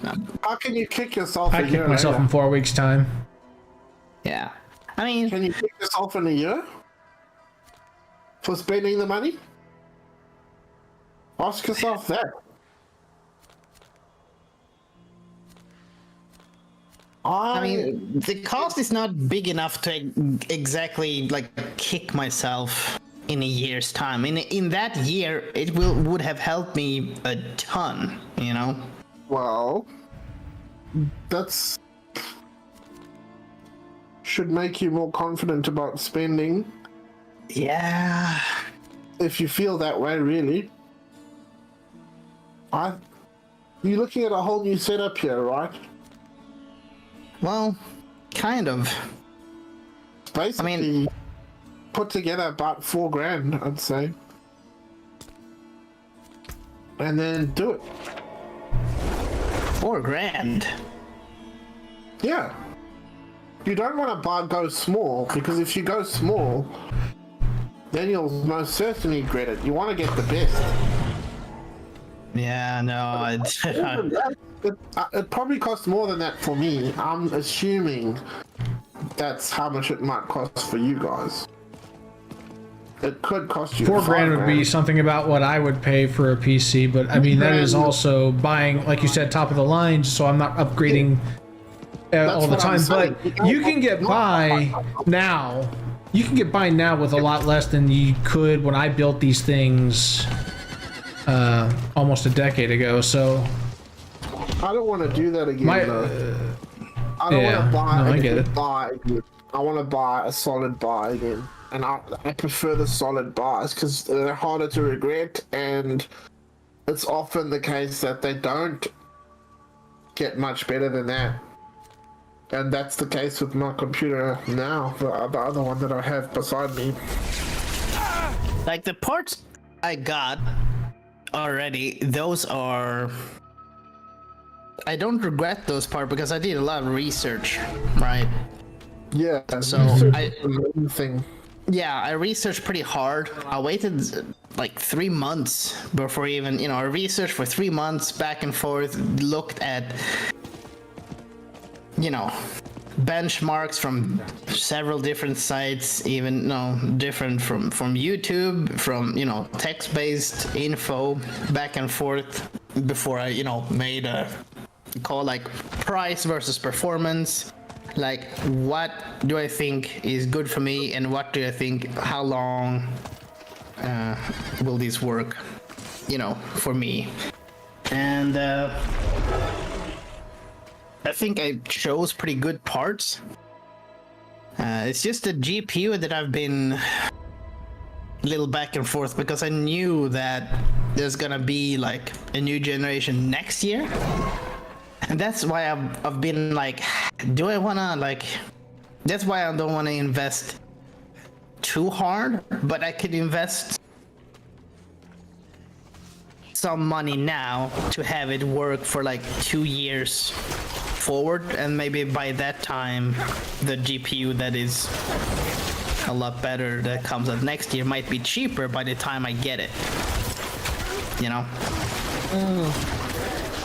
how can you kick yourself? I a year kicked myself later? in 4 weeks' time. yeah. I mean, Can you kick yourself in a year? for spending the money? Ask yourself that. I mean, the cost is not big enough to exactly like kick myself in a year's time. In that year, it would have helped me a ton, you know. Well, that's should make you more confident about spending. Yeah. If you feel that way, really. You're looking at a whole new setup here, right? Well, kind of. Basically, put together about $4,000, I'd say. And then do it. $4,000. Yeah. You don't want to go small, because if you go small, then you'll most certainly regret it. You want to get the best. Yeah, no, It probably costs more than that for me. I'm assuming that's how much it might cost for you guys. It could cost you $4,000 would be something about what I would pay for a PC, but I mean that is also buying, like you said, top of the line, so I'm not upgrading all the time. But you can get by now. You can get by now with a lot less than you could when I built these things almost a decade ago. So I don't want to do that again. Though. I don't yeah, want to buy. no, I get it. I want to buy a solid buy again, and I prefer the solid buys because they're harder to regret, and it's often the case that they don't get much better than that. And that's the case with my computer now, the other one that I have beside me. like the parts I got already, those are. I don't regret those parts because I did a lot of research, right? Yeah, So thing. Yeah, I researched pretty hard. I waited like 3 months before even, I researched for 3 months back and forth, looked at, benchmarks from several different sites, even, different from YouTube, from, text-based info back and forth before I, made a call like price versus performance. Like, what do I think is good for me, and what do I think, how long will this work, for me? And I think I chose pretty good parts. It's just the GPU that I've been a little back and forth because I knew that there's gonna be like a new generation next year. And that's why I've been like, do I wanna that's why I don't wanna invest too hard, but I could invest some money now to have it work for like 2 years forward, and maybe by that time the GPU that is a lot better that comes out next year might be cheaper by the time I get it.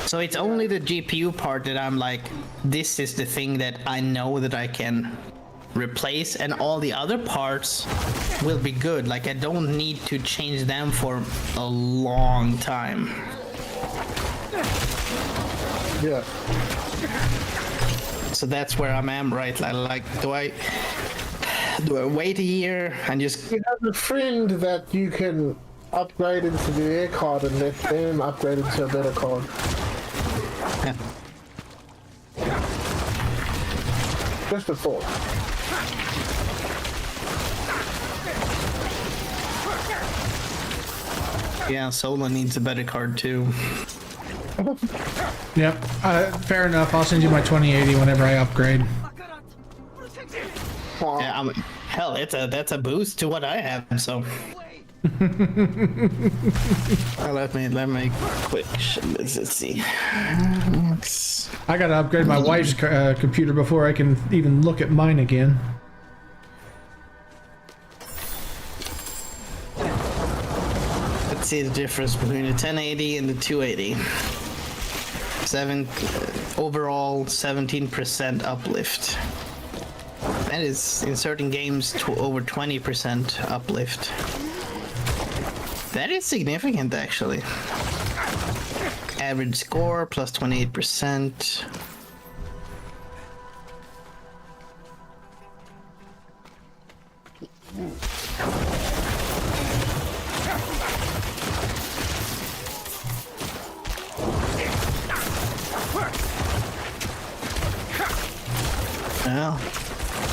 So it's only the GPU part that I'm like, this is the thing that I know that I can replace, and all the other parts will be good. Like, I don't need to change them for a long time. Yeah. So that's where I'm at right. Like, do I wait a year and just... You have a friend that you can upgrade into their card and let them upgrade into a better card. Yeah. Just a thought. Yeah, Solo needs a better card too. Yep. Fair enough. I'll send you my 2080 whenever I upgrade. Yeah, hell, that's a boost to what I have. So. let me quick. Let's see. I gotta upgrade my wife's computer before I can even look at mine again. Let's see the difference between the 1080 and the 280. Overall 17% uplift. That is in certain games over 20% uplift. That is significant, actually. Average score plus 28%. Well,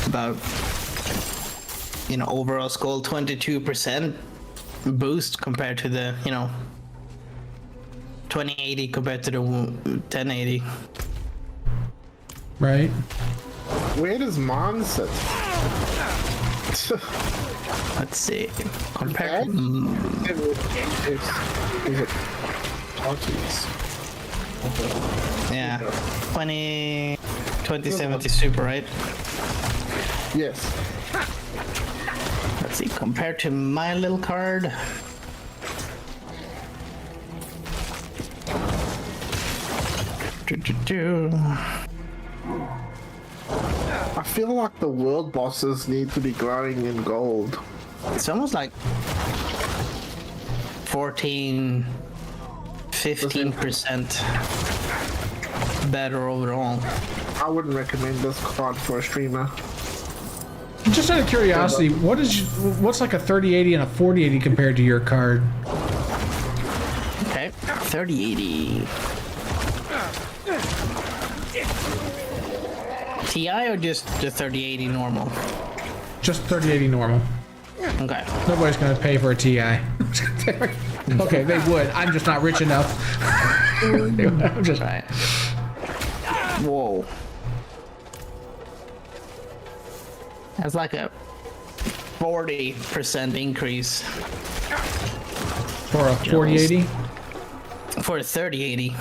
about, overall score 22% boost compared to the, 2080 compared to the 1080. Right. Where does Mon sit? Let's see. Compared Okay. Is it Arches? yeah, 2070 Super, right? Yes. Let's see, compared to my little card. I feel like the world bosses need to be growing in gold. It's almost like 14, 15% better overall. I wouldn't recommend this card for a streamer. Just out of curiosity, what's like a 3080 and a 4080 compared to your card? Okay, 3080. Ti or just the 3080 normal? Just 3080 normal. Okay. Nobody's gonna pay for a TI. Okay, they would. I'm just not rich enough. I'm just Right. Whoa. That's like a 40% increase for a 4080. for a 3080.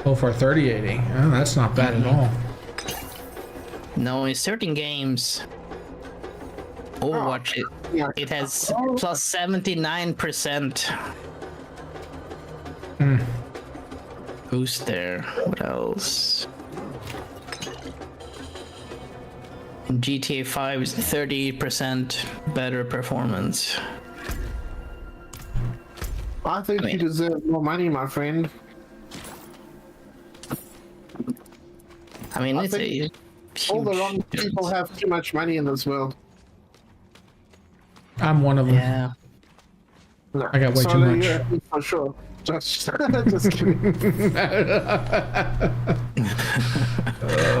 Oh, for a 3080. Oh, that's not bad at all. No, in certain games, Overwatch, it has plus 79% boost there. What else? In GTA 5 is 30% better performance. I think you deserve more money, my friend. I mean, I it's a think huge All the wrong difference. people have too much money in this world. I'm one of them. Yeah. No. I got way too Sorry, much. yeah, for sure. Just kidding.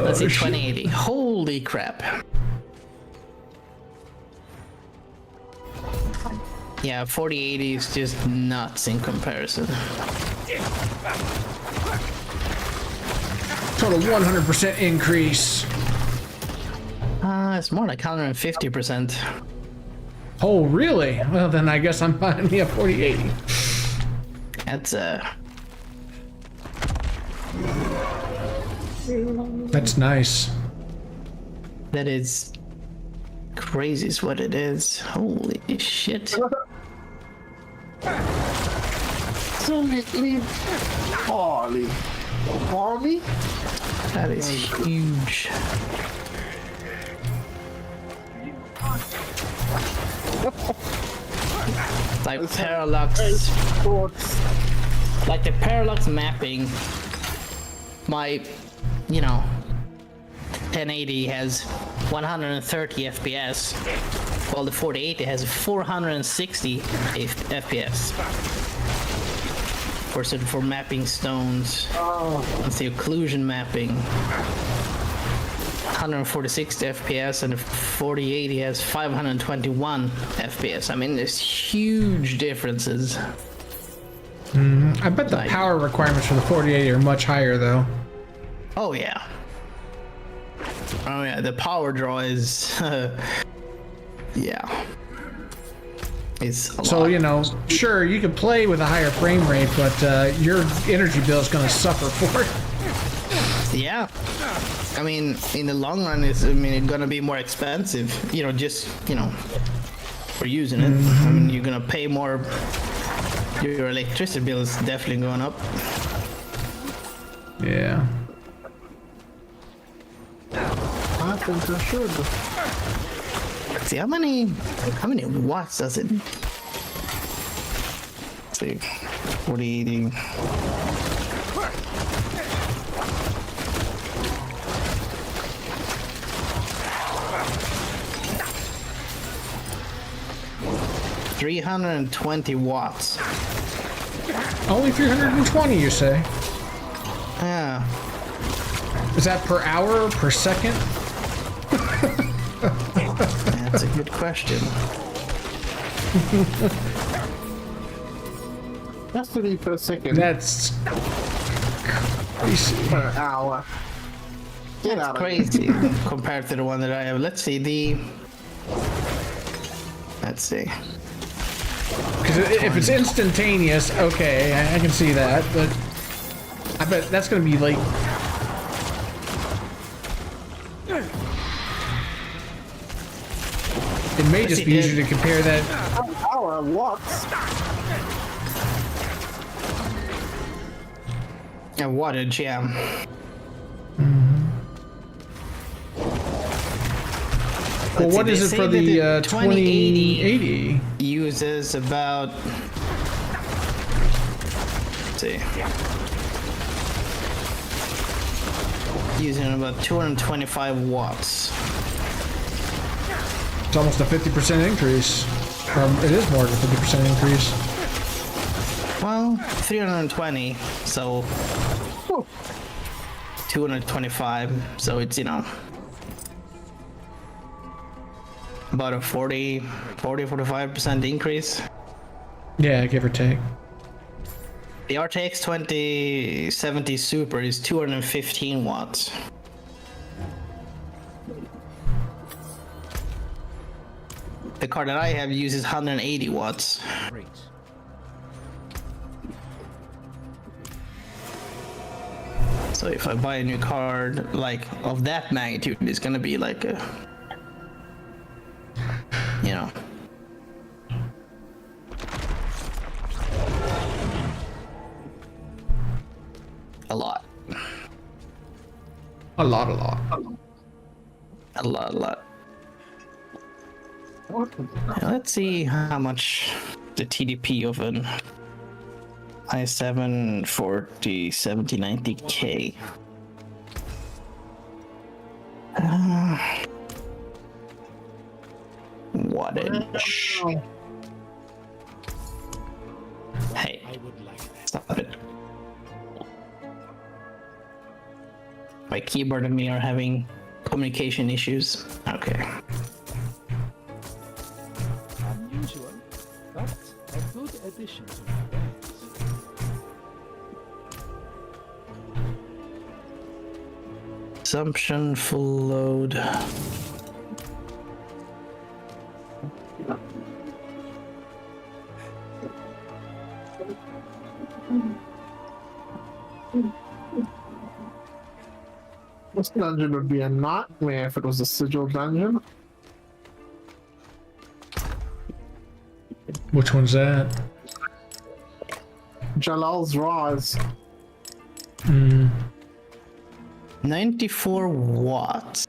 Let's see, 2080. Holy crap. Yeah, 4080 is just nuts in comparison. Total 100% increase. It's more like 150%. Oh, really? Well, then I guess I'm buying me a 4080. That's That's nice. that is crazy is what it is. Holy shit. So leave Harley. Harley? That is huge. Like parallax, like the parallax mapping. My, 1080 has 130 FPS, while the 4080 has 460 FPS. For mapping stones. Let's see, occlusion mapping. 146 FPS and the 4080 has 521 FPS. I mean, there's huge differences. I bet the power requirements for the 4080 are much higher, though. Oh yeah. Oh yeah, the power draw is yeah. It's a So, lot. sure, you can play with a higher frame rate, but your energy bill is going to suffer for it. Yeah. I mean, in the long run, it's gonna be more expensive. For using it. I mean, you're gonna pay more. Your electricity bill is definitely going up. Yeah. I think I should. Let's see how many watts does it see. 4080. $320 watts. Only 320, you say? Yeah. Is that per hour or per second? That's a good question. Has to be per second. That's crazy. Per hour. Get out of here. Crazy compared to the one that I have. Let's see. Let's see. Because if it's instantaneous, okay, I can see that, but I bet that's going to be like... It may just be easier to compare that. Hour watts. Yeah, wattage, yeah. Well, what is it for the 2080? Uses about... Let's see. Using about 225 watts. It's almost a 50% increase. It is more than a 50% increase. Well, 320, so 225, so it's, you know, about a 45% increase. Yeah, give or take. The RTX 2070 Super is 215 watts. The card that I have uses 180 watts. Great. So if I buy a new card like of that magnitude, it's gonna be like a, you know, a lot. A lot. A lot. Now, let's see how much the TDP of an i7 407090K. Wattage. Hey, stop it. My keyboard and me are having communication issues. Okay. Unusual, but a good addition to my ranks. Assumption full load. This dungeon would be a nightmare if it was a sigil dungeon. Which one's that? Jalal's Rise. 94 watts.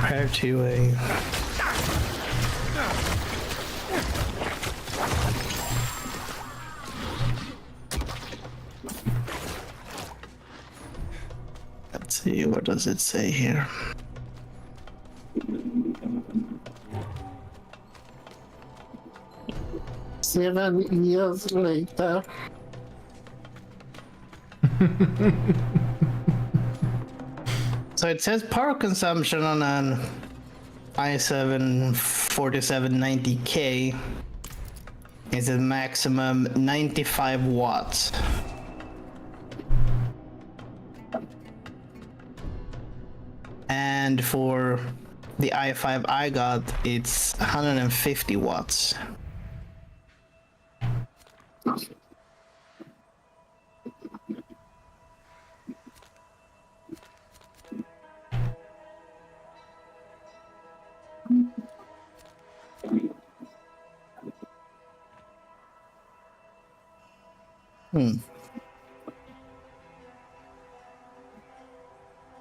Compared to a let's see, what does it say here? Seven years later. So it says power consumption on an i7 4790K is a maximum 95 watts. And for the i5 I got, it's 150 watts.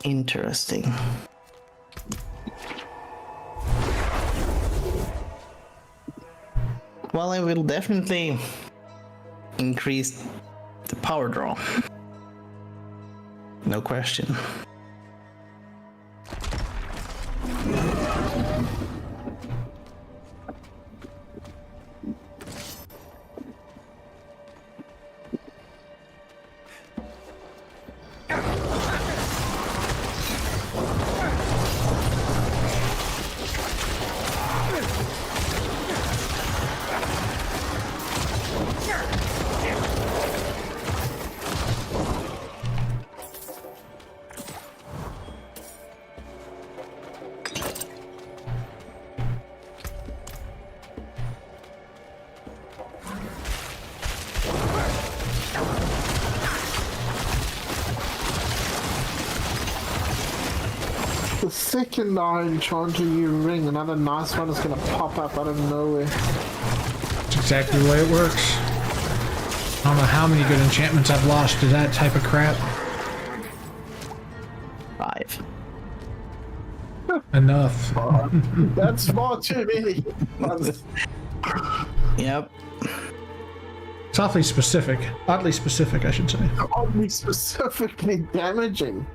Interesting. Well, it will definitely increase the power draw. No question. The second I enchant a new ring, another nice one is gonna pop up out of nowhere. That's exactly the way it works. I don't know how many good enchantments I've lost to that type of crap. 5. Enough. That's far too many. Yep. It's awfully specific. Oddly specific, I should say. Oddly specifically damaging.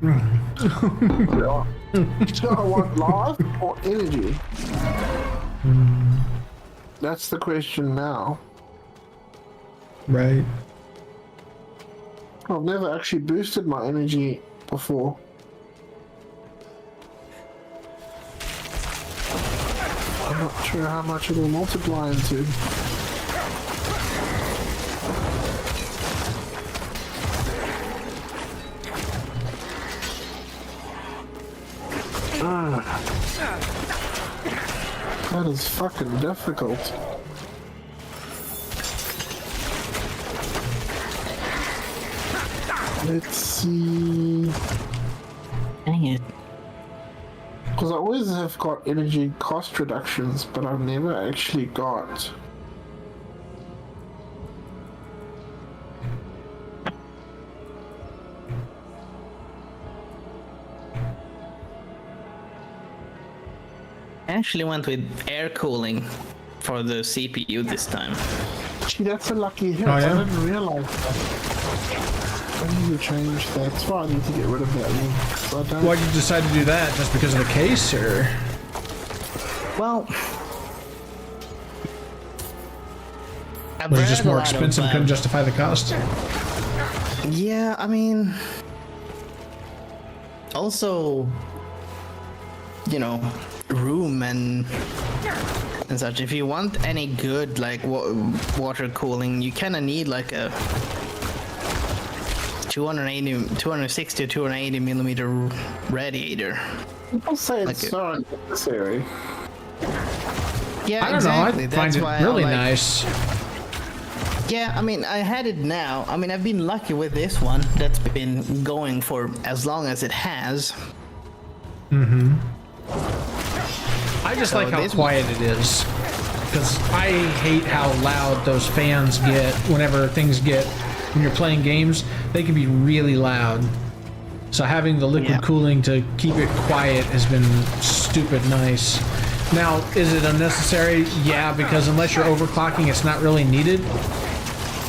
Yeah. Do I want life or energy? That's the question now. Right. I've never actually boosted my energy before. I'm not sure how much it'll multiply into. That is fucking difficult. Let's see. Dang it. Because I always have got energy cost reductions, but I've never actually got. I actually went with air cooling for the CPU this time. Gee, that's a lucky hit. Oh, yeah? I didn't realize that. I need to change that. That's why I need to get rid of that one. So I don't... Why'd you decide to do that? Just because of the case, or? Well, I've Was it read just a more lot of, expensive and couldn't justify the cost? Yeah, I mean, also, you know, room and such. If you want any good like water cooling, you kind of need like a 260 or 280 millimeter radiator. People say Like it's it. so unnecessary. Yeah, I don't exactly. know. I find That's it why really I like, nice. Yeah, I mean, I had it now. I mean, I've been lucky with this one that's been going for as long as it has. I just So like how this- quiet it is. Because I hate how loud those fans get whenever things get, when you're playing games, they can be really loud. So having the liquid Yeah. cooling to keep it quiet has been stupid nice. Now, is it unnecessary? Yeah, because unless you're overclocking, it's not really needed.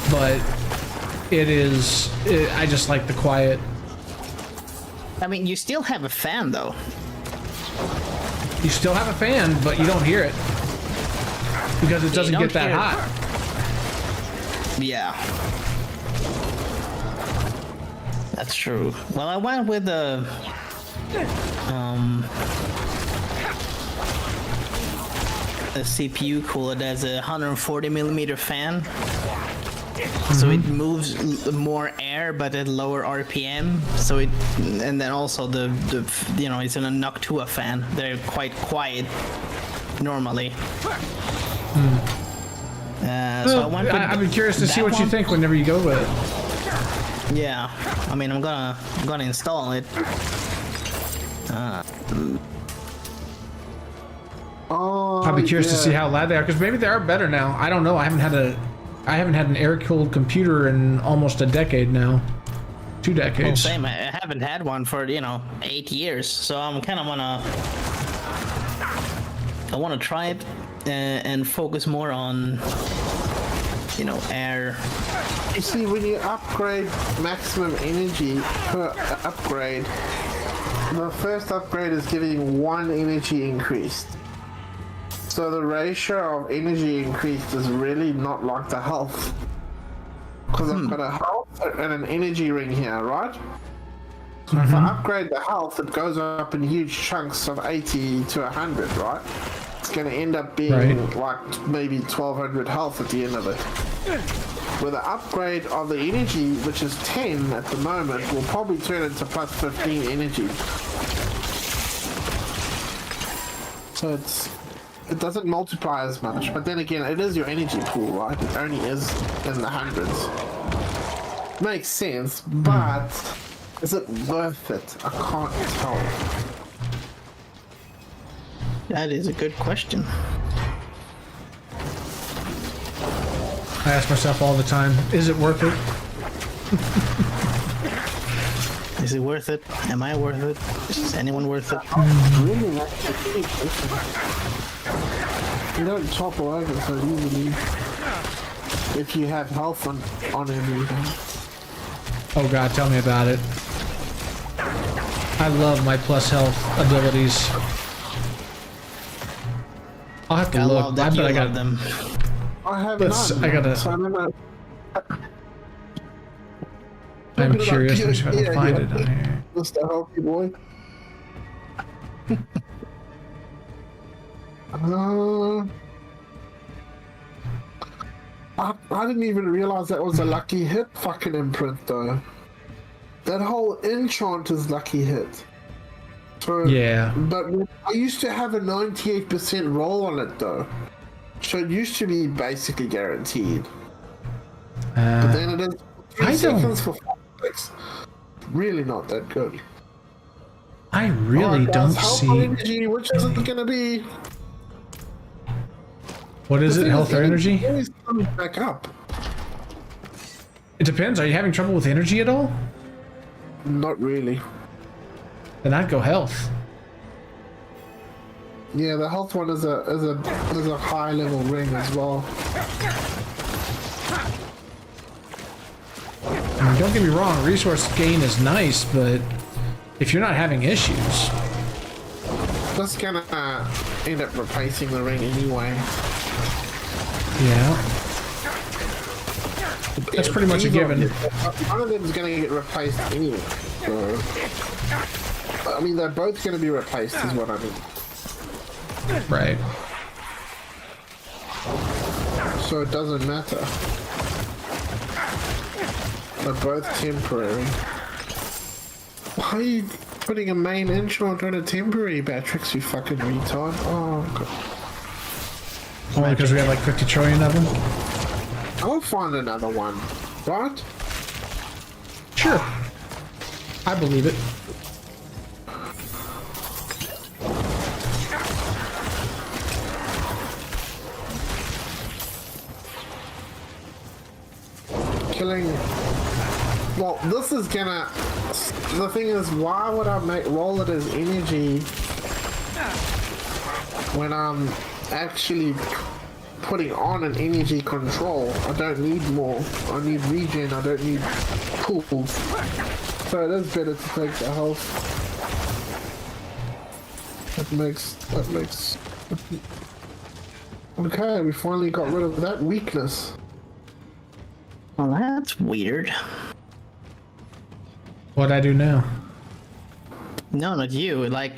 But it is, I just like the quiet. I mean, you still have a fan though. You still have a fan, but you don't hear it. Because it doesn't don't get that hear it. hot. Yeah. That's true. Well, I went with a CPU cooler that's a 140 millimeter fan. So it moves more air, but at lower RPM. So it, and then also the you know, it's in a Noctua fan. They're quite quiet normally. So I went with I'd be curious to see that what you one. think whenever you go with it. Yeah, I mean, I'm gonna install it. Oh, I'd be curious to yeah. see how loud they are, because maybe they are better now. I don't know. I haven't had an air-cooled computer in almost a decade now. 2 Well, decades. same. I haven't had one for 8 years, so I'm kind of I wanna try it and focus more on air. You see, when you upgrade maximum energy per upgrade, the first upgrade is giving 1 energy increased. So the ratio of energy increased is really not like the health. Because I've got a health and an energy ring here, right? So if I upgrade the health, it goes up in huge chunks of 80 to 100, right? It's going to end up being like maybe 1200 health at the end of it. With the upgrade of the energy, which is 10 at the moment, will probably turn into plus 15 energy. So it doesn't multiply as much, but then again, it is your energy pool, right? It only is in the hundreds. Makes sense, but is it worth it? I can't tell. That is a good question. I ask myself all the time, is it worth it? Is it worth it? Am I worth it? Is anyone worth it? Really, that's the key. You don't topple over so easily if you have health on everything. Oh god, tell me about it. I love my plus health abilities. I'll have to I look. love that I you bet I love got them. I have Let's- none. I gotta- So I don't know. I'm Look it up. curious. I'm just gonna Yeah, find yeah. it on here. Mr. Healthy Boy. I didn't even realize that was a lucky hit fucking imprint though. That whole enchant is lucky hit. So, Yeah. But I used to have a 98% roll on it though. So it used to be basically guaranteed. But then it is 3 I don't- seconds for 4 clicks. Really not that good. I really Alright, don't guys, health see. or energy, which is it gonna be? What is The it? thing Health or energy? always comes back up. It depends. Are you having trouble with energy at all? Not really. Then I'd go health. Yeah, the health one is a high level ring as well. I mean, don't get me wrong. Resource gain is nice, but if you're not having issues, That's gonna end up replacing the ring anyway. yeah, that's pretty much a given. One of them is gonna get replaced anyway. So, I mean, they're both gonna be replaced, is what I mean. Right. So it doesn't matter. They're both temporary. Why are you putting a main enchant on a temporary, Batrix, you fucking retard? Oh, God. Only because we have like 50 trillion of them. I'll find another one, right? Sure. I believe it. Killing. Well, this is gonna. The thing is, why would I roll it as energy when I'm actually putting on an energy control? I don't need more. I need regen. I don't need pool. So it is better to take the health. That makes. Okay, we finally got rid of that weakness. Well, that's weird. What'd I do now? No, not you. Like,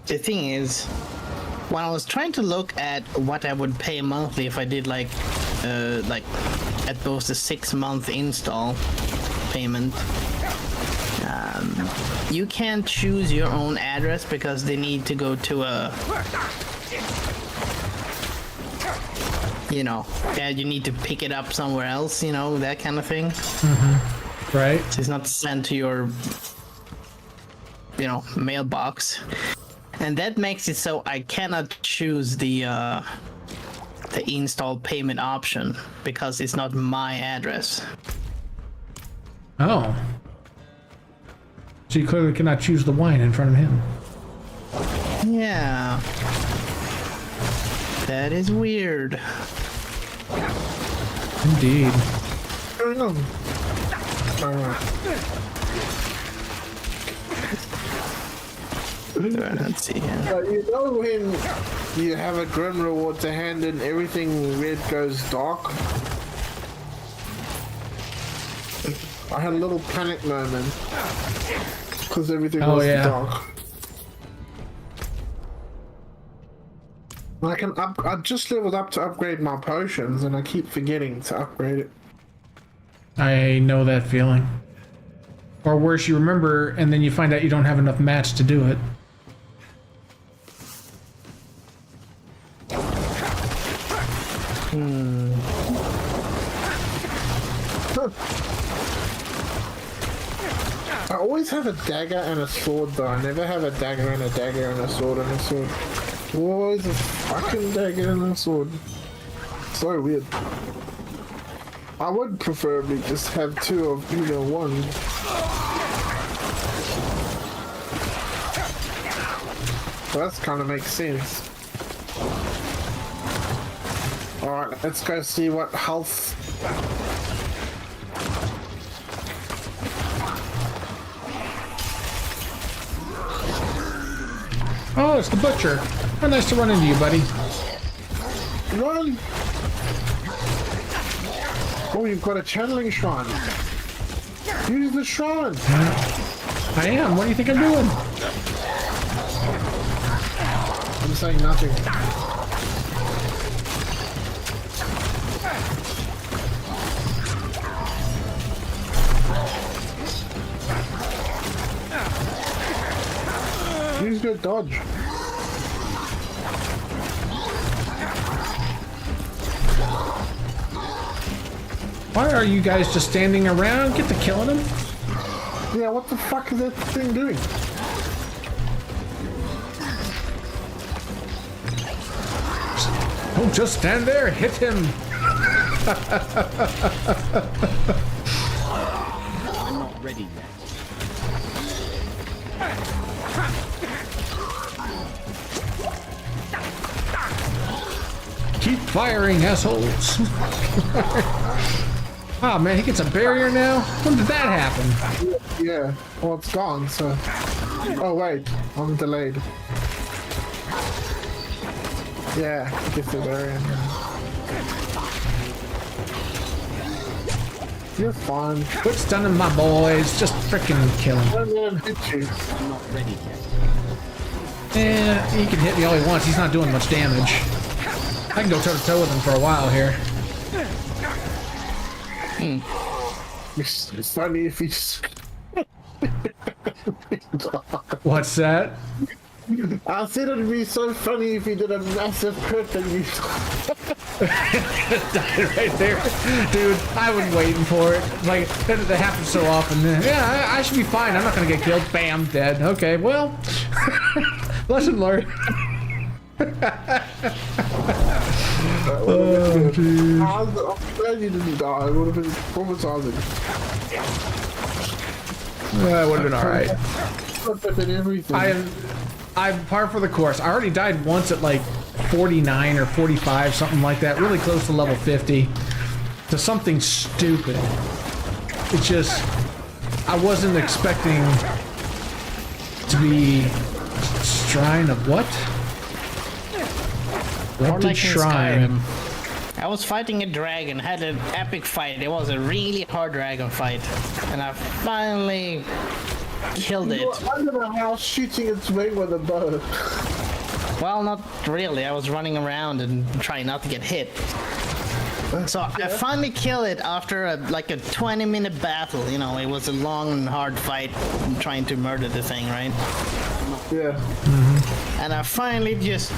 the thing is, when I was trying to look at what I would pay monthly if I did like at both the 6-month install payment, you can't choose your own address because they need to go to a you know, you need to pick it up somewhere else, you know, that kind of thing. Right? So it's not sent to your, you know, mailbox. And that makes it so I cannot choose the install payment option because it's not my address. Oh. So you clearly cannot choose the wine in front of him. Yeah. That is weird. Indeed. Let's see here. You know when you have a grim reward to hand and everything red goes dark? I had a little panic moment because everything was dark. I just leveled up to upgrade my potions and I keep forgetting to upgrade it. I know that feeling. Or worse, you remember and then you find out you don't have enough mats to do it. I always have a dagger and a sword though. I never have a dagger and a dagger and a sword and a sword. Always a fucking dagger and a sword. So weird. I would preferably just have two of either one. Well, that kind of makes sense. Alright, let's go see what health. Oh, it's the butcher. How nice to run into you, buddy. Run! Oh, you've got a channeling shrine. Use the shrine. I am. What do you think I'm doing? I'm saying nothing. Use good dodge. Why are you guys just standing around? Get to killing him. Yeah, what the fuck is that thing doing? Don't just stand there. Hit him. I'm not ready yet. Keep firing, assholes. Oh man, he gets a barrier now? When did that happen? Yeah, well it's gone, so... Oh wait, I'm delayed. Yeah, get the barrier. You're fine. Quit stunning my boys. Just frickin' kill him. I'm gonna hit you. I'm not ready yet. Eh, he can hit me all he wants. He's not doing much damage. I can go toe to toe with him for a while here. It's funny if he just... What's that? I said it'd be so funny if he did a massive crit and you... Died right there. Dude, I was waiting for it. Like, that happens so often. Yeah, I should be fine. I'm not gonna get killed. Bam, dead. Okay, well. Lesson learned. Oh, jeez. I'm glad you didn't die. It would have been traumatizing. That would have been alright. Everything. I'm par for the course. I already died once at like 49 or 45, something like that. Really close to level 50. To something stupid. It just... I wasn't expecting to be... Shrine of what? Or like in Shrine. Skyrim. I was fighting a dragon, had an epic fight. It was a really hard dragon fight. And I finally killed it. You were under the house shooting its wing with a bow. Well, not really. I was running around and trying not to get hit. So I finally killed it after like a 20-minute battle. You know, it was a long and hard fight trying to murder the thing, right? Yeah. And I finally just,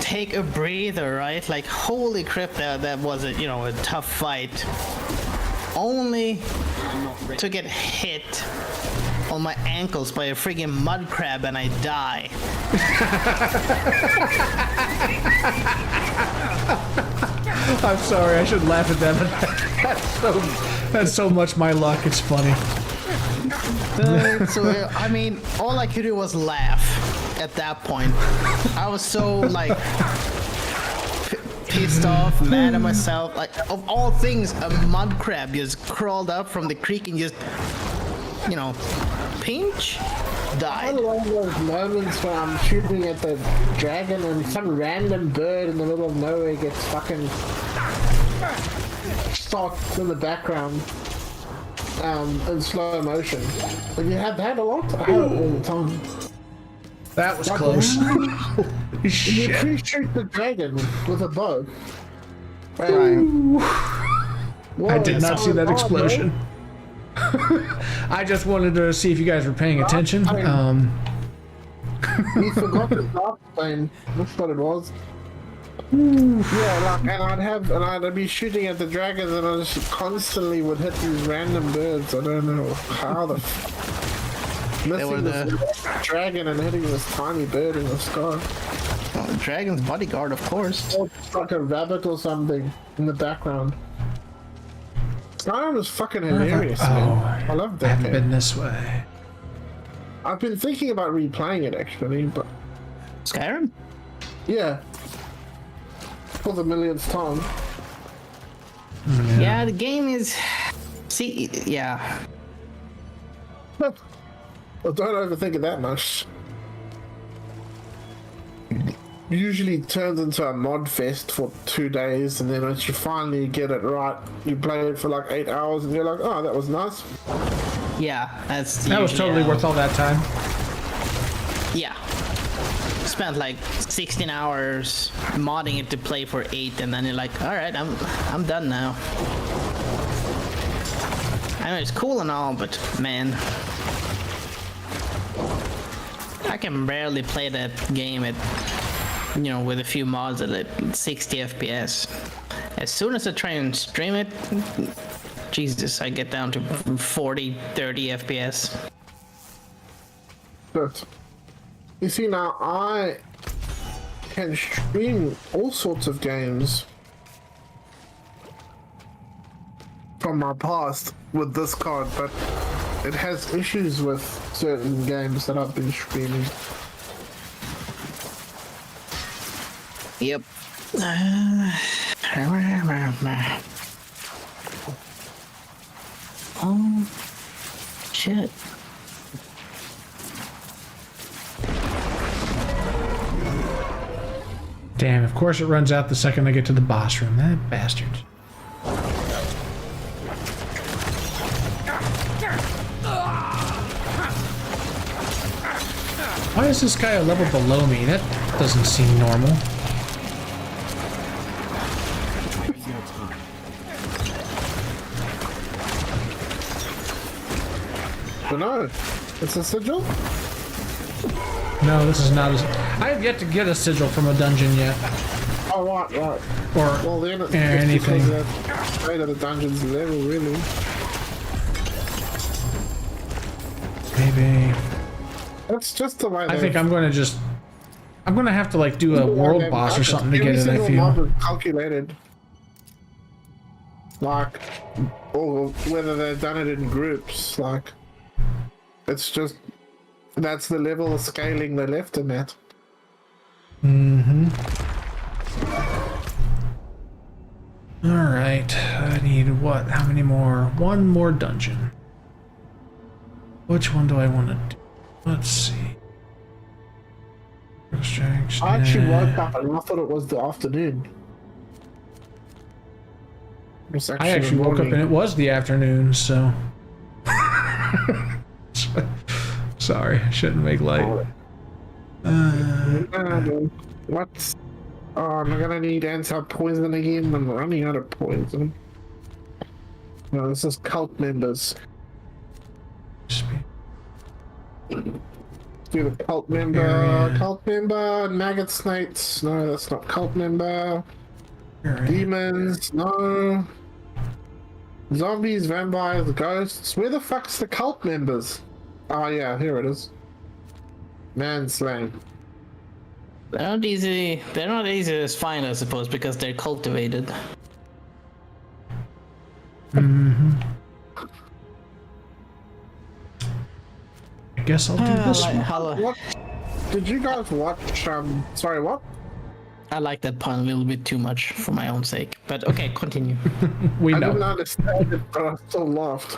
take a breather, right? Like, holy crap, that was a tough fight. Only to get hit on my ankles by a friggin' mud crab and I die. I'm sorry, I shouldn't laugh at that, but that's so much my luck. It's funny. So, I mean, all I could do was laugh at that point. I was so, like, pissed off, mad at myself. Like, of all things, a mud crab just crawled up from the creek and just, pinch, I died. love those moments where I'm shooting at the dragon and some random bird in the middle of nowhere gets fucking shot in the background in slow motion. And you have that a lot? I have it all the time. That was close. Holy You shit. pre-shoot the dragon with a bow. Right. I did not see that explosion. I just wanted to see if you guys were paying attention. You forgot the dark plane. That's what it was. Yeah, like, and I'd be shooting at the dragons, and I just constantly would hit these random birds. I don't know how the missing this dragon and hitting this tiny bird in the sky. Oh, Dragon's bodyguard, of course. Or it's like a rabbit or something in the background. Skyrim was fucking hilarious, man. I love I that haven't game. been this way. I've been thinking about replaying it actually, but Skyrim? yeah, for the millionth time. Yeah, the game is... See, yeah. Well, don't overthink it that much. Usually turns into a mod fest for 2 days, and then once you finally get it right, you play it for like 8 hours, and you're like, oh, that was nice. Yeah, that's That was usually totally how- worth all that time. Yeah. Spent like 16 hours modding it to play for 8, and then you're like, all right, I'm done now. I mean, it's cool and all, but man, I can barely play that game at, with a few mods at like 60 FPS. As soon as I try and stream it, Jesus, I get down to 40, 30 FPS. But you see, now I can stream all sorts of games from my past with this card, but it has issues with certain games that I've been streaming. Yep. Oh, shit. Damn, of course it runs out the second I get to the boss room. That bastard. Why is this guy a level below me? That doesn't seem normal. But no, it's a sigil. No, this is not. I have yet to get a sigil from a dungeon yet, Oh, right. or Well, then it's anything. because they're straight at the dungeon's level, really. Maybe. That's just the way I think I'm going to just. I'm going to have to like do a world boss or something to get it. I feel. Calculated. Like, or whether they've done it in groups, like, it's just, that's the level of scaling they left in that. Alright, I need what? How many more? One more dungeon. Which one do I want to do? Let's see. I actually woke up and I thought it was the afternoon. It's I actually the woke up morning. and it was the afternoon, so. Sorry, I shouldn't make light. What? Oh, I'm gonna need anti-poison again. I'm running out of poison. No, this is cult members. do the cult member. Area. Cult member. Maggot snakes. No, that's not cult member. Area. Demons. No. Zombies, vampires, ghosts. Where the fuck's the cult members? Oh yeah, here it is. Manslaying. They're not easy. They're not easy to find, I suppose, because they're cultivated. I guess I'll do this one. What? Did you guys watch? Sorry, what? I like that pun a little bit too much for my own sake. But okay, continue. We I didn't know. understand it, but I still laughed.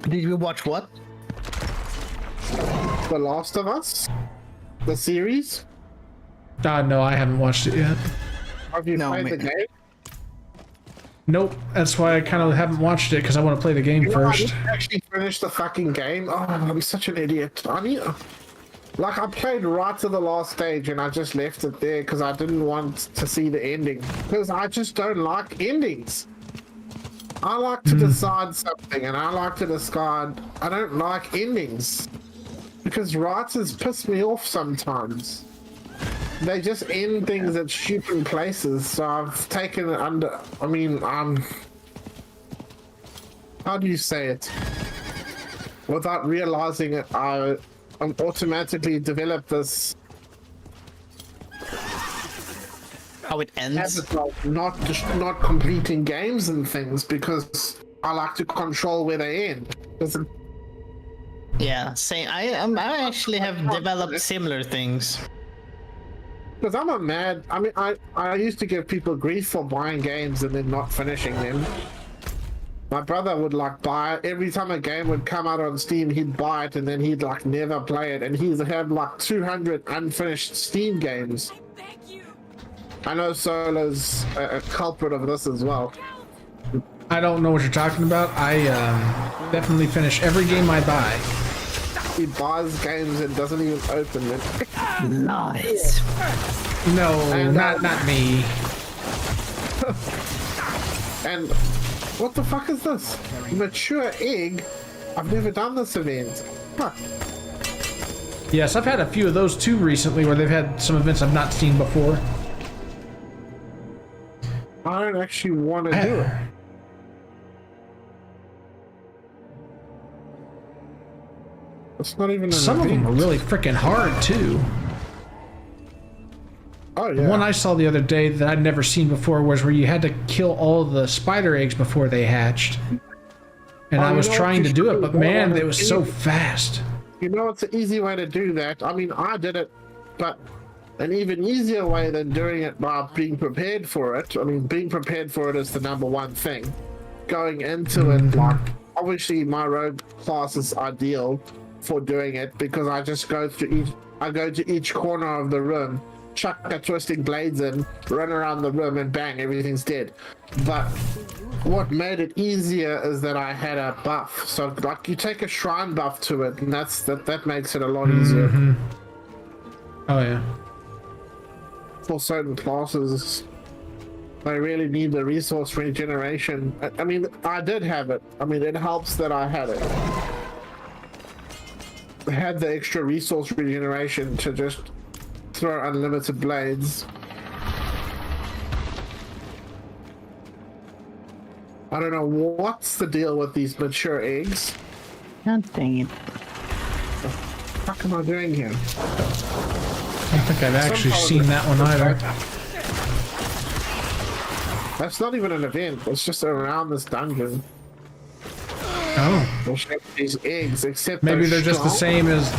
Did you watch what? The Last of Us, the series. No, I haven't watched it yet. Have you No, played the man. game? Nope. That's why I kind of haven't watched it because I want to play the game I first. didn't actually finish the fucking game. Oh, I'm such an idiot. I played right to the last stage and I just left it there because I didn't want to see the ending. Because I just don't like endings. I like to decide something and I like to decide. I don't like endings. Because writers piss me off sometimes. They just end things at stupid places, so I've taken it under. I mean, how do you say it? Without realizing it, I'm automatically developed this How it ends? habit of not completing games and things because I like to control where they end. Yeah, same. I actually have developed similar things. Because I'm a mad. I mean, I used to give people grief for buying games and then not finishing them. My brother would like buy every time a game would come out on Steam, he'd buy it and then he'd like never play it, and he's had like 200 unfinished Steam games. I know Solo's a culprit of this as well. I don't know what you're talking about. I definitely finish every game I buy. He buys games and doesn't even open them. Nice. No, And, not me. And what the fuck is this? Mature egg? I've never done this event. Huh. Yes, I've had a few of those too recently where they've had some events I've not seen before. I don't actually want to do it. It's not even an Some of them are event. really freaking hard too. Oh The yeah. one I saw the other day that I'd never seen before was where you had to kill all the spider eggs before they hatched. And I you was know what trying you to do should it, but do? man, Go on it was and so do it. fast. You know, it's an easy way to do that. I mean, I did it, but an even easier way than doing it by being prepared for it. I mean, being prepared for it is the number one thing. Going into it, like, obviously my rogue class is ideal for doing it because I just go to each corner of the room, chuck a twisting blades in, run around the room, and bang, everything's dead. But what made it easier is that I had a buff. So like you take a shrine buff to it, and that makes it a lot easier Oh yeah. for certain classes. I really need the resource regeneration. I mean, I did have it. I mean, it helps that I had it. I had the extra resource regeneration to just throw unlimited blades. I don't know what's the deal with these mature eggs. God dang it. What the fuck am I doing here? I don't think I've actually seen that one either. That's not even an event. It's just around this dungeon. Oh. We'll show these eggs, except Maybe they're just the strong. same as...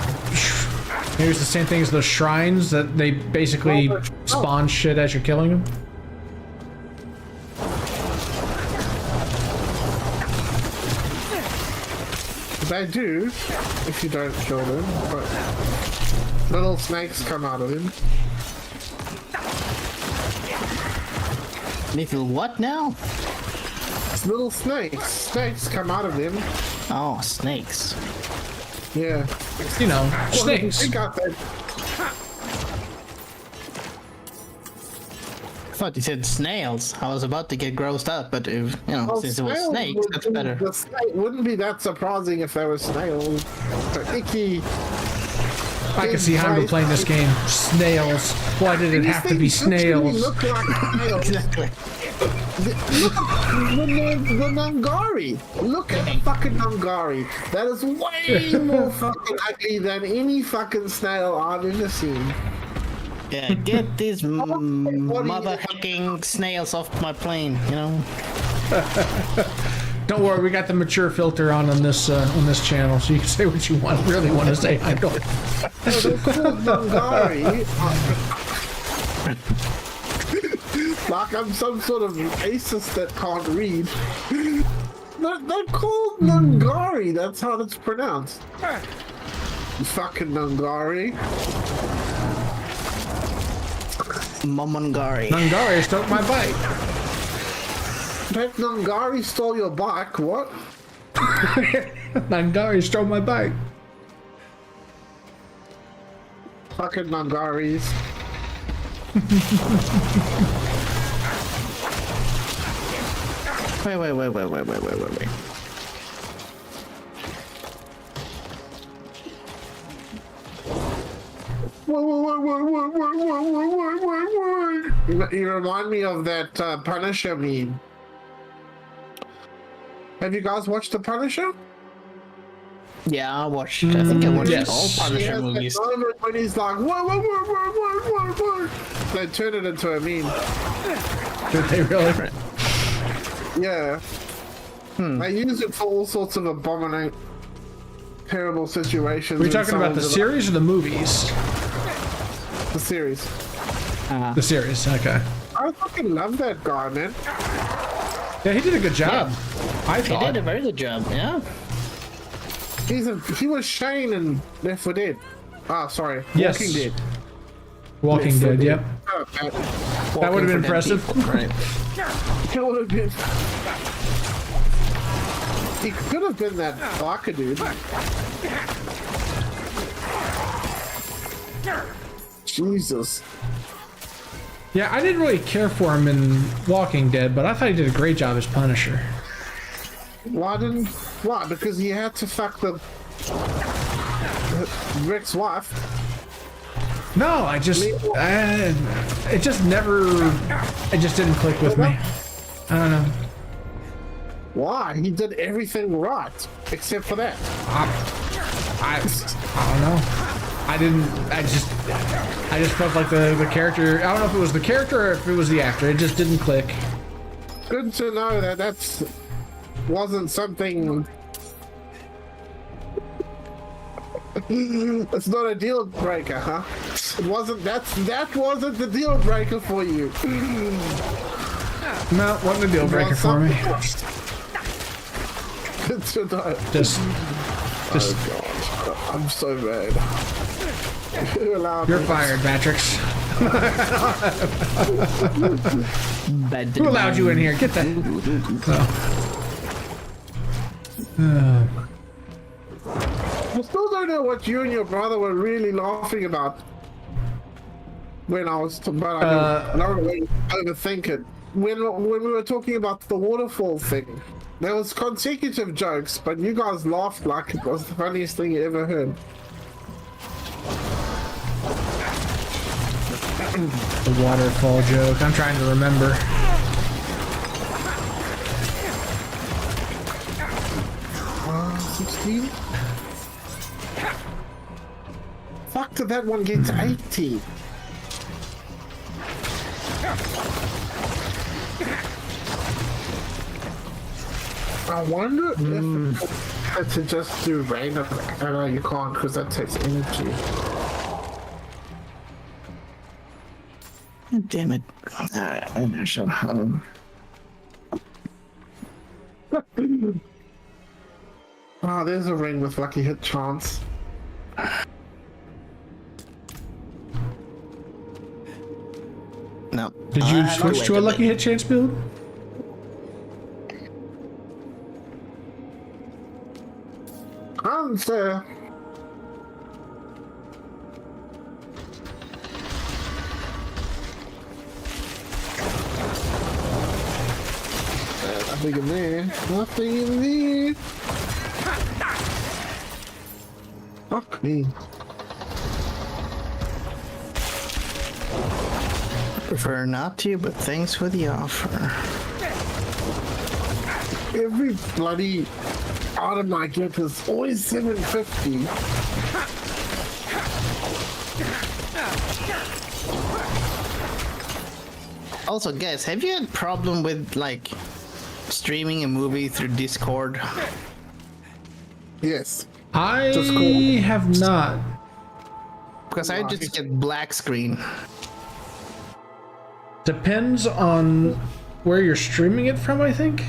Maybe it's the same thing as those shrines that they basically No, they're strong. spawn shit as you're killing them. They do, if you don't kill them, but little snakes come out of them. Little what now? It's little snakes. Snakes come out of them. Oh, snakes. Yeah. You know, Well, snakes. they got that. thought you said snails. I was about to get grossed up, but if, Well, since it was snails snakes, would that's be- better. The snake wouldn't be that surprising if they were snails. The icky. I can see Heimdall playing this game. Snails. Why did it have to be These things literally snails? Look like snails. Exactly. Look at the Nungari. Look at the fucking Nungari. That is way more fucking ugly than any fucking snail I've ever seen. Yeah, get these What do you- mother hacking snails off my plane, Don't worry, we got the mature filter on this channel, so you can say what you really want to say. I don't. They're called Nungari. Like I'm some sort of racist that can't read. They're called Nungari. That's how it's pronounced. You fucking Nungari. Momongari. Nungari stole my bike. That Nungari stole your bike. What? Nungari stole my bike. Fucking Nungaris. Wait. You remind me of that Punisher meme. Have you guys watched the Punisher? Yeah, I think I watched yes. all Punisher Yes, movies. that moment when he's like, whoa. They turn it into a meme. Did they really? Yeah. They use it for all sorts of abominate, terrible situations. Are we and talking about the someone's series or the movies? like, the series. The series, okay. I fucking love that guy, man. Yeah, he did a good job. I He thought. did a very good job, yeah. He was Shane in Left 4 Dead. Ah, sorry. Yes. Walking Dead. Walking Left 4 Dead, yep. Oh, That would have been Walking for dead impressive. people, right. It would have been. He could have been that biker dude. Jesus. Yeah, I didn't really care for him in Walking Dead, but I thought he did a great job as Punisher. Why? Because he had to fuck the Rick's wife. No, I just, it just didn't click with me. I don't know. Why? He did everything right except for that. I don't know. I just felt like the character, I don't know if it was the character or if it was the actor. It just didn't click. Good to know that wasn't something. It's not a deal breaker, huh? It wasn't. That wasn't the deal breaker for you. No, wasn't a deal breaker for me. Good to know. Just, Oh God, I'm so mad. Who allowed you're me? fired, Matrix. Bad Who allowed you in here? Get that. I still don't know what you and your brother were really laughing about when I was, but I don't really overthink it. When we were talking about the waterfall thing, there was consecutive jokes, but you guys laughed like it was the funniest thing you ever heard. The waterfall joke. I'm trying to remember. $16? Fuck, did that one get to 80? I wonder if I to just do random. I know you can't because that takes energy. Damn it. Alright, I shall home. Ah, there's a ring with lucky hit chance. No. Did you switch to a lucky hit chance build? Unfair. Nothing in there. Nothing in there. Fuck me. Prefer not to, but thanks for the offer. Every bloody item I get is always 750. Also, guys, have you had problem with like streaming a movie through Discord? Yes. I Just cool. have not. Because I just get black screen. Depends on where you're streaming it from, I think.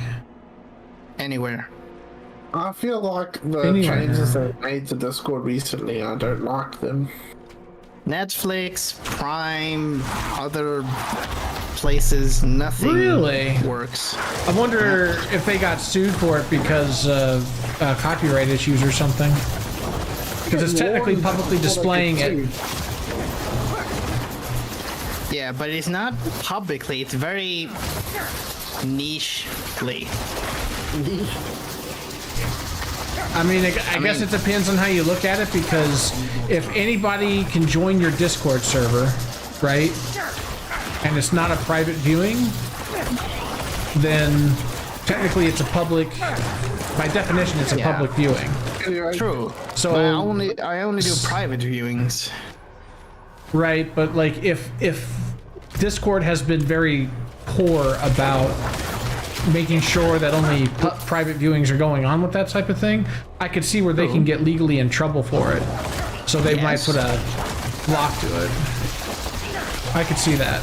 Anywhere. I feel like the Anyway. changes they made to Discord recently, I don't like them. Netflix, Prime, other places, nothing Really? works. I wonder if they got sued for it because of copyright issues or something. Because it's technically publicly displaying it. Yeah, but it's not publicly, it's very nichely. I mean, I guess mean- it depends on how you look at it, because if anybody can join your Discord server, right, and it's not a private viewing, then technically it's a public, by definition, it's a Yeah. public viewing. Anyway, True. So- But I only do private viewings. Right, but like if Discord has been very poor about making sure that only private viewings are going on with that type of thing, I could see where they can get legally in trouble for it. So they might Yes. put a block to it. I could see that.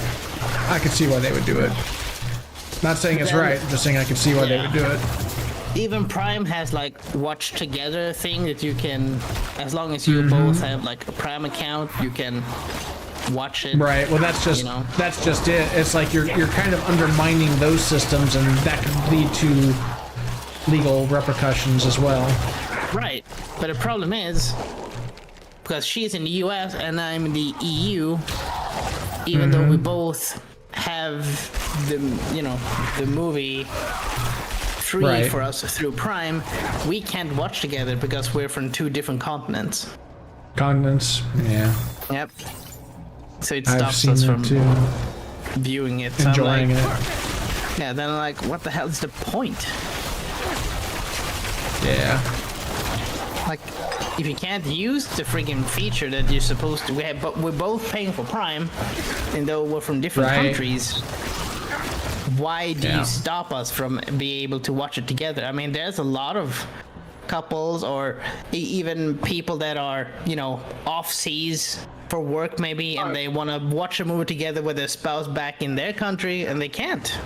I could see why they would do it. Not saying it's right, I'm just saying I could see why they would do it. Even Prime has like watch together thing that you can, as long as you both have like a Prime account, you can watch it. Right. Well, that's just You know? that's just it. It's like you're kind of undermining those systems, and that could lead to legal repercussions as well. Right. But the problem is, because she's in the US and I'm in the EU, even though we both have the, you know, the movie free Right. for us through Prime, we can't watch together because we're from 2 different continents. Continents. Yeah. Yep. So it I've stops seen us that from too. viewing it. So Enjoying I'm like, it. yeah, then I'm like, what the hell is the point? Yeah. Like, if you can't use the freaking feature that you're supposed to, but we're both paying for Prime, and though we're from different Right. countries, why do Yeah. you stop us from being able to watch it together? I mean, there's a lot of couples or even people that are, you know, off seas for work maybe, and they want to watch a movie together with their spouse back in their country, and they can't.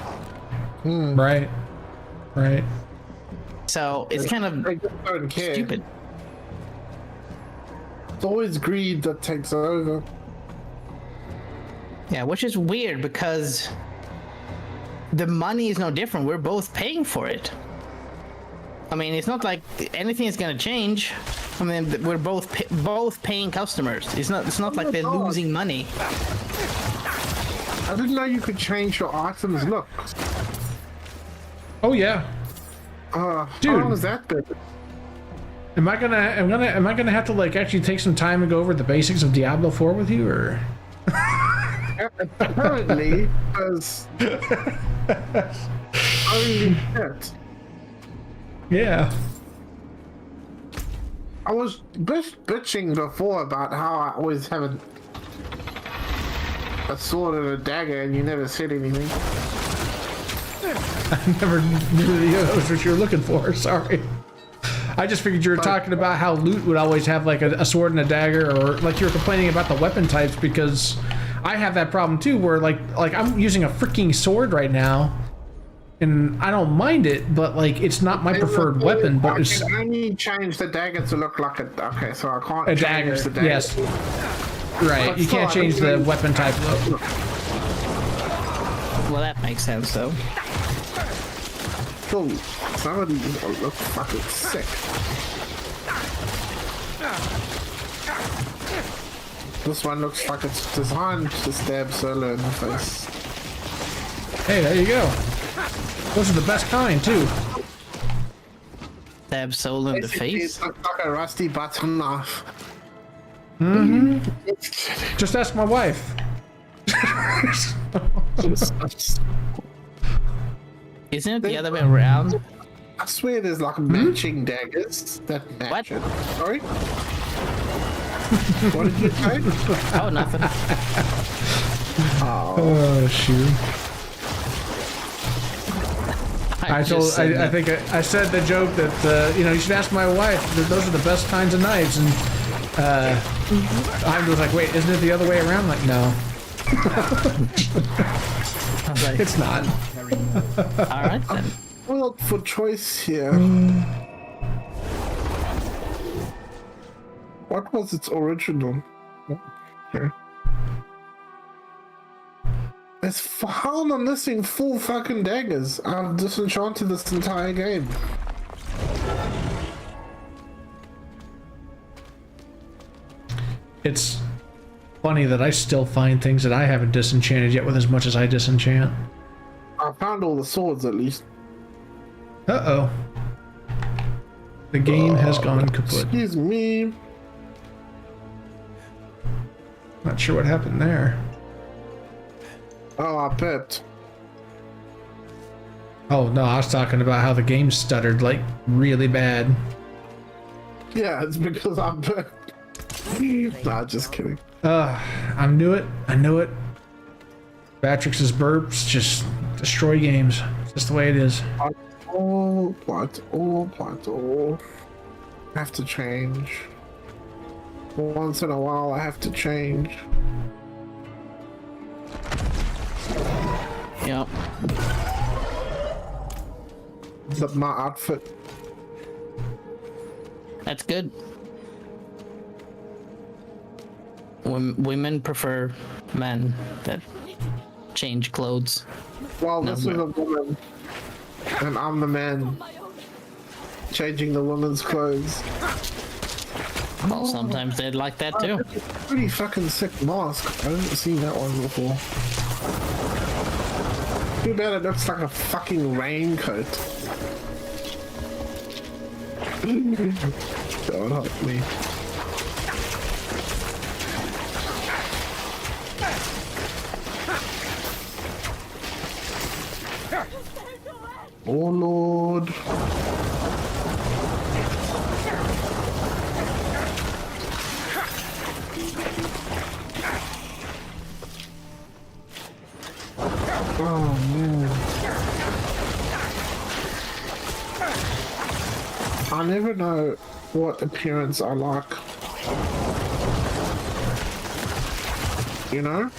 Right. Right. So it's kind of I just don't care. stupid. It's always greed that takes over. Yeah, which is weird because the money is no different. We're both paying for it. I mean, it's not like anything is gonna change. I mean, we're both paying customers. It's not like they're God. losing money. I didn't know you could change your items look. Oh yeah. Dude. How long has that been? Am I gonna have to like actually take some time and go over the basics of Diablo 4 with you, or? Apparently, because holy shit. Yeah. I was bitching before about how I always have a sword and a dagger, and you never said anything. I never knew that was what you were looking for. Sorry. I just figured you were talking about how loot would always have like a sword and a dagger, or like you were complaining about the weapon types, because I have that problem too, where like I'm using a freaking sword right now, and I don't mind it, but like it's not my preferred weapon, but I it's can only change the dagger to look like a. Okay, so I can't a change dagger. the dagger. Yes. Right. But You still, can't I change the mean- weapon type. Well, that makes sense though. Cool. Some of these look fucking sick. This one looks like it's designed to stab Solo in the face. Hey, there you go. Those are the best kind too. Stab soul in the Basically, face. it looks like a rusty butter knife. Just ask my wife. Isn't it the other way around? I swear there's like matching daggers that match What? it. Sorry? What did you say? Oh, nothing. Oh shoot! I just said that. think I said the joke that you should ask my wife. That those are the best kinds of knives, and I was like, wait, isn't it the other way around? Like, no, I was like, it's not. all right then. Well, for choice here. What was its original? Okay. How am I missing 4 fucking daggers? I've disenchanted this entire game. It's funny that I still find things that I haven't disenchanted yet with as much as I disenchant. I found all the swords at least. Uh-oh. The game has gone kaput. Excuse me. Not sure what happened there. Oh, I bet. Oh, no, I was talking about how the game stuttered, like, really bad. Yeah, it's because I bet. Nah, just kidding. I knew it. I knew it. Batrix's burps just destroy games. It's just the way it is. Oh, plateau. I have to change. Once in a while, I have to change. Yep. Is that my outfit? That's good. Women prefer men that change clothes. Well, No, this is a woman, and I'm the man changing the woman's clothes. Well, sometimes they'd like that too. Pretty fucking sick mask. I didn't see that one before. Too bad it looks like a fucking raincoat. God help me. Oh Lord. Oh man. I never know what appearance I like. You know?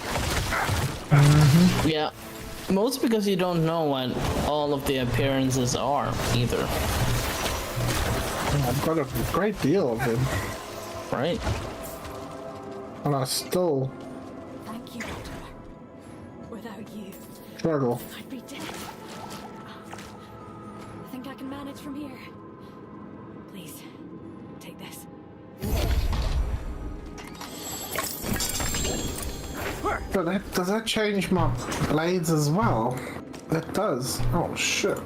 Yeah. Mostly because you don't know what all of the appearances are either, I've got a great deal of them. right? And I still Thank you, Doctor. Without you, struggle. I'd be dead. I think I can manage from here. Please, take this. But does that change my blades as well? It does. Oh shit.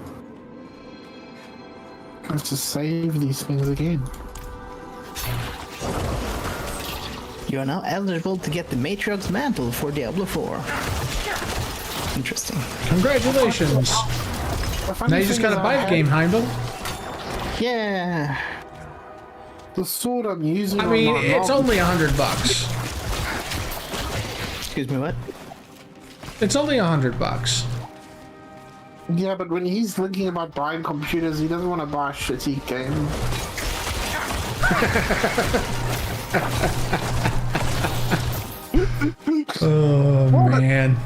I have to save these things again. You are now eligible to get the Matriarch's Mantle for Diablo 4. Interesting. Congratulations. The funny Now you thing just gotta is buy I the game, Heimdall. Yeah. The sword I'm using I on mean, my it's mob- only $100. Excuse me, what? It's only $100. Yeah, but when he's thinking about buying computers, he doesn't want to buy a shitty game. Oh man.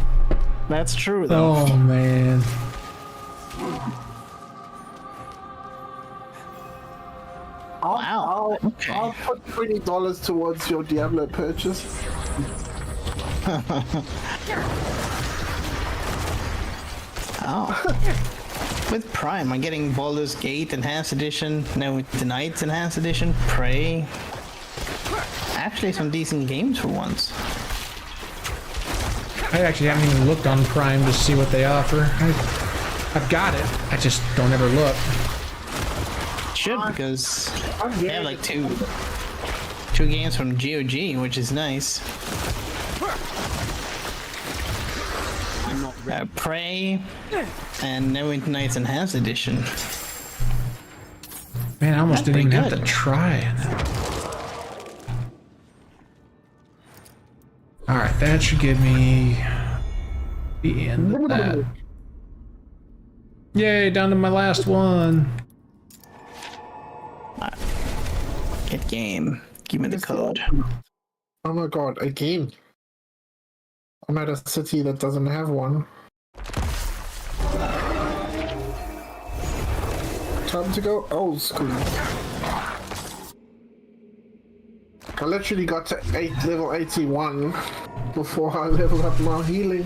That's true, though. Oh man. Wow. I'll put $20 towards your Diablo purchase. Oh. With Prime, I'm getting Baldur's Gate Enhanced Edition, now with the Knights Enhanced Edition, Prey. Actually, some decent games for once. I actually haven't even looked on Prime to see what they offer. I've got it. I just don't ever look. Should, because they have like two games from GOG, which is nice. I'm not ready. Prey and Neverwinter Nights Enhanced Edition. Man, I almost That's didn't even pretty have good. to try. All right, that should give me the end of that. Yay, down to my last one. Get game. Give me the code. Oh my god, again. I'm at a city that doesn't have one. Time to go old school. I literally got to level 81 before I leveled up my healing.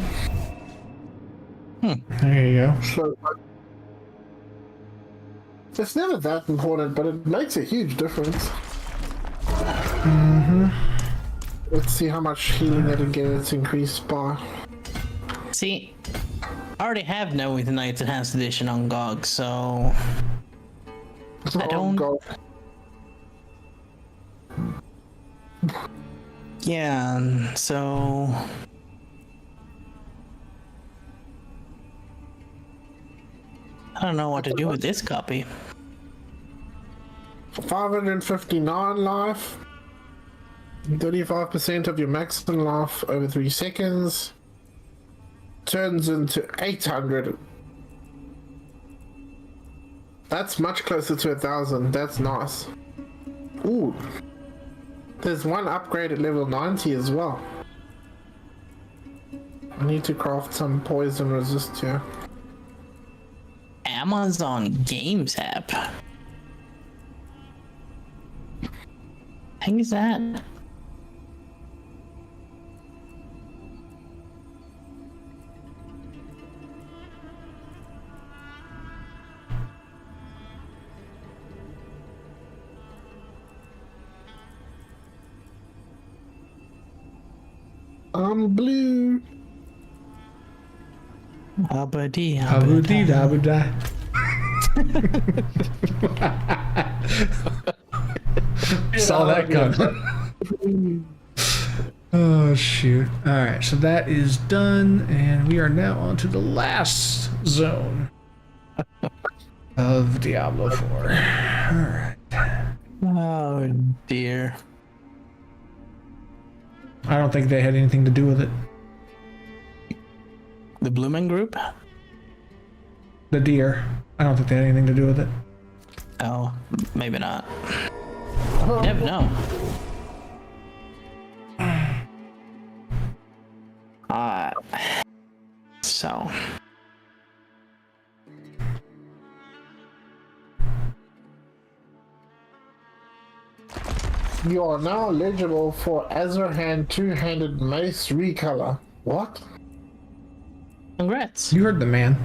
There you go. So, it's never that important, but it makes a huge difference. Let's see how much healing it gets increased by. See, I already have Neverwinter Nights Enhanced Edition on GOG, so I don't. God. Yeah, so I don't know what to do with this copy. 559 life. 35% of your maximum life over 3 seconds. Turns into 800. That's much closer to 1,000. That's nice. Ooh. There's one upgrade at level 90 as well. I need to craft some poison resist here. Amazon Games app. Heck is that? I'm blue. Abadi, Abudi dabuda. Saw that coming. Oh shoot. Alright, so that is done, and we are now on to the last zone of Diablo 4. Alright. Oh dear. I don't think they had anything to do with it. The Bloomin' Group? The deer. I don't think they had anything to do with it. Oh, maybe not. You never know. So. You are now eligible for Azerhand two-handed mace recolor. What? Congrats. You heard the man.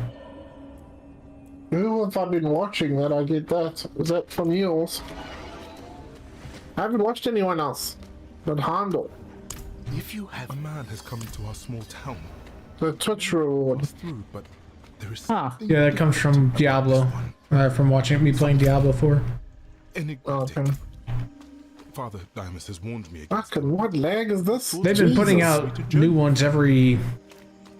Who have I been watching that I get that? Is that from yours? I haven't watched anyone else but Handel. If you have a man has come into our small town, The Twitch reward. through, but there is Huh. something Yeah, that comes from Diablo. From watching me playing Diablo 4. enigmatic. Okay. Father Dimas has warned me against. Fucking what lag is this? They've been putting Jesus. out new ones every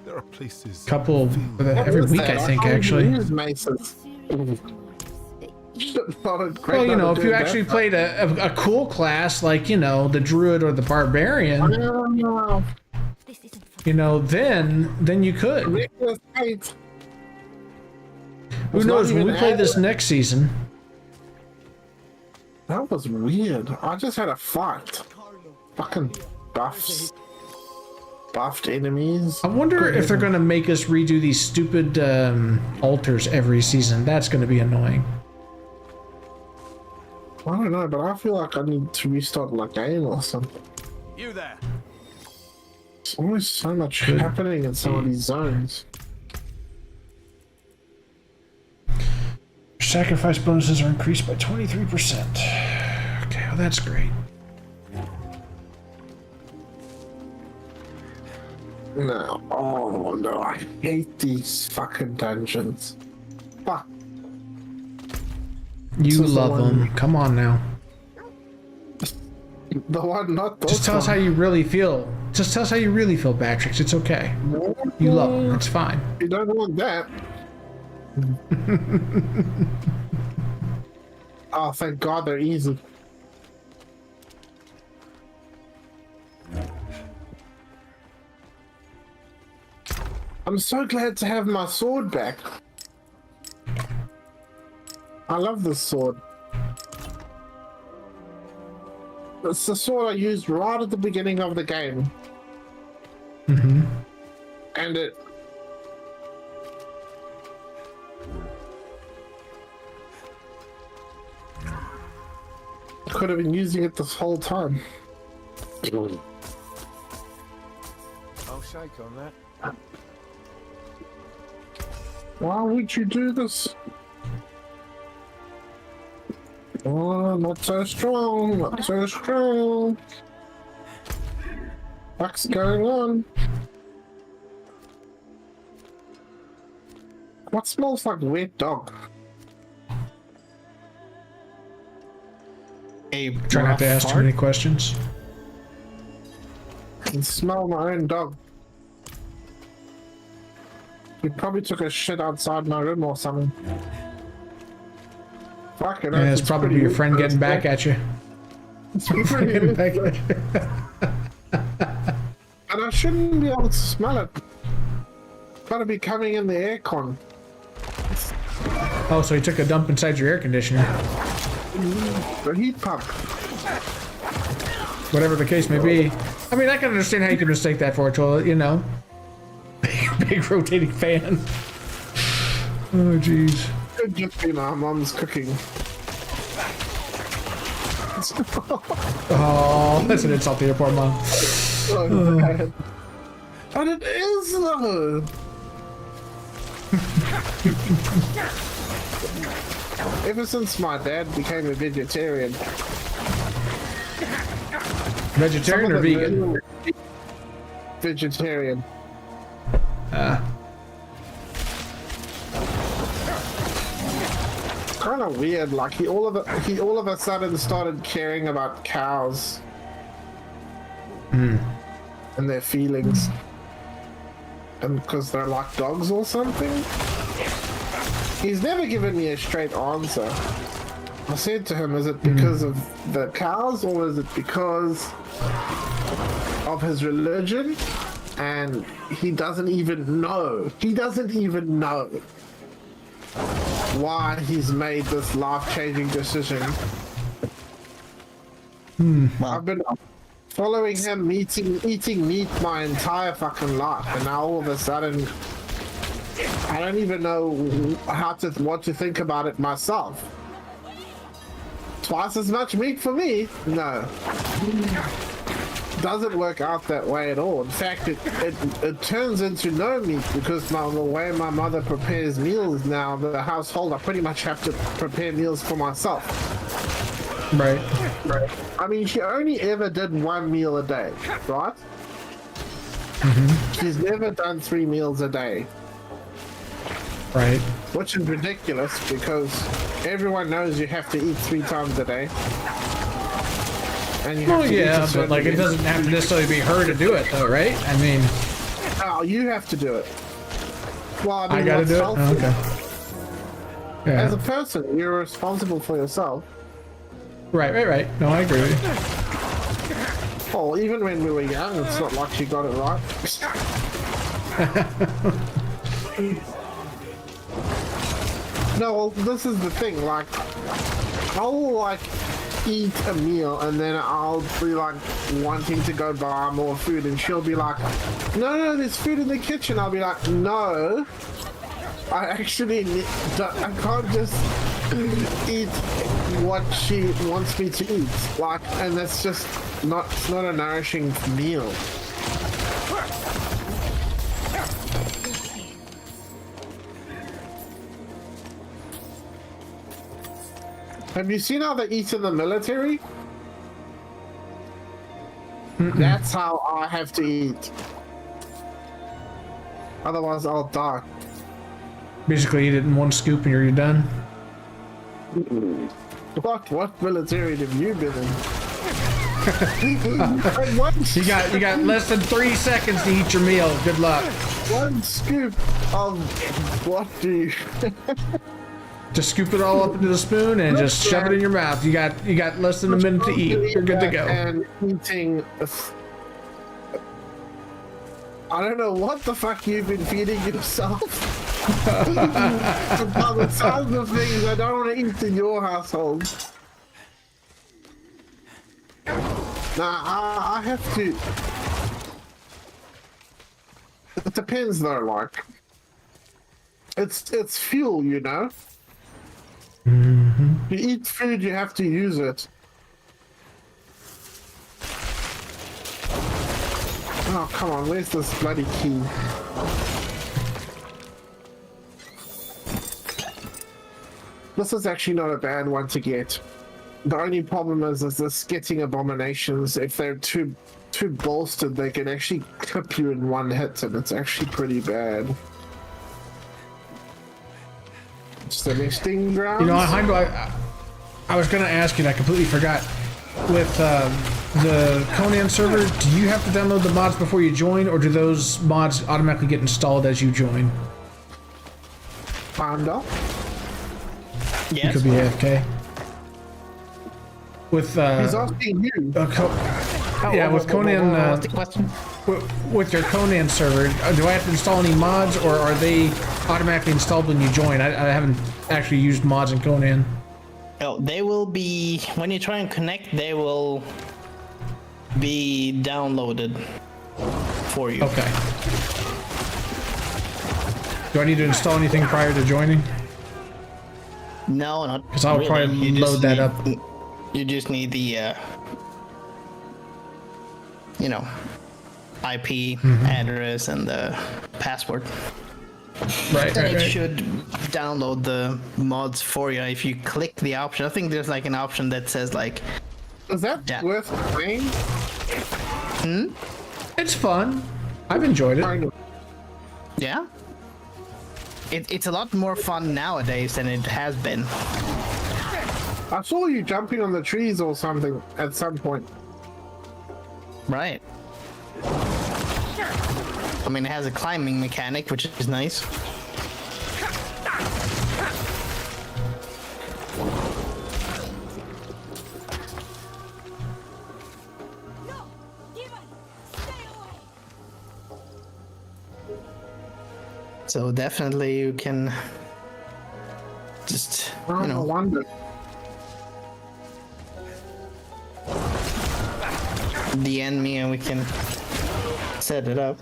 There are places. couple, What every is week that? I think can't actually. use maces. Not Well, you know, if you actually played a cool class like, you know, the druid or the barbarian, This isn't for you know, then you could. Who knows, when we play this next season, That was weird. I just had a fight. Fucking buffs. Buffed enemies. I wonder if they're going to make us redo these stupid altars every season. That's going to be annoying. I don't know, but I feel like I need to restart my game or something. You there. There's always so much happening in some of these zones. Sacrifice bonuses are increased by 23%. Okay, well that's great. No. Oh no, I hate these fucking dungeons. You This is the love one- them. Come on now. The one, not those. Just tell us how you really feel. Just tell us how you really feel, Batrix. It's okay. You love them. It's fine. You don't want that. Oh, thank God they're easy. I'm so glad to have my sword back. I love this sword. It's the sword I used right at the beginning of the game. Mm-hmm. And it... I could have been using it this whole time. I'll shake on that. Why would you do this? Oh, not so strong, not so strong. What's going on? What smells like wet dog? Try not to ask too many questions. I can smell my own dog. He probably took a shit outside my room or something. Fuck it. Yeah, it's probably your friend getting back at you. Getting back at you. And I shouldn't be able to smell it. Gotta be coming in the aircon. Oh, so he took a dump inside your air conditioner. The heat pump. Whatever the case may be. I mean, I can understand how you can mistake that for a toilet, you know. Big rotating fan. Oh, jeez. Could just be my mom's cooking. Oh, that's an insult to your poor mom. Oh, bad. But it is though. Ever since my dad became a vegetarian. Vegetarian or vegan? Vegetarian. Kind of weird. Like he all of a sudden started caring about cows and their feelings, and because they're like dogs or something. He's never given me a straight answer. I said to him, "Is it because of the cows, or is it because of his religion?" And he doesn't even know. He doesn't even know why he's made this life-changing decision. I've been following him eating meat my entire fucking life, and now all of a sudden I don't even know what to think about it myself. Twice as much meat for me? No. Doesn't work out that way at all. In fact, it turns into no meat, because the way my mother prepares meals now, the household, I pretty much have to prepare meals for myself. Right. I mean, she only ever did one meal a day, right? She's never done 3 meals a day. Right. Which is ridiculous, because everyone knows you have to eat 3 times a day. And you have Well, to eat a yeah, but certain like it amount. doesn't have to necessarily be her to do it, though, right? I mean, Oh, you have to do it. Well, I mean, I gotta what's do it. healthy? Oh, okay. As Yeah. a person, you're responsible for yourself. Right. No, I agree with you. Oh, even when we were young, it's not like she got it right. No, well, this is the thing. Like, I'll like eat a meal, and then I'll be like wanting to go buy more food, and she'll be like, "No, there's food in the kitchen." I'll be like, "No, I actually I can't just eat what she wants me to eat." Like, and that's just it's not a nourishing meal. Have you seen how they eat in the military? That's how I have to eat. Otherwise, I'll die. Basically, eat it in one scoop and you're done. What military have you been in? And You got less than 3 seconds to eat your meal. Good luck. one scoop of what do you? Just scoop it all up into the spoon and just shove it in your mouth. You got less than a minute to eat. You're good to go. And eating. I don't know what the fuck you've been feeding yourself. By the sounds of things, I don't want to eat in your household. Nah, I have to. It depends though, like. It's fuel, you know? You eat food, you have to use it. Oh, come on, where's this bloody key? This is actually not a bad one to get. The only problem is this getting abominations. If they're too bolstered, they can actually clip you in one hit, and it's actually pretty bad. It's the nesting grounds. You know, I was gonna ask you, and I completely forgot. With the Conan server, do you have to download the mods before you join, or do those mods automatically get installed as you join? Panda? Yes. You could be AFK. With He's asking you. with Conan. What's the question? With your Conan server, do I have to install any mods, or are they automatically installed when you join? I haven't actually used mods in Conan. Oh, they will be, when you try and connect, they will be downloaded for you. Okay. Do I need to install anything prior to joining? No, not Because I'll really. probably You just load that need- up. You just need the, IP address and the password. Right, And right, it right. should download the mods for you if you click the option. I think there's like an option that says like, Is that Yeah. worth playing? It's fun. I've enjoyed it. yeah. It's a lot more fun nowadays than it has been. I saw you jumping on the trees or something at some point. Right. I mean, it has a climbing mechanic, which is nice. No! Demon! Stay away! So definitely you can just, Oh, no wonder. DM me and we can set it up.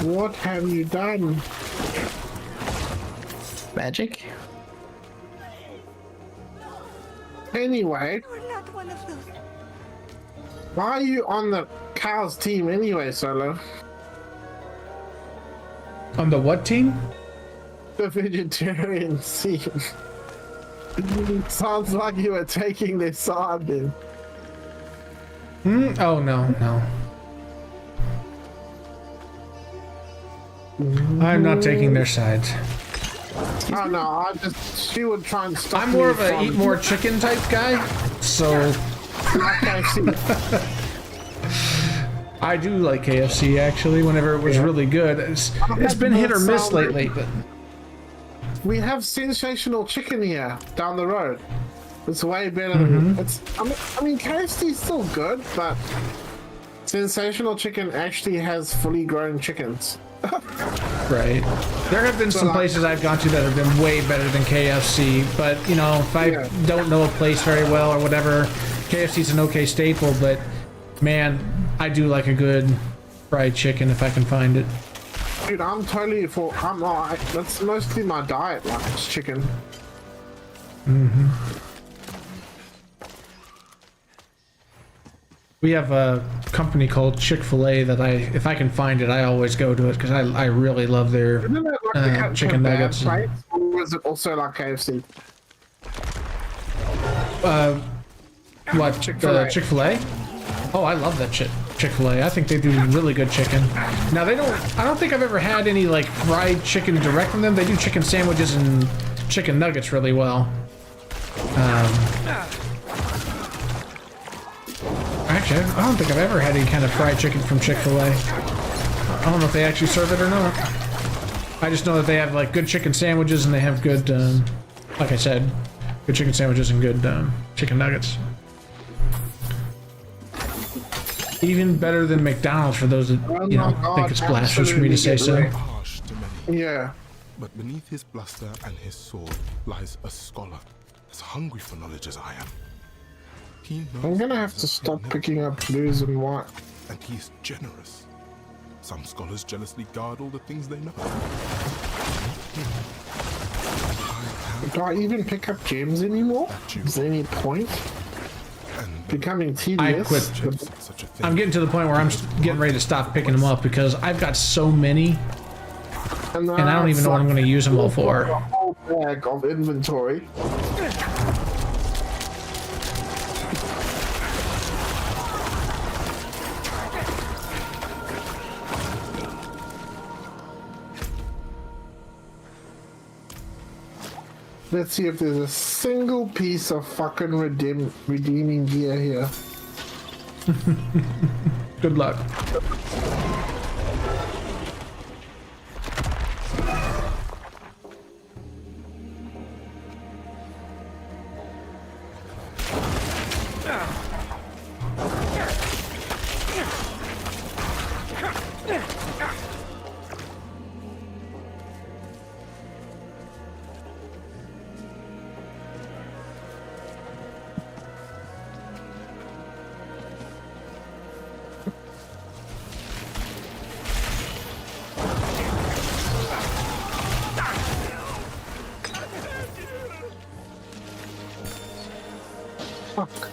What have you done? Magic? Anyway, You're not one of those. why are you on the cows team anyway, Solo? On the what team? The vegetarian team. Sounds like you were taking their side then. Oh, no. I'm not taking their sides. Oh no, she would try and stop I'm more me of a from- eat more chicken type guy, so I do like KFC actually. Whenever it was really good, it's been hit or miss lately. But We have sensational chicken here down the road. It's way better than it's. I mean, KFC's still good, but sensational chicken actually has fully grown chickens. right, there have been some places I've gone to that have been way better than KFC. But you know, if I don't know a place very well or whatever, KFC's an okay staple. But man, I do like a good fried chicken if I can find it. Dude, I'm totally for. That's mostly my diet, like it's chicken. We have a company called Chick-fil-A that if I can find it, I always go to it because I really love their Isn't it like the chicken kebab nuggets. place, or is it also like KFC? What? Chick-fil-A. Chick-fil-A? Oh, I love that shit. Chick-fil-A. I think they do really good chicken. Now they don't. I don't think I've ever had any like fried chicken direct from them. They do chicken sandwiches and chicken nuggets really well. Actually, I don't think I've ever had any kind of fried chicken from Chick-fil-A. I don't know if they actually serve it or not. I just know that they have like good chicken sandwiches and they have good, like I said, good chicken sandwiches and good chicken nuggets. Even better than McDonald's for those that, you know, think it's blasphemous for me to say so. Harsh to many. Yeah. But beneath his bluster and his sword lies a scholar, as hungry for knowledge as I am. He knows I'm gonna have to that stop never- picking up blues and white. And he is generous. Some scholars jealously guard all the things they know. Do I even pick up gems anymore? Is there any point? Becoming tedious. I quit. Such a thing. I'm getting to the point where I'm getting ready to stop picking them up because I've got so many and I don't even know what I'm going to use them all for. A whole bag of inventory. Let's see if there's a single piece of fucking redeeming gear here. Good luck. Fuck.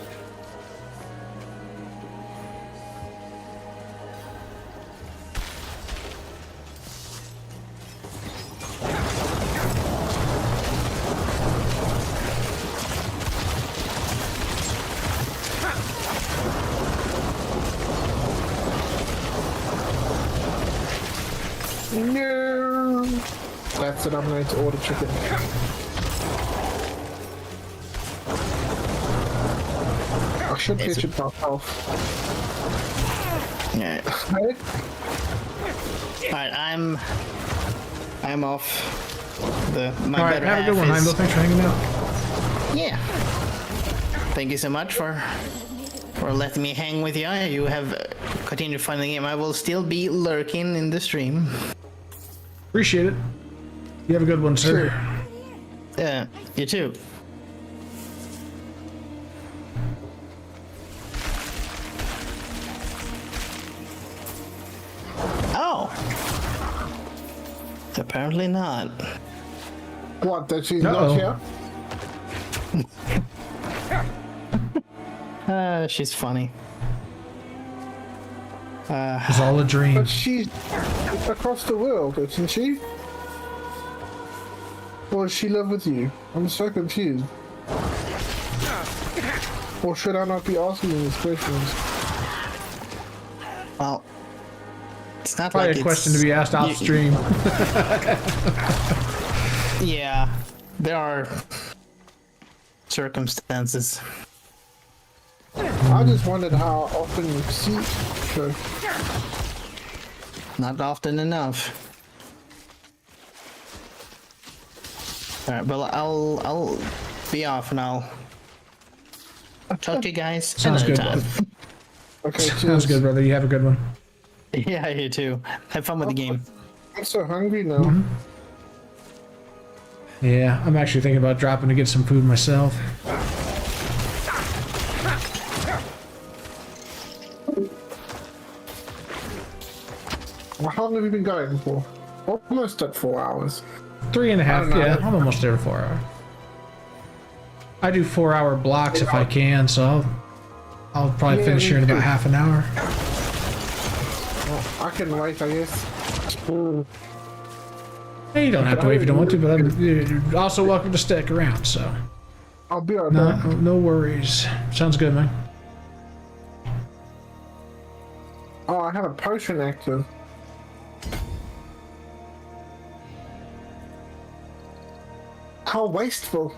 No. That's it. I'm going to order chicken. I should pitch it myself. Yeah. Hey? Alright, I'm off. My All right, better have a good one, half is- Heimdall. Thanks for hanging out. Yeah. Thank you so much for letting me hang with you. You have continued finding the game. I will still be lurking in the stream. Appreciate it. You have a good one, sir. Yeah, you too. Oh. Apparently not. What, that she's Uh-oh. not here? She's funny. It's all a dream. But she's across the world, isn't she? Or does she live with you? I'm so confused. Or should I not be asking these questions? Well, it's not Probably like a question to be asked off stream. Yeah, there are circumstances. I just wondered how often you see her. Not often enough. Alright, well I'll be off and I'll talk to you guys Sounds another good. time. Okay, Sounds cheers. good, brother. You have a good one. Yeah, you too. Have fun with the game. I'm so hungry now. Yeah, I'm actually thinking about dropping to get some food myself. How long have you been going for? Almost at 4 hours. 3.5, I don't know. yeah. I'm almost there 4 hours. I do 4-hour blocks if I can, so I'll probably Yeah, finish me here in about too. half an hour. I can wait, I guess. Hey, you don't have to wait if you don't want to, but you're also welcome to stick around, so I'll be right no, back. no worries. Sounds good, man. Oh, I have a potion active. How wasteful.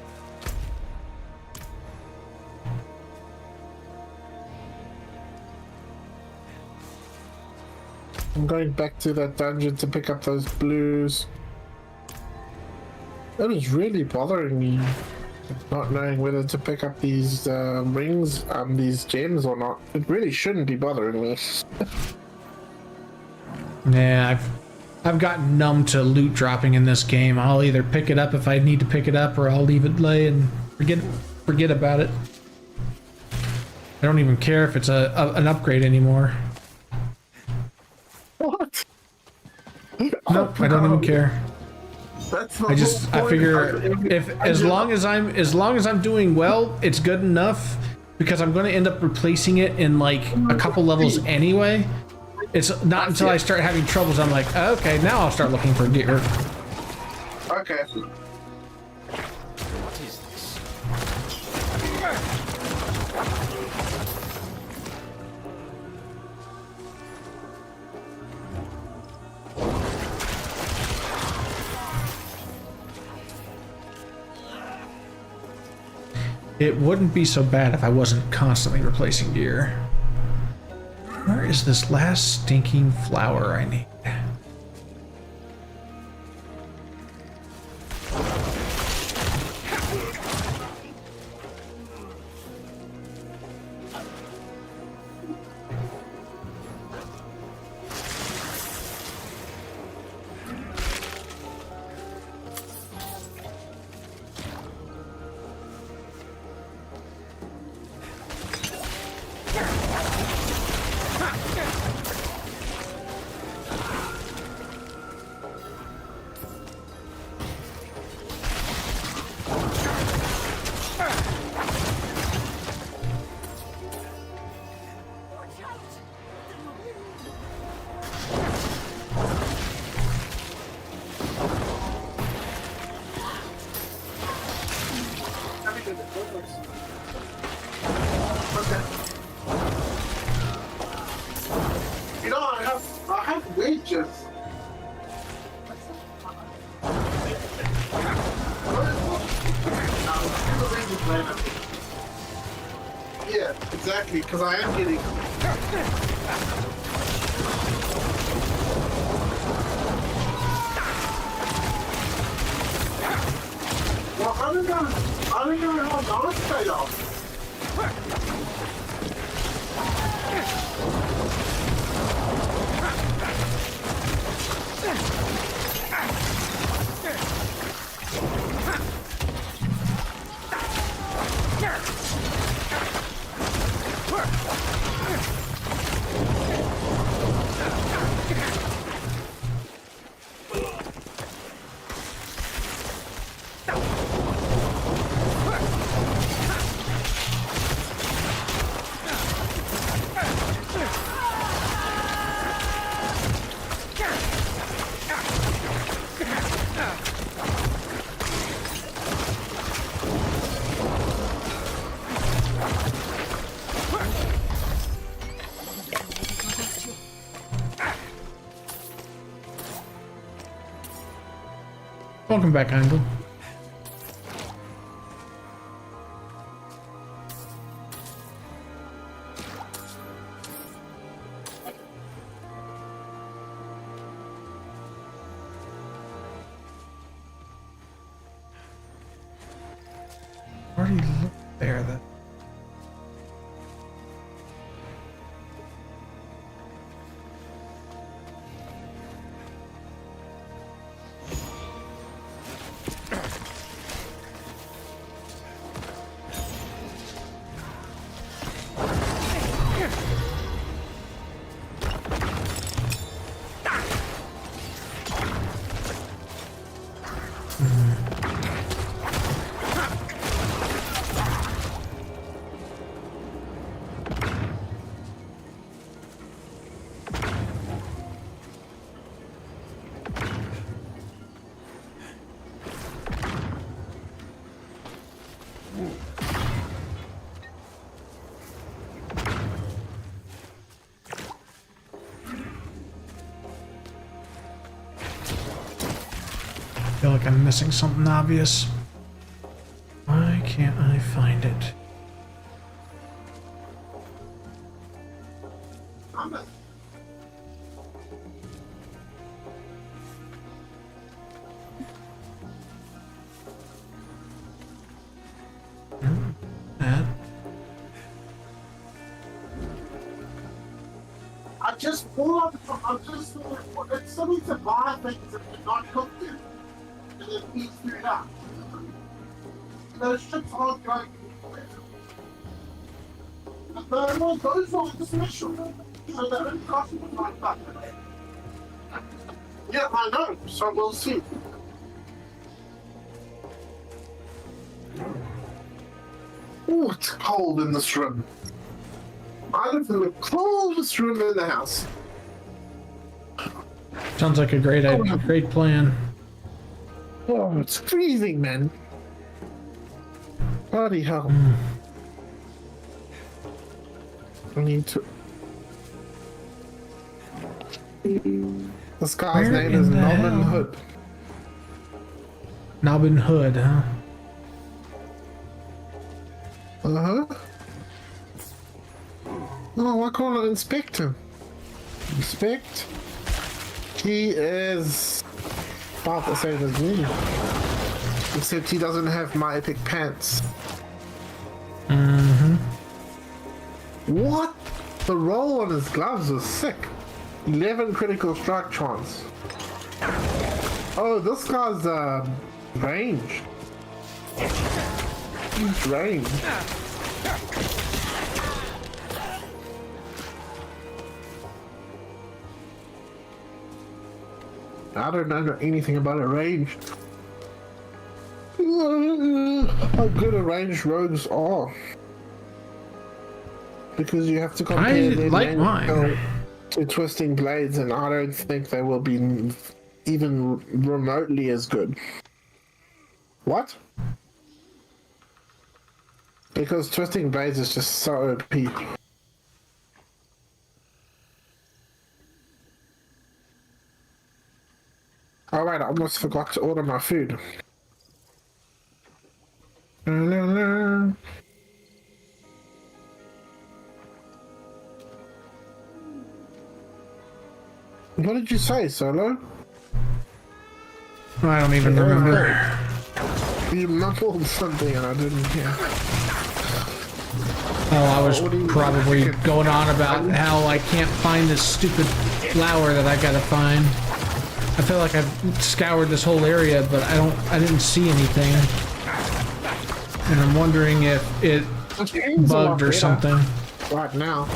I'm going back to that dungeon to pick up those blues. That is really bothering me. Not knowing whether to pick up these rings, these gems or not. It really shouldn't be bothering me. Nah, I've gotten numb to loot dropping in this game. I'll either pick it up if I need to pick it up, or I'll leave it lay and forget about it. I don't even care if it's an upgrade anymore. What? Nope, I don't even care. That's the I whole figure point. if as long as I'm doing well, it's good enough, because I'm going to end up replacing it in like a couple levels anyway. It's not until I start having troubles I'm like, okay, now I'll start looking for gear. Okay. What is this? It wouldn't be so bad if I wasn't constantly replacing gear. Where is this last stinking flower I need? You know, I have wages. Yeah, exactly, because I am getting. Well, I don't know how not straight off. Welcome back, Angle. Already looked there. That. like I'm missing something obvious. Why can't I find it? That. I just pull up. I'm just it's something to buy things that are not cooked in, and then eat food up. Those ships aren't going anywhere. Well, those are the special. So they're only costing $5. Yeah, I know. So we'll see. Oh, it's cold in this room. I live in the coldest room in the house. Sounds like a great plan. Oh, it's freezing, man. Bloody hell. I need to. This guy's Where name in is the Norman hell? Hood. Nobbin Hood, huh? Uh huh. Oh, why can't I inspect him? Inspect. He is about the same as me. Except he doesn't have my epic pants. Mm-hmm. What? The roll on his gloves was sick. 11 critical strike chance. Oh, this guy's range. He's range. I don't know anything about a range. How good a ranged rogues are. Because you have to compare I their like range mine. to twisting blades, and I don't think they will be even remotely as good. What? Because twisting blades is just so OP. Oh wait, I almost forgot to order my food. What did you say, Solo? I don't even remember. You mumbled something and I didn't hear. Oh, I was What do you- probably going on about how I can't find this stupid flower that I gotta find. I feel like I've scoured this whole area, but I didn't see anything. And I'm wondering if it bugged or something. Right now.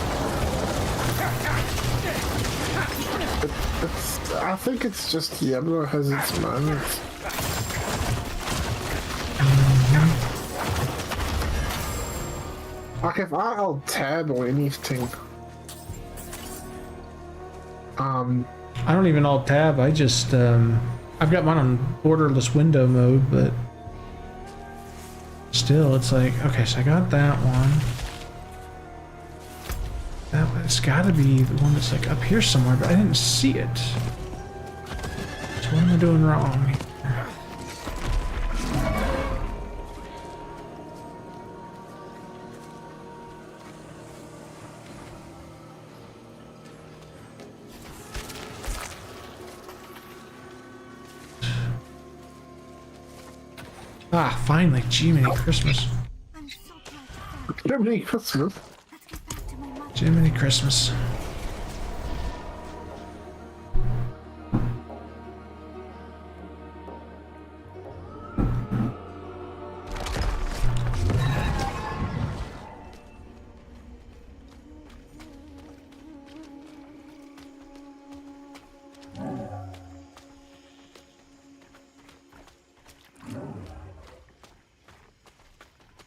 I think it's just Diablo has its moments. Like if I alt tab or anything, I don't even alt tab. I just I've got mine on borderless window mode, but still, it's like, okay, so I got that one. It's got to be the one that's like up here somewhere, but I didn't see it. So what am I doing wrong here? Ah, finally, Jiminy Christmas. I'm so glad you found it. Germany Christmas. Let's get back to my mother. Jiminy Christmas.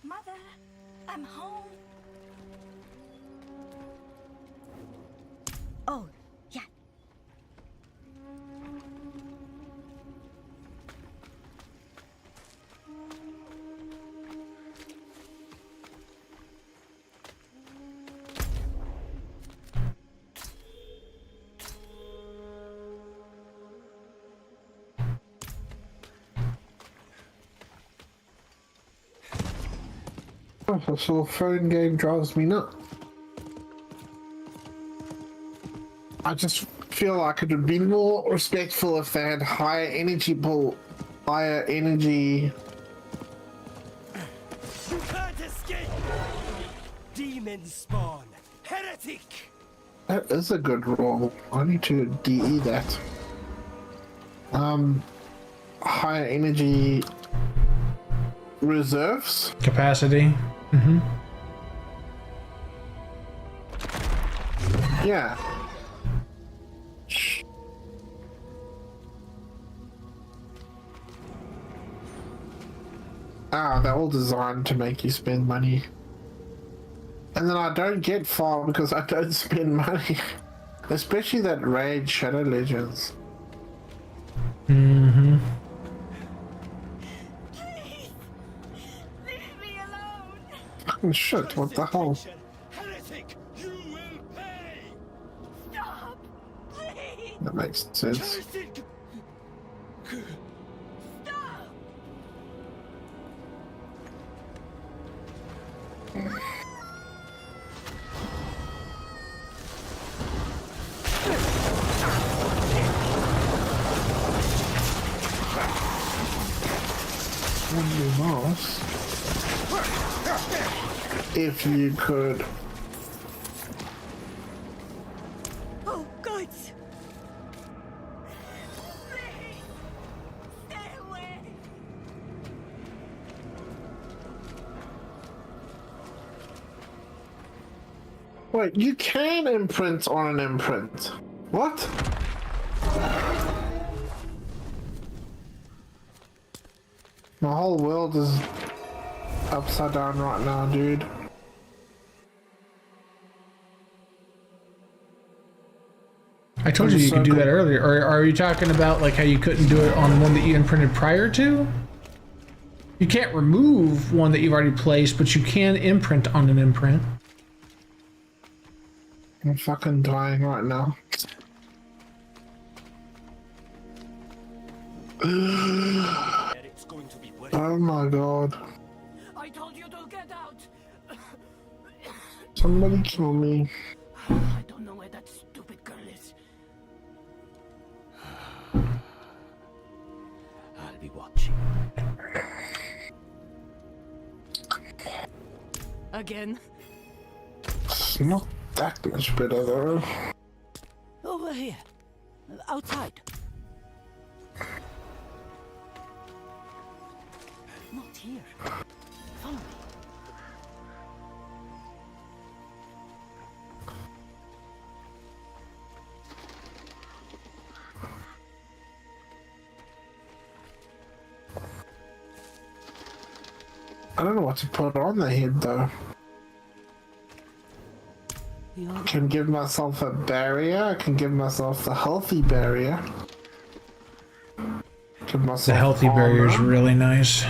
Mother, I'm home. Oh, yeah. Oh, this little phone game drives me nuts. I just feel like it would be more respectful if they had higher energy pull, higher energy. You can't escape! Demon spawn! Heretic! That is a good roll. I need to DE that. Higher energy reserves. Capacity. Mm-hmm. Yeah. Ah, they're all designed to make you spend money. And then I don't get far because I don't spend money. Especially that Raid Shadow Legends. Mm-hmm. Please, leave me alone. Fucking shit, what the hell? Heretic! You will pay! Stop, please. That makes sense. Heretic! Stop. Would be nice if you could. Oh, God. Please, stay away. Wait, you can imprint on an imprint. What? My whole world is upside down right now, dude. I told you you could do that earlier. Or are you talking about like how you couldn't do it on one that you imprinted prior to? You can't remove one that you've already placed, but you can imprint on an imprint. I'm fucking dying right now. It's going to be worth Oh my god. I told you to get out. Somebody kill me. I don't know where that stupid girl is. I'll be watching. Again? It's not that much better though. Over here. Outside. Not here. Follow me. I don't know what to put on the head though. I can give myself a barrier. I can give myself the healthy barrier. Give myself The healthy barrier is armor. really nice.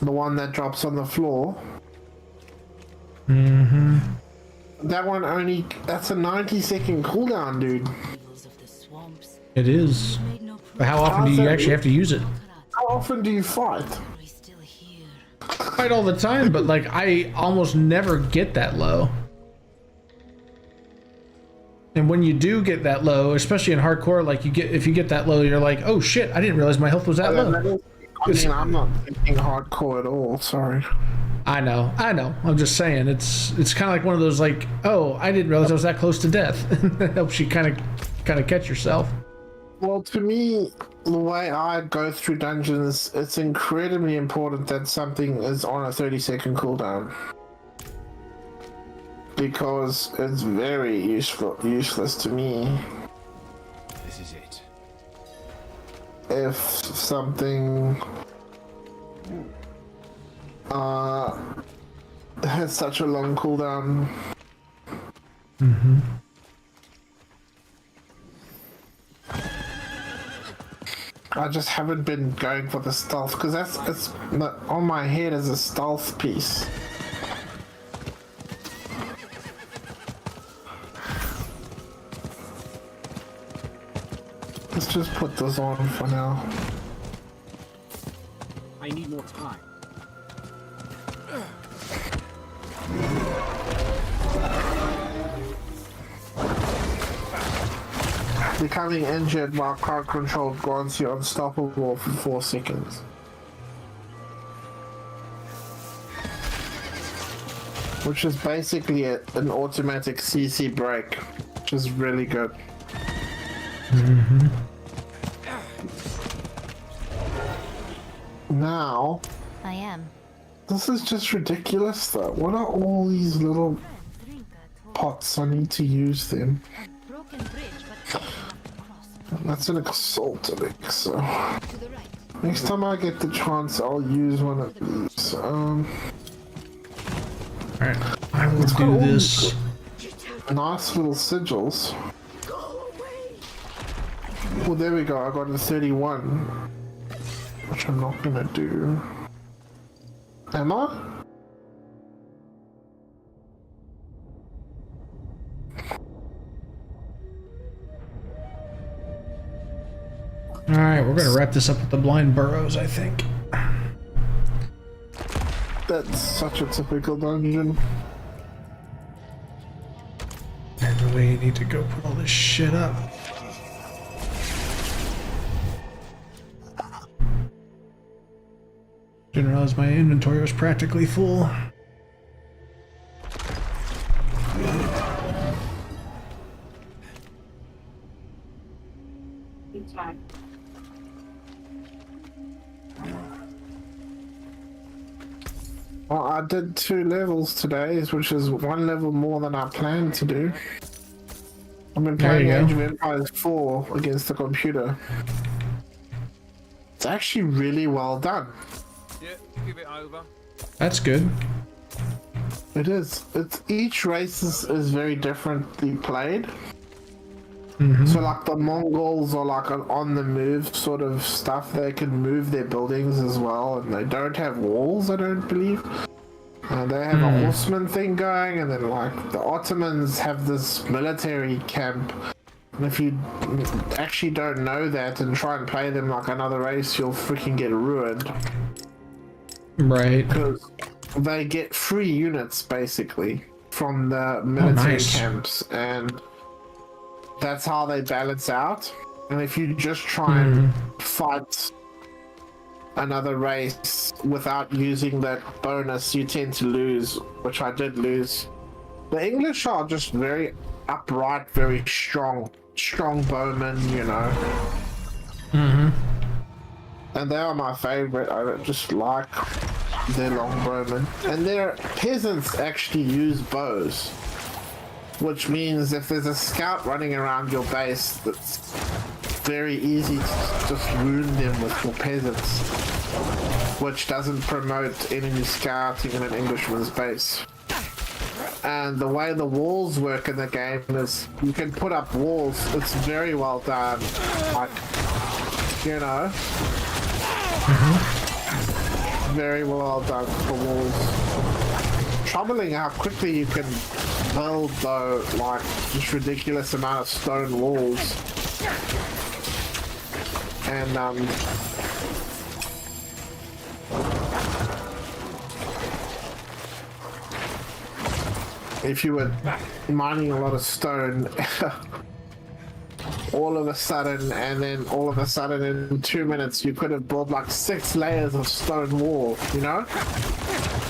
The one that drops on the floor. Mm-hmm. That one only, that's a 90-second cooldown, dude. Evils of the swamps. It is. Made no But how often do you actually have to use it? How often do you fight? We still here. I fight all the time, but like I almost never get that low. And when you do get that low, especially in hardcore, like if you get that low, you're like, oh shit, I didn't realize my health was that low. I mean, I'm not thinking hardcore at all, sorry. I know. I'm just saying, it's kind of like one of those like, oh, I didn't realize I was that close to death. That helps you kind of catch yourself. Well, to me, the way I go through dungeons, it's incredibly important that something is on a 30-second cooldown. Because it's very useless to me. This is it. If something has such a long cooldown. Mm-hmm. I just haven't been going for the stealth because it's on my head as a stealth piece. Let's just put this on for now. I need more time. Becoming injured while crowd control grants you unstoppable for 4 seconds. Which is basically an automatic CC break, which is really good. Now, I am. this is just ridiculous though. What are all these little Drink at pots? I need to use them. a broken bridge, but cross That's an assault elixir. to the right. Next time I get the chance, I'll use one of these. Alright, I will got do all this. Nice little sigils. Well, there we go. I got a 31, which I'm not gonna do. Am I? Alright, we're gonna wrap this up with the blind burrows, I think. That's such a typical dungeon. And we need to go put all this shit up. Didn't realize my inventory was practically full. Well, I did 2 levels today, which is 1 level more than I planned to do. I've been There playing you go. Age of Empires 4 against the computer. It's actually really well done. Yeah, give it over. That's good. It is. It's each race is very differently played. So like the Mongols are like an on the move sort of stuff. They can move their buildings as well, and they don't have walls, I don't believe. They have a horseman thing going, and then like the Ottomans have this military camp. And if you actually don't know that and try and play them like another race, you'll freaking get ruined. Right. Because they get free units basically from the military nice. camps, and that's how they balance out. And if you just try and fight another race without using that bonus, you tend to lose, which I did lose. The English are just very upright, very strong bowmen, you know. And they are my favorite. I just like their longbowmen. And their peasants actually use bows, which means if there's a scout running around your base, that's very easy to just wound them with your peasants, which doesn't promote enemy scouting in an Englishman's base. And the way the walls work in the game is you can put up walls. It's very well done. Like, you know, very well done for walls. Troubling how quickly you can build though, like just ridiculous amount of stone walls. And if you were mining a lot of stone all of a sudden, and then all of a sudden in 2 minutes you could have built like 6 layers of stone wall, you know,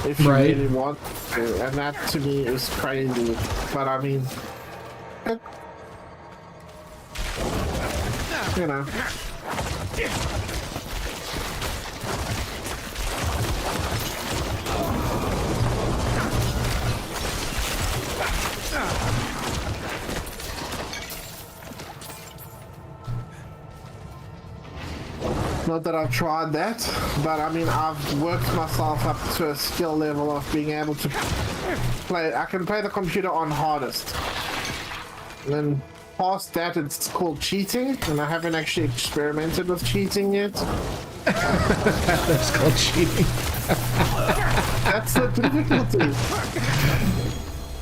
if you Right. really want to. And that to me is crazy, but I mean, you know, not that I've tried that, but I mean, I've worked myself up to a skill level of being able to play. I can play the computer on hardest. And then past that, it's called cheating, and I haven't actually experimented with cheating yet. That's called cheating. That's the difficulty.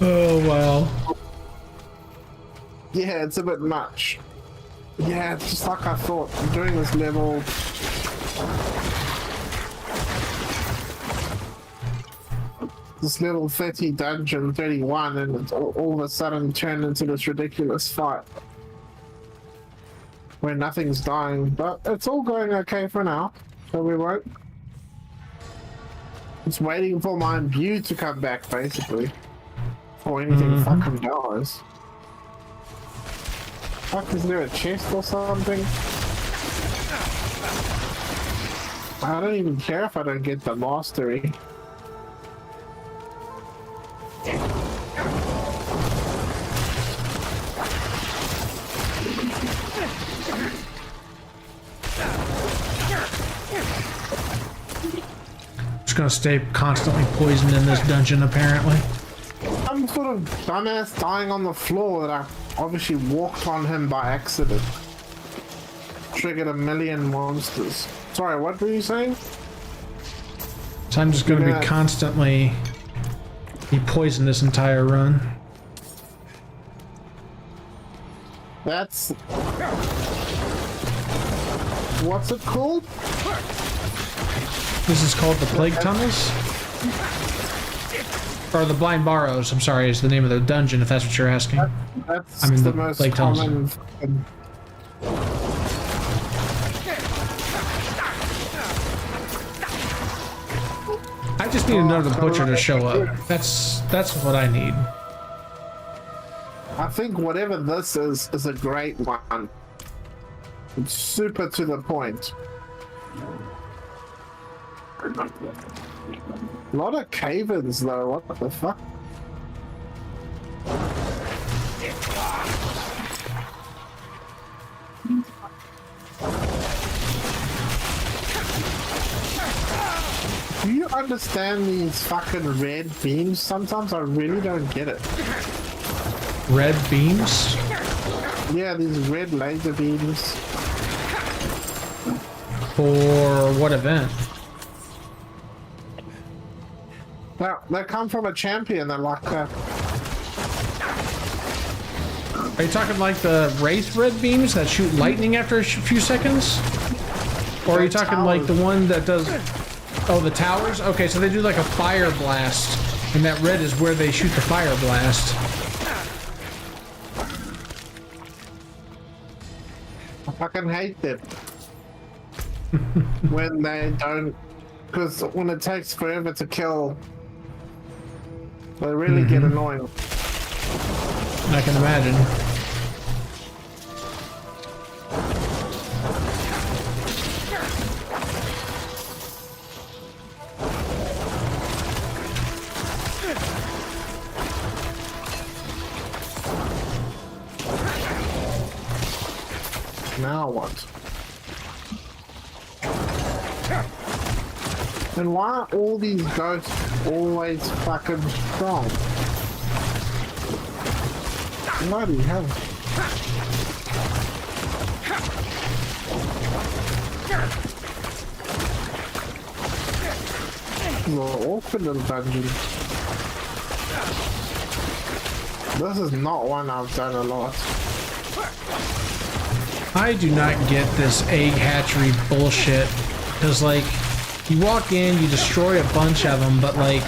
Oh, wow. Yeah, it's a bit much. Yeah, it's just like I thought. I'm doing this level. this level 30 dungeon 31 and it's all of a sudden turned into this ridiculous fight where nothing's dying, but it's all going okay for now, so we won't. It's waiting for my imbue to come back, basically, before anything fucking dies. Fuck, is there a chest or something? I don't even care if I don't get the mastery. Just gonna stay constantly poisoned in this dungeon, apparently. Some sort of dumbass dying on the floor that I obviously walked on him by accident. Triggered a million monsters. Sorry, what were you saying? So I'm just gonna be constantly be poisoned this entire run. That's... What's it called? This is called the Plague Tunnels? Or the Blind Barrows, I'm sorry, is the name of the dungeon, if that's what you're asking. That's I mean, the the most Plague Tunnels. common... I just need another butcher to show up. That's what I need. I think whatever this is a great one. It's super to the point. A lot of cave-ins though, what the fuck? Do you understand these fucking red beams? Sometimes I really don't get it. Red beams? Yeah, these red laser beams. For what event? They come from a champion, they're like that. Are you talking like the Wraith red beams that shoot lightning after a few seconds? Or are you talking like the one that does... Oh, the towers? Okay, so they do like a fire blast, and that red is where they shoot the fire blast. I fucking hate them. When they don't... Because when it takes forever to kill, they really get annoying. I can imagine. Now what? And why are all these ghosts always fucking strong? Bloody hell. This is an awkward little dungeon. This is not one I've done a lot. I do not get this egg hatchery bullshit. Because, like, you walk in, you destroy a bunch of them, but, like,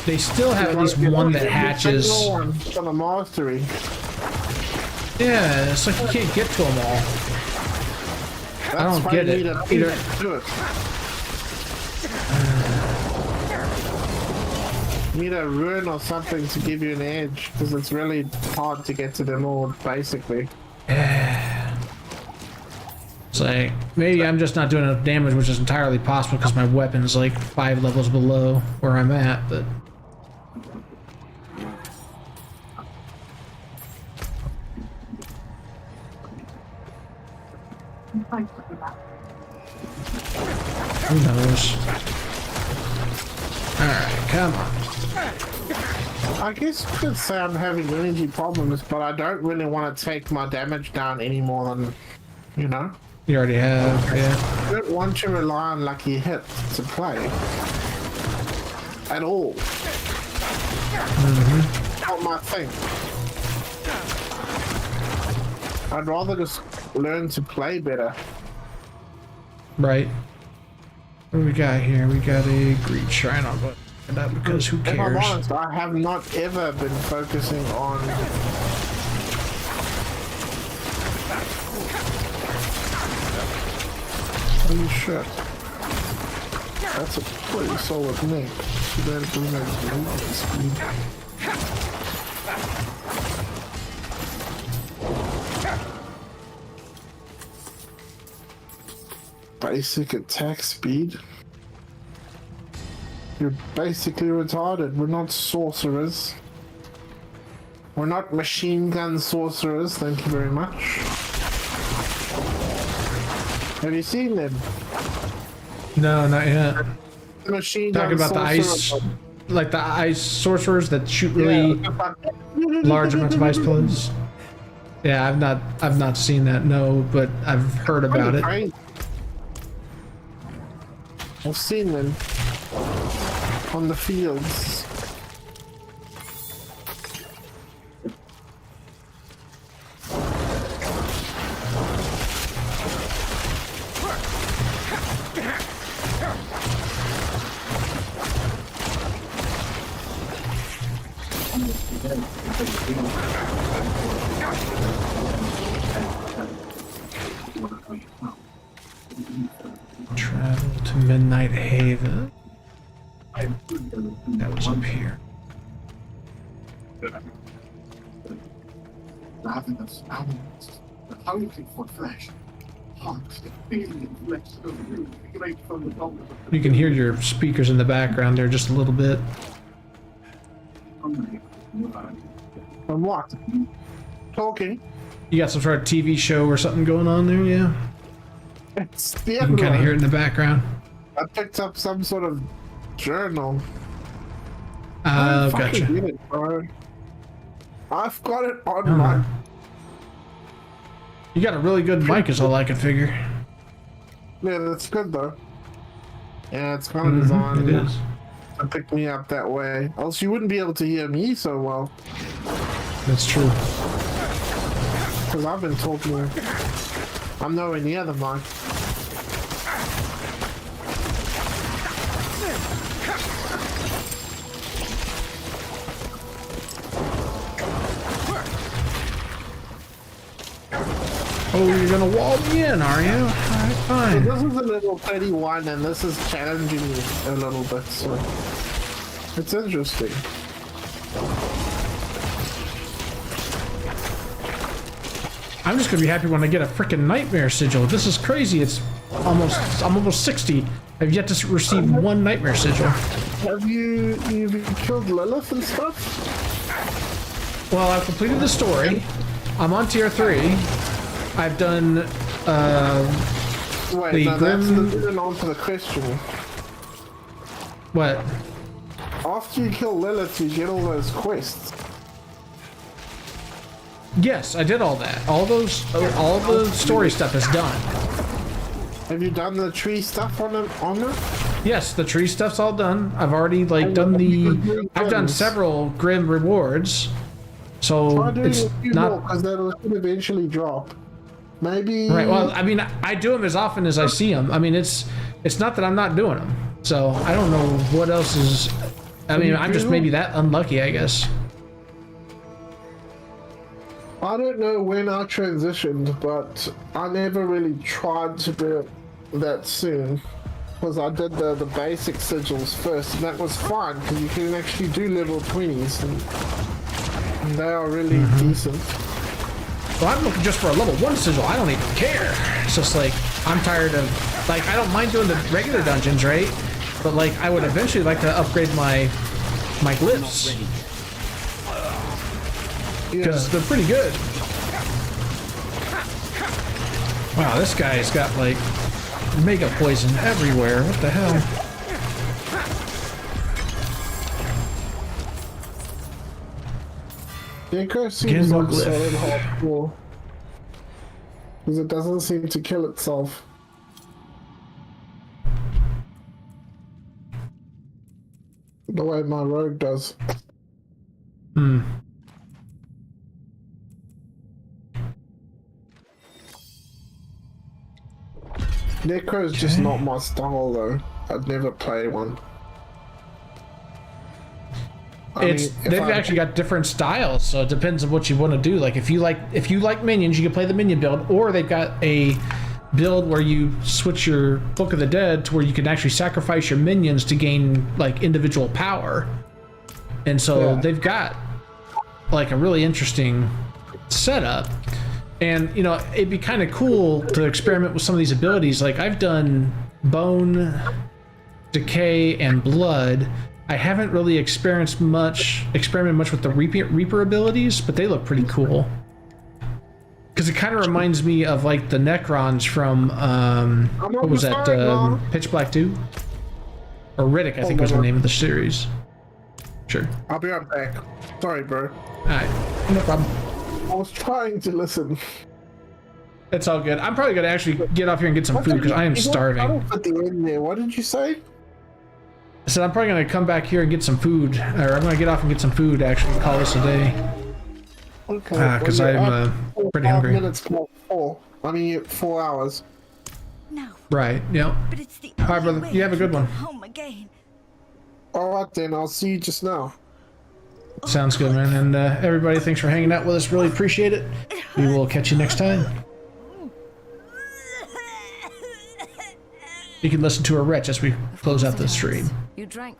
they still have at least one that hatches. On the mastery. Yeah, it's like you can't get to them all. That's I don't why get you it. need a Either. do it. You need a rune or something to give you an edge, because it's really hard to get to them all, basically. It's like, maybe I'm just not doing enough damage, which is entirely possible because my weapon's like 5 levels below where I'm at, but... Who knows? Alright, come on. I guess you could say I'm having energy problems, but I don't really want to take my damage down any more than, you know? You already have, yeah. I don't want to rely on lucky hit to play. At all. Not my thing. I'd rather just learn to play better. Right. What do we got here? We got a greed shrine on, but it up because who If I'm cares? honest, I have not ever been focusing on. Holy shit. That's a pretty solid neck. Too bad it doesn't have movement speed. Basic attack speed. You're basically retarded. We're not sorcerers. We're not machine gun sorcerers, thank you very much. Have you seen them? No, not yet. The machine Talking gun about the ice, sorcerers. like the ice sorcerers that shoot really Yeah. large amounts of ice bullets. Yeah, I've not seen that. No, but I've heard about it. Crazy. I've seen them on the fields. Travel to Midnight Haven. That was up here. You can hear your speakers in the background there just a little bit. From what? Talking. You got some sort of TV show or something going on there, yeah? It's You can kind of hear it in the background. I picked up some sort of journal. I fucking Gotcha. did it, bro. I've got it on Oh. my. You got a really good mic is all I could figure. Yeah, that's good though. Yeah, it's kind of designed It is. to pick me up that way. Else you wouldn't be able to hear me so well. That's true. Because I've been talking. I'm nowhere near the mic. Oh, you're gonna wall me in, are you? Alright, So fine. this is a little 31 and this is challenging me a little bit, so it's interesting. I'm just gonna be happy when I get a freaking nightmare sigil. This is crazy. I'm almost 60. I've yet to receive one nightmare sigil. Have you killed Lilith and stuff? Well, I've completed the story. I'm on tier 3. I've done Wait, The no, Grim- that's the on to the question. what? After you kill Lilith, you get all those quests. Yes, I did all that. All the story stuff is done. Have you done the tree stuff on it? Yes, the tree stuff's all done. I've already done the. I've done several grim rewards, so Try doing it's a few not because that'll eventually drop. Maybe. right. Well, I mean, I do them as often as I see them. I mean, it's not that I'm not doing them. So I don't know what else is. I mean, I'm just maybe that unlucky, I guess. I don't know when I transitioned, but I never really tried to do it that soon. Because I did the basic sigils first, and that was fine, because you can actually do level 20s, and they are really decent. Well, I'm looking just for a level 1 sigil. I don't even care. It's just like, I'm tired of, I don't mind doing the regular dungeons, right? But I would eventually like to upgrade my glyphs. Because they're pretty good. Wow, this guy's got mega poison everywhere. What the hell? Necro Again, seems more like glyph. solid hardcore. Because it doesn't seem to kill itself. The way my rogue does. Hmm. Necro's just not my style though. I'd never play one. They've actually got different styles, so it depends on what you want to do. Like if you like minions, you can play the minion build, or they've got a build where you switch your Book of the Dead to where you can actually sacrifice your minions to gain like individual power. And so they've got like a really interesting setup. And you know, it'd be kind of cool to experiment with some of these abilities. Like I've done Bone, Decay, and Blood. I haven't really experimented much with the Reaper abilities, but they look pretty cool. Because it kind of reminds me of like the Necrons from what was that? Pitch Black 2? Or Riddick, I think was the name of the series. Sure. I'll be right back. Sorry, bro. Alright, no problem. I was trying to listen. It's all good. I'm probably gonna actually get off here and get some food because I am starving. I don't put the end there. What did you say? I said I'm probably gonna come back here and get some food, or I'm gonna get off and get some food. Actually, call this a day. Okay. Because I'm pretty hungry. 5 minutes more full. I mean, 4 hours. No, Right. Yep. but it's the All right, only brother. way You have a I good can one. go home again. All right, then. I'll see you just now. Sounds good, man. And everybody, thanks for hanging out with us. Really appreciate it. We will catch you next time. You can listen to a retch as we close out the stream. You drank